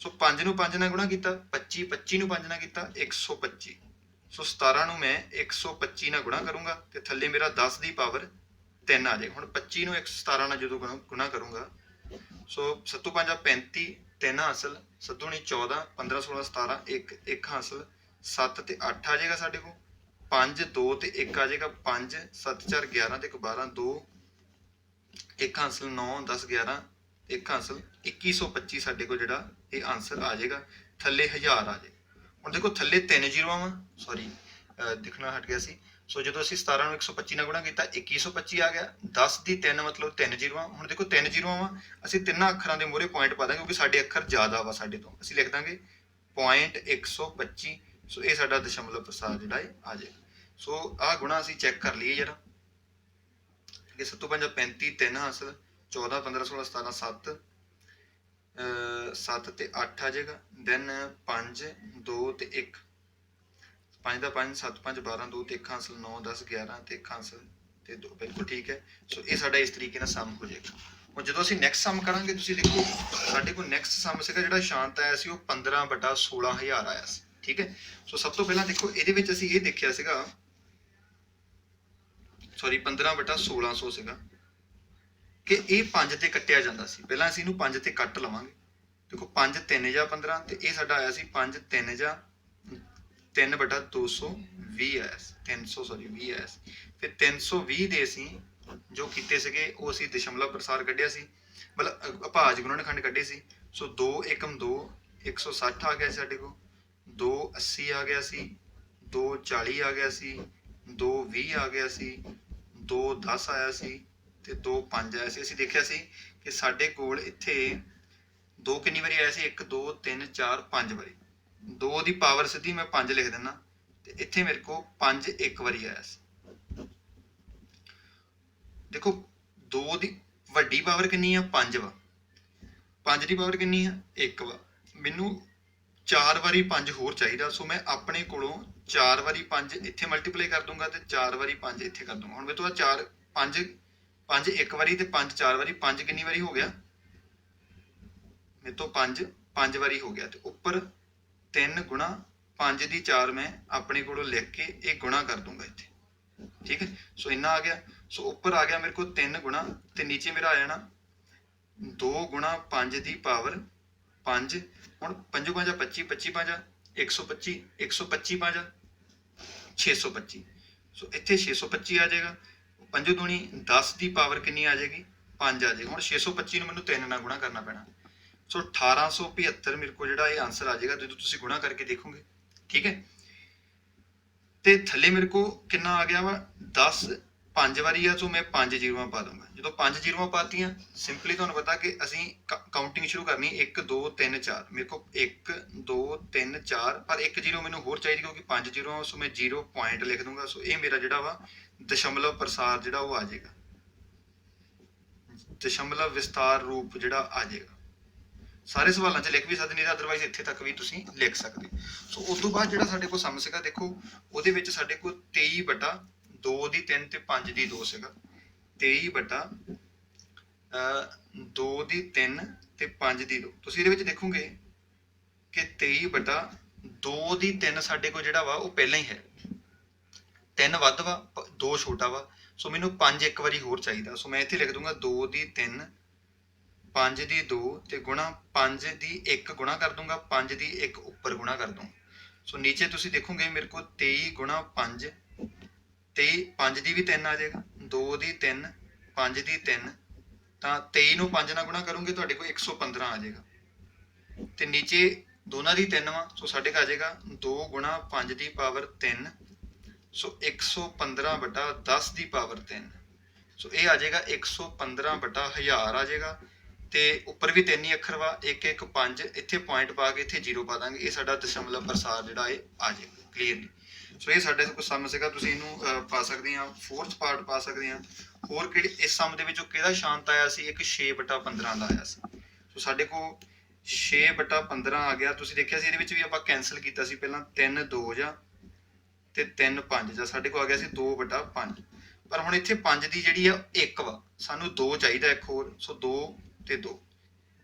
ਸੋ 5 ਨੂੰ 5 ਨਾਲ ਗੁਣਾ ਕੀਤਾ 25, 25 ਨੂੰ 5 ਨਾਲ ਕੀਤਾ 125। ਸੋ 17 ਨੂੰ ਮੈਂ 125 ਨਾਲ ਗੁਣਾ ਕਰੂੰਗਾ ਤੇ ਥੱਲੇ ਮੇਰਾ 10 ਦੀ ਪਾਵਰ 3 ਆ ਜਾਏਗਾ। ਹੁਣ 25 ਨੂੰ 117 ਨਾਲ ਜਦੋਂ ਗੁਣਾ ਕਰੂੰਗਾ ਸੋ 7 5 35, 3 ਹਾਸਲ 7 ਨਹੀਂ 14, 15 16 17 1 ਹਾਸਲ 7 ਤੇ 8 ਆ ਜਾਏਗਾ ਸਾਡੇ ਕੋਲ। 5 2 ਤੇ 1 ਆ ਜਾਏਗਾ 5 7 4 11 ਤੇ 1 12 2 1 ਹਾਸਲ 9 10 11 1 ਹਾਸਲ 2125 ਸਾਡੇ ਕੋਲ ਜਿਹੜਾ ਇਹ ਆਨਸਰ ਆ ਜਾਏਗਾ। ਥੱਲੇ 1000 ਆ ਜਾਏ। ਹੁਣ ਦੇਖੋ ਥੱਲੇ 3 ਜ਼ੀਰੋਆਂ ਵਾ, ਸੌਰੀ ਦਿਖਣਾ ਹਟ ਗਿਆ ਸੀ। ਸੋ ਜਦੋਂ ਅਸੀਂ 17 ਨੂੰ 125 ਨਾਲ ਗੁਣਾ ਕੀਤਾ 2125 ਆ ਗਿਆ। 10 ਦੀ 3 ਮਤਲਬ 3 ਜ਼ੀਰੋਆਂ। ਹੁਣ ਦੇਖੋ 3 ਜ਼ੀਰੋਆਂ ਵਾ, ਅਸੀਂ ਤਿੰਨਾਂ ਅੱਖਰਾਂ ਦੇ ਮੂਹਰੇ ਪੁਆਇੰਟ ਪਾ ਦਾਂਗੇ ਕਿਉਂਕਿ ਸਾਡੇ ਅੱਖਰ ਜ਼ਿਆਦਾ ਵਾ ਸਾਡੇ ਤੋਂ। ਅਸੀਂ ਲਿਖ ਦਾਂਗੇ ਪੁਆਇੰਟ 125। ਸੋ ਇਹ ਸਾਡਾ ਦਸ਼ਮਲਵ ਪ੍ਰਸਾਰ ਜਿਹੜਾ ਹੈ ਆ ਜਾਏਗਾ। ਸੋ ਆਹ ਗੁਣਾ ਅਸੀਂ ਚੈੱਕ ਕਰ ਲਈਏ ਜਰਾ। ਕਿ 7 5 35 3 ਹਾਸਲ 14 15 16 17 7 7 ਤੇ 8 ਆ ਜਾਏਗਾ। ਦੈਨ 5 2 ਤੇ 1 5 ਦਾ 5 7 5 12 2 ਤੇ 1 ਹਾਸਲ 9 10 11 ਤੇ 1 ਹਾਸਲ ਤੇ 2। ਬਿਲਕੁਲ ਠੀਕ ਹੈ। ਸੋ ਇਹ ਸਾਡਾ ਇਸ ਤਰੀਕੇ ਨਾਲ ਸਮ ਹੋ ਜਾਏਗਾ। ਹੁਣ ਜਦੋਂ ਅਸੀਂ ਨੈਕਸਟ ਸਮ ਕਰਾਂਗੇ ਤੁਸੀਂ ਦੇਖੋ ਸਾਡੇ ਕੋਲ ਨੈਕਸਟ ਸਮ ਸੀਗਾ ਜਿਹੜਾ ਸ਼ਾਂਤ ਆਇਆ ਸੀ ਉਹ 15/16000 ਆਇਆ ਸੀ। ਠੀਕ ਹੈ। ਸੋ ਸਭ ਤੋਂ ਪਹਿਲਾਂ ਦੇਖੋ ਇਹਦੇ ਵਿੱਚ ਅਸੀਂ ਇਹ ਦੇਖਿਆ ਸੀਗਾ, ਸੌਰੀ 15/1600 ਸੀਗਾ ਕਿ ਇਹ 5 ਤੇ ਕੱਟਿਆ ਜਾਂਦਾ ਸੀ। ਪਹਿਲਾਂ ਅਸੀਂ ਇਹਨੂੰ 5 ਤੇ ਕੱਟ ਲਵਾਂਗੇ। ਦੇਖੋ 5 3 ਜਾਂ 15 ਤੇ ਇਹ ਸਾਡਾ ਆਇਆ ਸੀ 5 3 ਜਾਂ 3/220 ਆਇਆ ਸੀ। 300 ਸੌਰੀ 20 ਆਇਆ ਸੀ। ਫਿਰ 320 ਦੇ ਅਸੀਂ ਜੋ ਕੀਤੇ ਸੀਗੇ ਉਹ ਅਸੀਂ ਦਸ਼ਮਲਵ ਪ੍ਰਸਾਰ ਕੱਢਿਆ ਸੀ, ਮਤਲਬ ਅਭਾਜ ਗੁਣਨਖੰਡ ਕੱਢੇ ਸੀ। ਸੋ 2 ਏਕਮ 2 160 ਆ ਗਿਆ ਸਾਡੇ ਕੋਲ, 2 80 ਆ ਗਿਆ ਸੀ, 2 40 ਆ ਗਿਆ ਸੀ, 2 20 ਆ ਗਿਆ ਸੀ, 2 10 ਆਇਆ ਸੀ ਤੇ 2 5 ਆਇਆ ਸੀ। ਅਸੀਂ ਦੇਖਿਆ ਸੀ ਕਿ ਸਾਡੇ ਕੋਲ ਇੱਥੇ 2 ਕਿੰਨੀ ਵਾਰੀ ਆਇਆ ਸੀ? 1 2 3 4 5 ਵਾਰੀ। 2 ਦੀ ਪਾਵਰ ਸਿੱਧੀ ਮੈਂ 5 ਲਿਖ ਦਿੰਦਾ ਤੇ ਇੱਥੇ ਮੇਰੇ ਕੋਲ 5 ਇੱਕ ਵਾਰੀ ਆਇਆ ਸੀ। ਦੇਖੋ 2 ਦੀ ਵੱਡੀ ਪਾਵਰ ਕਿੰਨੀ ਆ? 5 ਵਾ। 5 ਦੀ ਪਾਵਰ ਕਿੰਨੀ ਆ? 1 ਵਾ। ਮੈਨੂੰ 4 ਵਾਰੀ 5 ਹੋਰ ਚਾਹੀਦਾ। ਸੋ ਮੈਂ ਆਪਣੇ ਕੋਲੋਂ 4 ਵਾਰੀ 5 ਇੱਥੇ ਮਲਟੀਪਲਾਈ ਕਰ ਦੂੰਗਾ ਤੇ 4 ਵਾਰੀ 5 ਇੱਥੇ ਕਰ ਦੂੰਗਾ। ਹੁਣ ਮੇਰੇ ਤੋਂ 4 5 5 ਇੱਕ ਵਾਰੀ ਤੇ 5 4 ਵਾਰੀ। 5 ਕਿੰਨੀ ਵਾਰੀ ਹੋ ਗਿਆ? ਮੇਰੇ ਤੋਂ 5 ਵਾਰੀ ਹੋ ਗਿਆ ਤੇ ਉੱਪਰ 3 ਗੁਣਾ 5 ਦੀ 4 ਮੈਂ ਆਪਣੇ ਕੋਲੋਂ ਲਿਖ ਕੇ ਇਹ ਗੁਣਾ ਕਰ ਦੂੰਗਾ ਇੱਥੇ। ਠੀਕ ਹੈ। ਸੋ ਇੰਨਾ ਆ ਗਿਆ। ਸੋ ਉੱਪਰ ਆ ਗਿਆ ਮੇਰੇ ਕੋਲ 3 ਗੁਣਾ ਤੇ ਨੀਚੇ ਮੇਰਾ ਆ ਜਾਣਾ 2 ਗੁਣਾ 5 ਦੀ ਪਾਵਰ 5। ਹੁਣ 5 5 25 25 5 125 125 5 625। ਸੋ ਇੱਥੇ 625 ਆ ਜਾਏਗਾ। 5 ਦੂਣੀ 10 ਦੀ ਪਾਵਰ ਕਿੰਨੀ ਆ ਜਾਏਗੀ? 5 ਆ ਜਾਏਗਾ। ਹੁਣ 625 ਨੂੰ ਮੈਨੂੰ 3 ਨਾਲ ਗੁਣਾ ਕਰਨਾ ਪੈਣਾ। ਸੋ 1875 ਮੇਰੇ ਕੋਲ ਜਿਹੜਾ ਇਹ ਆਨਸਰ ਆ ਜਾਏਗਾ ਜਦੋਂ ਤੁਸੀਂ ਗੁਣਾ ਕਰਕੇ ਦੇਖੋਗੇ। ਠੀਕ ਹੈ। ਤੇ ਥੱਲੇ ਮੇਰੇ ਕੋਲ ਕਿੰਨਾ ਆ ਗਿਆ ਵਾ? 10 5 ਵਾਰੀ ਆ। ਸੋ ਮੈਂ 5 ਜ਼ੀਰੋਆਂ ਪਾ ਦੂੰਗਾ। ਜਦੋਂ 5 ਜ਼ੀਰੋਆਂ ਪਾਤੀਆਂ ਸਿੰਪਲੀ ਤੁਹਾਨੂੰ ਪਤਾ ਕਿ ਅਸੀਂ ਕਾਊਂਟਿੰਗ ਸ਼ੁਰੂ ਕਰਨੀ 1 2 3 4। ਮੇਰੇ ਕੋਲ 1 2 3 4 ਪਰ 1 ਜ਼ੀਰੋ ਮੈਨੂੰ ਹੋਰ ਚਾਹੀਦੀ ਕਿਉਂਕਿ 5 ਜ਼ੀਰੋ। ਸੋ ਮੈਂ 0 ਪੁਆਇੰਟ ਲਿਖ ਦੂੰਗਾ। ਸੋ ਇਹ ਮੇਰਾ ਜਿਹੜਾ ਵਾ ਦਸ਼ਮਲਵ ਪ੍ਰਸਾਰ ਜਿਹੜਾ ਉਹ ਆ ਜਾਏਗਾ, ਦਸ਼ਮਲਵ ਵਿਸਤਾਰ ਰੂਪ ਜਿਹੜਾ ਆ ਜਾਏਗਾ। ਸਾਰੇ ਸਵਾਲਾਂ 'ਚ ਲਿਖ ਵੀ ਸਕਦੇ, ਨਹੀਂ ਤਾਂ ਅਦਰਵਾਈਜ਼ ਇੱਥੇ ਤੱਕ ਵੀ ਤੁਸੀਂ ਲਿਖ ਸਕਦੇ। ਸੋ ਉਸ ਤੋਂ ਬਾਅਦ ਜਿਹੜਾ ਸਾਡੇ ਕੋਲ ਸਮ ਸੀਗਾ ਦੇਖੋ ਉਹਦੇ ਵਿੱਚ ਸਾਡੇ ਕੋਲ 23/2 ਦੀ 3 ਤੇ 5 ਦੀ 2 ਸੀਗਾ। 23/2 ਦੀ 3 ਤੇ 5 ਦੀ 2। ਤੁਸੀਂ ਇਹਦੇ ਵਿੱਚ ਦੇਖੋਗੇ ਕਿ 23/2 ਦੀ 3 ਸਾਡੇ ਕੋਲ ਜਿਹੜਾ ਵਾ ਉਹ ਪਹਿਲਾਂ ਹੀ ਹੈ। 3 ਵੱਧ ਵਾ 2 ਛੋਟਾ ਵਾ। ਸੋ ਮੈਨੂੰ 5 ਇੱਕ ਵਾਰੀ ਹੋਰ ਚਾਹੀਦਾ। ਸੋ ਮੈਂ ਇੱਥੇ ਲਿਖ ਦੂੰਗਾ 2 ਦੀ 3 5 ਦੀ 2 ਤੇ ਗੁਣਾ 5 ਦੀ 1 ਗੁਣਾ ਕਰ ਦੂੰਗਾ, 5 ਦੀ 1 ਉੱਪਰ ਗੁਣਾ ਕਰ ਦੂੰਗਾ। ਸੋ ਨੀਚੇ ਤੁਸੀਂ ਦੇਖੋਗੇ ਮੇਰੇ ਕੋਲ 23 ਗੁਣਾ 5 23 5 ਦੀ ਵੀ 3 ਆ ਜਾਏਗਾ, 2 ਦੀ 3 5 ਦੀ 3 ਤਾਂ 23 ਨੂੰ 5 ਨਾਲ ਗੁਣਾ ਕਰੋਗੇ ਤੁਹਾਡੇ ਕੋਲ 115 ਆ ਜਾਏਗਾ। ਤੇ ਨੀਚੇ ਦੋਨਾਂ ਦੀ 3 ਵਾ। ਸੋ ਸਾਡੇ ਕੋਲ ਆ ਜਾਏਗਾ 2 ਗੁਣਾ 5 ਦੀ ਪਾਵਰ 3। ਸੋ 115/10 ਦੀ ਪਾਵਰ 3। ਸੋ ਇਹ ਆ ਜਾਏਗਾ 115/1000 ਆ ਜਾਏਗਾ। ਤੇ ਉੱਪਰ ਵੀ 3 ਹੀ ਅੱਖਰ ਵਾ 1 1 5 ਇੱਥੇ ਪੁਆਇੰਟ ਪਾ ਕੇ ਇੱਥੇ 0 ਪਾ ਦਾਂਗੇ। ਇਹ ਸਾਡਾ ਦਸ਼ਮਲਵ ਪ੍ਰਸਾਰ ਜਿਹੜਾ ਇਹ ਆ ਜਾਏਗਾ ਕਲੀਅਰਲੀ। ਸੋ ਇਹ ਸਾਡੇ ਕੋਲ ਸਮ ਸੀਗਾ। ਤੁਸੀਂ ਇਹਨੂੰ ਪਾ ਸਕਦੇ ਆ, ਫੋਰਥ ਪਾਰਟ ਪਾ ਸਕਦੇ ਆ। ਹੋਰ ਕਿਹੜੇ ਇਸ ਸਮ ਦੇ ਵਿੱਚੋਂ ਕਿਹੜਾ ਸ਼ਾਂਤ ਆਇਆ ਸੀ? ਇੱਕ 6/15 ਦਾ ਆਇਆ ਸੀ। ਸੋ ਸਾਡੇ ਕੋਲ 6/15 ਆ ਗਿਆ। ਤੁਸੀਂ ਦੇਖਿਆ ਸੀ ਇਹਦੇ ਵਿੱਚ ਵੀ ਆਪਾਂ ਕੈਨਸਲ ਕੀਤਾ ਸੀ ਪਹਿਲਾਂ 3 2 ਜਾਂ ਤੇ 3 5 ਜਾਂ ਸਾਡੇ ਕੋਲ ਆ ਗਿਆ ਸੀ 2/5। ਪਰ ਹੁਣ ਇੱਥੇ 5 ਦੀ ਜਿਹੜੀ ਆ 1 ਵਾ, ਸਾਨੂੰ 2 ਚਾਹੀਦਾ ਇੱਕ ਹੋਰ। ਸੋ 2 ਤੇ 2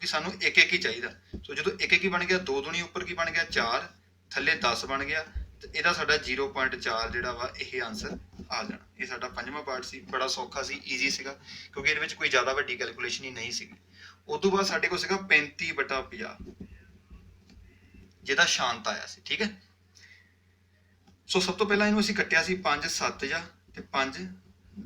ਕਿ ਸਾਨੂੰ 1 1 ਹੀ ਚਾਹੀਦਾ। ਸੋ ਜਦੋਂ 1 1 ਹੀ ਬਣ ਗਿਆ 2 ਦੁਣੀ ਉੱਪਰ ਕੀ ਬਣ ਗਿਆ 4 ਥੱਲੇ 10 ਬਣ ਗਿਆ ਤੇ ਇਹਦਾ ਸਾਡਾ 0.4 ਜਿਹੜਾ ਵਾ ਇਹ ਆਨਸਰ ਆ ਜਾਣਾ। ਇਹ ਸਾਡਾ 5ਵਾਂ ਪਾਰਟ ਸੀ। ਬੜਾ ਸੌਖਾ ਸੀ, ਈਜ਼ੀ ਸੀਗਾ ਕਿਉਂਕਿ ਇਹਦੇ ਵਿੱਚ ਕੋਈ ਜ਼ਿਆਦਾ ਵੱਡੀ ਕੈਲਕੂਲੇਸ਼ਨ ਹੀ ਨਹੀਂ ਸੀਗੀ। ਉਸ ਤੋਂ ਬਾਅਦ ਸਾਡੇ ਕੋਲ ਸੀਗਾ 35/50 ਜਿਹਦਾ ਸ਼ਾਂਤ ਆਇਆ ਸੀ। ਠੀਕ ਹੈ। ਸੋ ਸਭ ਤੋਂ ਪਹਿਲਾਂ ਇਹਨੂੰ ਅਸੀਂ ਕੱਟਿਆ ਸੀ 5 7 ਜਾਂ ਤੇ 5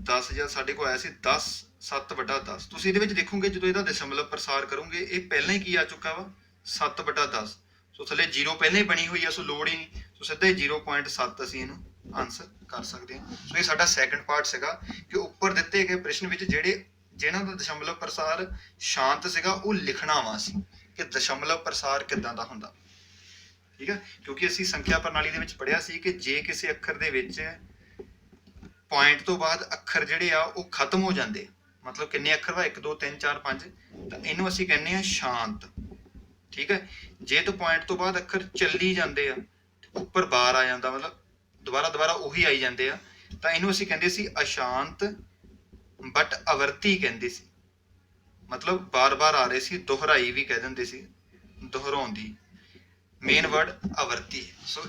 10 ਜਾਂ ਸਾਡੇ ਕੋਲ ਆਇਆ ਸੀ 10 7/10। ਤੁਸੀਂ ਇਹਦੇ ਵਿੱਚ ਦੇਖੋਗੇ ਜਦੋਂ ਇਹਦਾ ਦਸ਼ਮਲਵ ਪ੍ਰਸਾਰ ਕਰੋਗੇ ਇਹ ਪਹਿਲਾਂ ਹੀ ਕੀ ਆ ਚੁੱਕਾ ਵਾ 7/10। ਸੋ ਥੱਲੇ 0 ਪਹਿਲਾਂ ਹੀ ਬਣੀ ਹੋਈ ਆ, ਸੋ ਲੋੜ ਹੀ ਨਹੀਂ, ਸੋ ਸਿੱਧਾ ਹੀ 0.7 ਅਸੀਂ ਇਹਨੂੰ ਆਨਸਰ ਕਰ ਸਕਦੇ ਹਾਂ। ਸੋ ਇਹ ਸਾਡਾ ਸੈਕੰਡ ਪਾਰਟ ਸੀਗਾ ਕਿ ਉੱਪਰ ਦਿੱਤੇ ਗਏ ਪ੍ਰਸ਼ਨ ਵਿੱਚ ਜਿਹਨਾਂ ਦਾ ਦਸ਼ਮਲਵ ਪ੍ਰਸਾਰ ਸ਼ਾਂਤ ਸੀਗਾ ਉਹ ਲਿਖਣਾ ਵਾ ਅਸੀਂ ਕਿ ਦਸ਼ਮਲਵ ਪ੍ਰਸਾਰ ਕਿੱਦਾਂ ਦਾ ਹੁੰਦਾ। ਠੀਕ ਹੈ, ਕਿਉਂਕਿ ਅਸੀਂ ਸੰਖਿਆ ਪ੍ਰਣਾਲੀ ਦੇ ਵਿੱਚ ਪੜ੍ਹਿਆ ਸੀ ਕਿ ਜੇ ਕਿਸੇ ਅੱਖਰ ਦੇ ਵਿੱਚ ਪੁਆਇੰਟ ਤੋਂ ਬਾਅਦ ਅੱਖਰ ਜਿਹੜੇ ਆ ਉਹ ਖਤਮ ਹੋ ਜਾਂਦੇ, ਮਤਲਬ ਕਿੰਨੇ ਅੱਖਰ ਵਾ 1 2 3 4 5, ਤਾਂ ਇਹਨੂੰ ਅਸੀਂ ਕਹਿੰਦੇ ਆ ਸ਼ਾਂਤ। ਠੀਕ ਹੈ, ਜੇ ਤਾਂ ਪੁਆਇੰਟ ਤੋਂ ਬਾਅਦ ਅੱਖਰ ਚੱਲੀ ਜਾਂਦੇ ਆ, ਉੱਪਰ ਬਾਰ ਆ ਜਾਂਦਾ, ਮਤਲਬ ਦੁਬਾਰਾ ਉਹੀ ਆਈ ਜਾਂਦੇ ਆ, ਤਾਂ ਇਹਨੂੰ ਅਸੀਂ ਕਹਿੰਦੇ ਸੀ ਅਸ਼ਾਂਤ ਬਟ ਅਵਰਤੀ ਕਹਿੰਦੇ ਸੀ। ਮਤਲਬ ਬਾਰ-ਬਾਰ ਆ ਰਹੇ ਸੀ, ਦੁਹਰਾਈ ਵੀ ਕਹਿ ਦਿੰਦੇ ਸੀ, ਦੁਹਰਾਉਂਦੀ। Main word ਅਵਰਤੀ। ਸੋ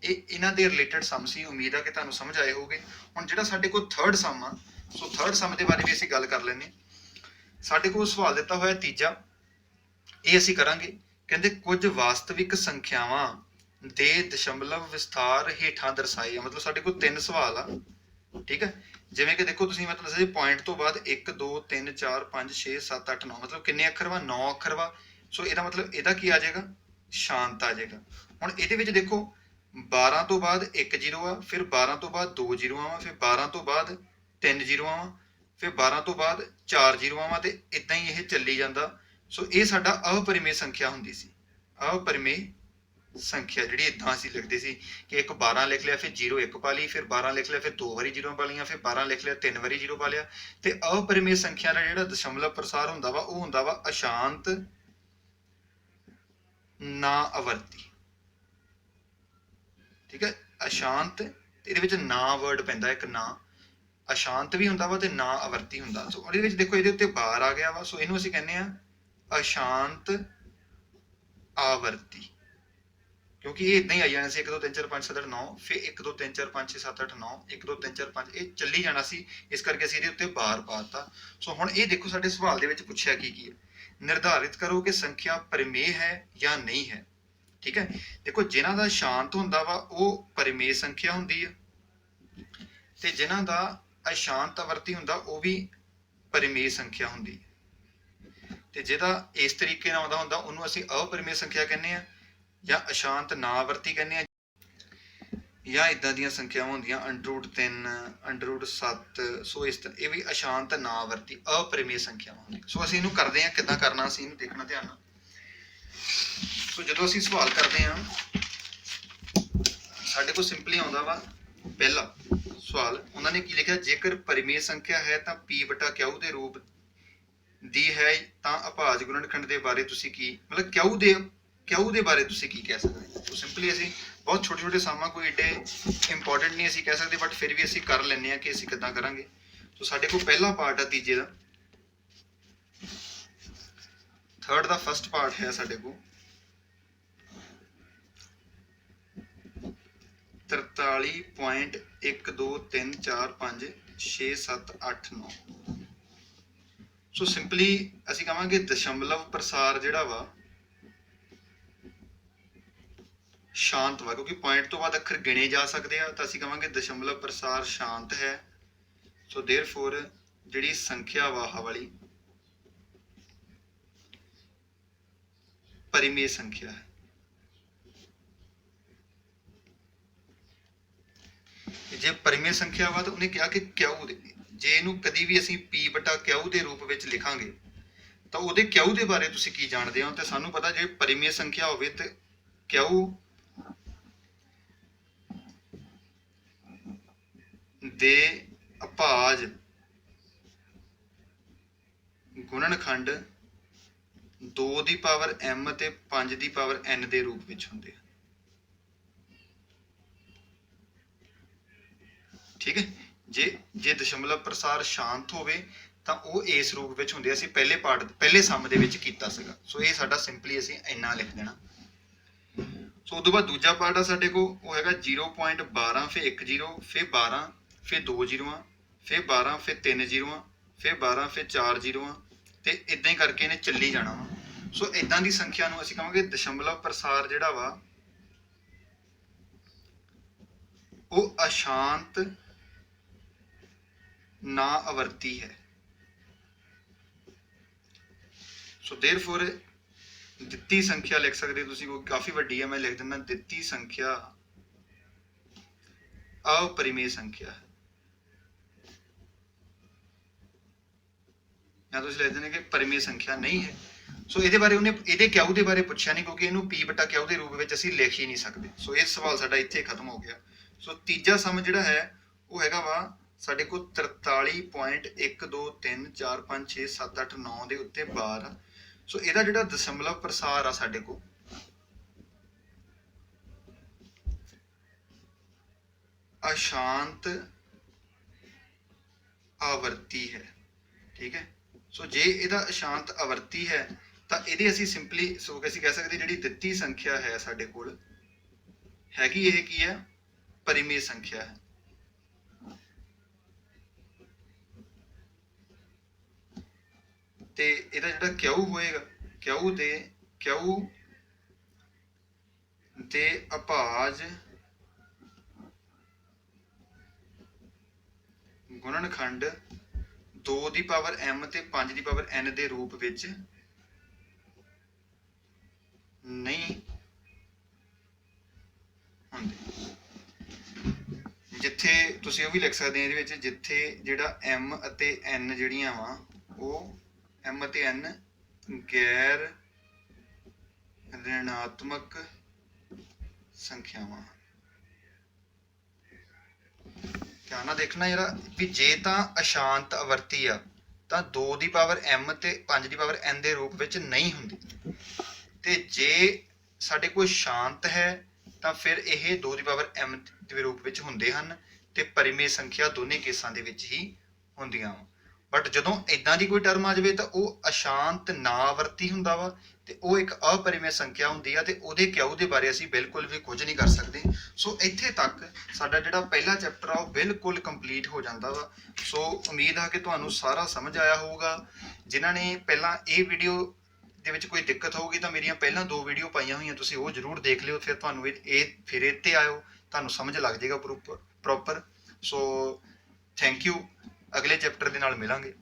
ਇਹ ਇਹਨਾਂ ਦੇ ਰਿਲੇਟਡ ਸਮ ਸੀ, ਉਮੀਦ ਆ ਕਿ ਤੁਹਾਨੂੰ ਸਮਝ ਆਏ ਹੋਗੇ। ਹੁਣ ਜਿਹੜਾ ਸਾਡੇ ਕੋਲ ਥਰਡ ਸਮ ਆ, ਸੋ ਥਰਡ ਸਮ ਦੇ ਬਾਰੇ ਵੀ ਅਸੀਂ ਗੱਲ ਕਰ ਲੈਂਦੇ। ਸਾਡੇ ਕੋਲ ਸਵਾਲ ਦਿੱਤਾ ਹੋਇਆ ਤੀਜਾ, ਇਹ ਅਸੀਂ ਕਰਾਂਗੇ। ਕਹਿੰਦੇ ਕੁਝ ਵਾਸਤਵਿਕ ਸੰਖਿਆਵਾਂ ਦੇ ਦਸ਼ਮਲਵ ਵਿਸਥਾਰ ਹੇਠਾਂ ਦਰਸਾਏ ਆ। ਮਤਲਬ ਸਾਡੇ ਕੋਲ 3 ਸਵਾਲ ਆ। ਠੀਕ ਹੈ, ਜਿਵੇਂ ਕਿ ਦੇਖੋ ਤੁਸੀਂ ਮਤਲਬ ਦੱਸਿਆ ਪੁਆਇੰਟ ਤੋਂ ਬਾਅਦ 1 2 3 4 5 6 7 8 9, ਮਤਲਬ ਕਿੰਨੇ ਅੱਖਰ ਵਾ 9 ਅੱਖਰ ਵਾ। ਸੋ ਇਹਦਾ ਮਤਲਬ ਇਹਦਾ ਕੀ ਆ ਜਾਏਗਾ, ਸ਼ਾਂਤ ਆ ਜਾਏਗਾ। ਹੁਣ ਇਹਦੇ ਵਿੱਚ ਦੇਖੋ 12 ਤੋਂ ਬਾਅਦ 1 0 ਆ, ਫਿਰ 12 ਤੋਂ ਬਾਅਦ 2 0 ਆ, ਫਿਰ 12 ਤੋਂ ਬਾਅਦ 3 0 ਆ, ਫਿਰ 12 ਤੋਂ ਬਾਅਦ 4 0 ਆ, ਤੇ ਇਦਾਂ ਹੀ ਇਹ ਚੱਲੀ ਜਾਂਦਾ। ਸੋ ਇਹ ਸਾਡਾ ਅਪਰਿਮੇय ਸੰਖਿਆ ਹੁੰਦੀ ਸੀ। ਅਪਰਿਮੇय ਸੰਖਿਆ ਜਿਹੜੀ ਇਦਾਂ ਅਸੀਂ ਲਿਖਦੇ ਸੀ ਕਿ ਇੱਕ 12 ਲਿਖ ਲਿਆ, ਫਿਰ 0 1 ਪਾ ਲਈ, ਫਿਰ 12 ਲਿਖ ਲਿਆ, ਫਿਰ 2 ਵਾਰੀ 0 ਪਾ ਲਈਆਂ, ਫਿਰ 12 ਲਿਖ ਲਿਆ, 3 ਵਾਰੀ 0 ਪਾ ਲਿਆ। ਤੇ ਅਪਰਿਮੇय ਸੰਖਿਆ ਦਾ ਜਿਹੜਾ ਦਸ਼ਮਲਵ ਪ੍ਰਸਾਰ ਹੁੰਦਾ ਵਾ ਉਹ ਹੁੰਦਾ ਵਾ ਅਸ਼ਾਂਤ ਨਾ ਅਵਰਤੀ। ਠੀਕ ਹੈ, ਅਸ਼ਾਂਤ, ਇਹਦੇ ਵਿੱਚ ਨਾ ਵਰਡ ਪੈਂਦਾ, ਇੱਕ ਨਾ, ਅਸ਼ਾਂਤ ਵੀ ਹੁੰਦਾ ਵਾ ਤੇ ਨਾ ਅਵਰਤੀ ਹੁੰਦਾ। ਸੋ ਉਹਦੇ ਵਿੱਚ ਦੇਖੋ ਇਹਦੇ ਉੱਤੇ ਬਾਰ ਆ ਗਿਆ ਵਾ, ਸੋ ਇਹਨੂੰ ਅਸੀਂ ਕਹਿੰਦੇ ਆ ਅਸ਼ਾਂਤ ਆਵਰਤੀ, ਕਿਉਂਕਿ ਇਹ ਇਦਾਂ ਹੀ ਆਈ ਜਾਣਾ ਸੀ 1 2 3 4 5 7 8 9, ਫਿਰ 1 2 3 4 5 6 7 8 9, 1 2 3 4 5, ਇਹ ਚੱਲੀ ਜਾਣਾ ਸੀ, ਇਸ ਕਰਕੇ ਅਸੀਂ ਇਹਦੇ ਉੱਤੇ ਬਾਰ ਪਾਤਾ। ਸੋ ਹੁਣ ਇਹ ਦੇਖੋ ਸਾਡੇ ਸਵਾਲ ਦੇ ਵਿੱਚ ਪੁੱਛਿਆ ਕੀ ਹੈ, ਨਿਰਧਾਰਿਤ ਕਰੋ ਕਿ ਸੰਖਿਆ ਪਰਿਮੇय ਹੈ ਜਾਂ ਨਹੀਂ ਹੈ। ਠੀਕ ਹੈ, ਦੇਖੋ ਜਿਨ੍ਹਾਂ ਦਾ ਸ਼ਾਂਤ ਹੁੰਦਾ ਵਾ ਉਹ ਪਰਿਮੇय ਸੰਖਿਆ ਹੁੰਦੀ ਆ, ਤੇ ਜਿਨ੍ਹਾਂ ਦਾ ਅਸ਼ਾਂਤ ਆਵਰਤੀ ਹੁੰਦਾ ਉਹ ਵੀ ਪਰਿਮੇय ਸੰਖਿਆ ਹੁੰਦੀ ਹੈ। ਤੇ ਜਿਹਦਾ ਇਸ ਤਰੀਕੇ ਨਾਲ ਆਉਂਦਾ ਹੁੰਦਾ ਉਹਨੂੰ ਅਸੀਂ ਅਪਰਿਮੇय ਸੰਖਿਆ ਕਹਿੰਦੇ ਆ, ਜਾਂ ਅਸ਼ਾਂਤ ਨਾ ਆਵਰਤੀ ਕਹਿੰਦੇ ਆ, ਜਾਂ ਇਦਾਂ ਦੀਆਂ ਸੰਖਿਆਵਾਂ ਹੁੰਦੀਆਂ √3 √7। ਸੋ ਇਸ ਤਰ੍ਹਾਂ ਇਹ ਵੀ ਅਸ਼ਾਂਤ ਨਾ ਆਵਰਤੀ ਅਪਰਿਮੇय ਸੰਖਿਆਵਾਂ ਹੁੰਦੀਆਂ। ਸੋ ਅਸੀਂ ਇਹਨੂੰ ਕਰਦੇ ਆ, ਕਿੱਦਾਂ ਕਰਨਾ ਅਸੀਂ ਇਹਨੂੰ ਦੇਖਣਾ ਧਿਆਨ ਨਾਲ। ਸੋ ਜਦੋਂ ਅਸੀਂ ਸਵਾਲ ਕਰਦੇ ਆ, ਸਾਡੇ ਕੋਲ ਸਿੰਪਲੀ ਆਉਂਦਾ ਵਾ ਪਹਿਲਾ ਸਵਾਲ, ਉਹਨਾਂ ਨੇ ਕੀ ਲਿਖਿਆ, ਜੇਕਰ ਪਰਿਮੇय ਸੰਖਿਆ ਹੈ ਤਾਂ p/q ਦੇ ਰੂਪ ਦੀ ਹੈ ਤਾਂ ਅਭਾਜ ਗੁਣਨਖੰਡ ਦੇ ਬਾਰੇ ਤੁਸੀਂ ਕੀ, ਮਤਲਬ ਕਿਉ ਦੇ ਬਾਰੇ ਤੁਸੀਂ ਕੀ ਕਹਿ ਸਕਦੇ। ਸੋ ਸਿੰਪਲੀ ਅਸੀਂ ਬਹੁਤ ਛੋਟੇ ਛੋਟੇ ਸਾਮਾਂ, ਕੋਈ ਏਡੇ ਇੰਪੋਰਟੈਂਟ ਨਹੀਂ ਅਸੀਂ ਕਹਿ ਸਕਦੇ, ਬਟ ਫਿਰ ਵੀ ਅਸੀਂ ਕਰ ਲੈਂਦੇ ਆ ਕਿ ਅਸੀਂ ਕਿੱਦਾਂ ਕਰਾਂਗੇ। ਸੋ ਸਾਡੇ ਕੋਲ ਪਹਿਲਾ ਪਾਰਟ ਆ ਤੀਜੇ ਦਾ, ਥਰਡ ਦਾ ਫਸਟ ਪਾਰਟ ਹੈ ਸਾਡੇ ਕੋਲ 43.123456789। ਸੋ ਸਿੰਪਲੀ ਅਸੀਂ ਕਹਾਂਗੇ ਦਸ਼ਮਲਵ ਪ੍ਰਸਾਰ ਜਿਹੜਾ ਵਾ ਸ਼ਾਂਤ ਵਾ, ਕਿਉਂਕਿ ਪੁਆਇੰਟ ਤੋਂ ਬਾਅਦ ਅੱਖਰ ਗਿਣੇ ਜਾ ਸਕਦੇ ਆ, ਤਾਂ ਅਸੀਂ ਕਹਾਂਗੇ ਦਸ਼ਮਲਵ ਪ੍ਰਸਾਰ ਸ਼ਾਂਤ ਹੈ। ਸੋ ਦੇਅਰਫੋਰ ਜਿਹੜੀ ਸੰਖਿਆ ਵਾ ਆਹ ਵਾਲੀ ਪਰਿਮੇय ਸੰਖਿਆ ਹੈ। ਜੇ ਪਰਿਮੇय ਸੰਖਿਆ ਵਾ ਤਾਂ ਉਹਨੇ ਕਿਹਾ ਕਿ ਕਿਉ ਦੇ, ਜੇ ਇਹਨੂੰ ਕਦੀ ਵੀ ਅਸੀਂ p/q ਦੇ ਰੂਪ ਵਿੱਚ ਲਿਖਾਂਗੇ ਤਾਂ ਉਹਦੇ ਕਿਉ ਦੇ ਬਾਰੇ ਤੁਸੀਂ ਕੀ ਜਾਣਦੇ ਹੋ। ਤੇ ਸਾਨੂੰ ਪਤਾ ਜੇ ਪਰਿਮੇय ਸੰਖਿਆ ਹੋਵੇ ਤੇ ਕਿਉ ਦੇ ਅਭਾਜ ਗੁਣਨਖੰਡ 2 ਦੀ ਪਾਵਰ m ਤੇ 5 ਦੀ ਪਾਵਰ n ਦੇ ਰੂਪ ਵਿੱਚ ਹੁੰਦੇ ਆ। ਠੀਕ ਹੈ, ਜੇ ਦਸ਼ਮਲਵ ਪ੍ਰਸਾਰ ਸ਼ਾਂਤ ਹੋਵੇ ਤਾਂ ਉਹ ਇਸ ਰੂਪ ਵਿੱਚ ਹੁੰਦੇ। ਅਸੀਂ ਪਹਿਲੇ ਸਮ ਦੇ ਵਿੱਚ ਕੀਤਾ ਸੀਗਾ। ਸੋ ਇਹ ਸਾਡਾ ਸਿੰਪਲੀ ਅਸੀਂ ਇੰਨਾ ਲਿਖ ਦੇਣਾ। ਸੋ ਉਸ ਤੋਂ ਬਾਅਦ ਦੂਜਾ ਪਾਰਟ ਆ ਸਾਡੇ ਕੋਲ, ਉਹ ਹੈਗਾ 0.12, ਫਿਰ 1 0, ਫਿਰ 12, ਫਿਰ 2 0, ਫਿਰ 12, ਫਿਰ 3 0, ਫਿਰ 12, ਫਿਰ 4 0, ਤੇ ਇਦਾਂ ਹੀ ਕਰਕੇ ਇਹਨੇ ਚੱਲੀ ਜਾਣਾ ਵਾ। ਸੋ ਇਦਾਂ ਦੀ ਸੰਖਿਆ ਨੂੰ ਅਸੀਂ ਕਹਾਂਗੇ ਦਸ਼ਮਲਵ ਪ੍ਰਸਾਰ ਜਿਹੜਾ ਵਾ ਉਹ ਅਸ਼ਾਂਤ ਨਾ ਆਵਰਤੀ ਹੈ। ਸੋ देयरफॉर ਦਿੱਤੀ ਸੰਖਿਆ ਲਿਖ ਸਕਦੇ ਤੁਸੀਂ, ਕੋਈ ਕਾਫੀ ਵੱਡੀ ਹੈ, ਮੈਂ ਲਿਖ ਦਿੰਦਾ ਦਿੱਤੀ ਸੰਖਿਆ अपरिमेय संख्या है, ਜਾਂ ਤੁਸੀਂ ਲਿਖ ਦਿੰਦੇ ਕਿ ਪਰਿਮੇय ਸੰਖਿਆ ਨਹੀਂ ਹੈ। ਸੋ ਇਹਦੇ ਬਾਰੇ ਉਹਨੇ ਇਹਦੇ ਕਿਉ ਦੇ ਬਾਰੇ ਪੁੱਛਿਆ ਨਹੀਂ, ਕਿਉਂਕਿ ਇਹਨੂੰ p ਬਟਾ ਕਿਉ ਦੇ ਰੂਪ ਵਿੱਚ ਅਸੀਂ ਲਿਖ ਹੀ ਨਹੀਂ ਸਕਦੇ। ਸੋ ਇਹ ਸਵਾਲ ਸਾਡਾ ਇੱਥੇ ਖਤਮ ਹੋ ਗਿਆ। ਸੋ ਤੀਜਾ ਸਮ ਜਿਹੜਾ ਹੈ ਉਹ ਹੈਗਾ ਵਾ ਸਾਡੇ ਕੋਲ 43.123456789 ਦੇ ਉੱਤੇ 12। ਸੋ ਇਹਦਾ ਜਿਹੜਾ ਦਸ਼ਮਲਵ ਪ੍ਰਸਾਰ ਆ ਸਾਡੇ ਕੋਲ अशांत आवर्ती है, ठीक है। सो जे ਇਹਦਾ ਅਸ਼ਾਂਤ ਆਵਰਤੀ ਹੈ ਤਾਂ ਇਹਦੇ ਅਸੀਂ ਸਿੰਪਲੀ ਸੋ ਅਸੀਂ ਕਹਿ ਸਕਦੇ ਜਿਹੜੀ ਦਿੱਤੀ ਸੰਖਿਆ ਹੈ ਸਾਡੇ ਕੋਲ ਹੈਗੀ ਇਹ ਕੀ ਹੈ, ਪਰਿਮੇय ਸੰਖਿਆ ਹੈ। ਤੇ ਇਹਦਾ ਜਿਹੜਾ ਕਿਉ ਹੋਏਗਾ, ਕਿਉ ਦੇ ਅਭਾਜ ਗੁਣਨਖੰਡ 2 ਦੀ ਪਾਵਰ m ਤੇ 5 ਦੀ ਪਾਵਰ n ਦੇ ਰੂਪ ਵਿੱਚ ਨਹੀਂ ਹੁੰਦੇ। ਜਿੱਥੇ ਤੁਸੀਂ ਉਹ ਵੀ ਲਿਖ ਸਕਦੇ ਆ ਇਹਦੇ ਵਿੱਚ, ਜਿੱਥੇ ਜਿਹੜਾ m ਅਤੇ n ਜਿਹੜੀਆਂ ਵਾ ਉਹ m ਅਤੇ n ਗੈਰ ऋणात्मक ਸੰਖਿਆਵਾਂ। ਧਿਆਨ ਨਾਲ ਦੇਖਣਾ ਜਿਹੜਾ ਵੀ ਜੇ ਤਾਂ ਅਸ਼ਾਂਤ ਆਵਰਤੀ ਆ ਤਾਂ 2 ਦੀ ਪਾਵਰ m ਤੇ 5 ਦੀ ਪਾਵਰ n ਦੇ ਰੂਪ ਵਿੱਚ ਨਹੀਂ ਹੁੰਦੀ, ਤੇ ਜੇ ਸਾਡੇ ਕੋਲ ਸ਼ਾਂਤ ਹੈ ਤਾਂ ਫਿਰ ਇਹ 2 ਦੀ ਪਾਵਰ m ਦੇ ਰੂਪ ਵਿੱਚ ਹੁੰਦੇ ਹਨ ਤੇ ਪਰਿਮੇय ਸੰਖਿਆ ਦੋਨੇ ਕੇਸਾਂ ਦੇ ਵਿੱਚ ਹੀ ਹੁੰਦੀਆਂ ਵਾ। ਬਟ ਜਦੋਂ ਇਦਾਂ ਦੀ ਕੋਈ ਟਰਮ ਆ ਜਾਵੇ ਤਾਂ ਉਹ ਅਸ਼ਾਂਤ ਨਾ ਆਵਰਤੀ ਹੁੰਦਾ ਵਾ ਤੇ ਉਹ ਇੱਕ अपरिमेय ਸੰਖਿਆ ਹੁੰਦੀ ਆ ਤੇ ਉਹਦੇ ਕਿਉ ਦੇ ਬਾਰੇ ਅਸੀਂ ਬਿਲਕੁਲ ਵੀ ਕੁਝ ਨਹੀਂ ਕਰ ਸਕਦੇ। ਸੋ ਇੱਥੇ ਤੱਕ ਸਾਡਾ ਜਿਹੜਾ ਪਹਿਲਾ ਚੈਪਟਰ ਆ ਉਹ ਬਿਲਕੁਲ ਕੰਪਲੀਟ ਹੋ ਜਾਂਦਾ ਵਾ। ਸੋ ਉਮੀਦ ਆ ਕਿ ਤੁਹਾਨੂੰ ਸਾਰਾ ਸਮਝ ਆਇਆ ਹੋਊਗਾ। ਜਿਨ੍ਹਾਂ ਨੇ ਪਹਿਲਾਂ ਇਹ ਵੀਡੀਓ ਦੇ ਵਿੱਚ ਕੋਈ ਦਿੱਕਤ ਹੋਊਗੀ ਤਾਂ ਮੇਰੀਆਂ ਪਹਿਲਾਂ 2 ਵੀਡੀਓ ਪਾਈਆਂ ਹੋਈਆਂ ਤੁਸੀਂ ਉਹ ਜ਼ਰੂਰ ਦੇਖ ਲਿਓ, ਫਿਰ ਤੁਹਾਨੂੰ ਇਹ ਫਿਰ ਇੱਥੇ ਆਇਓ, ਤੁਹਾਨੂੰ ਸਮਝ ਲੱਗ ਜਾਏਗਾ ਪ੍ਰੋਪਰ। ਸੋ ਥੈਂਕ ਯੂ, ਅਗਲੇ ਚੈਪਟਰ ਦੇ ਨਾਲ ਮਿਲਾਂਗੇ।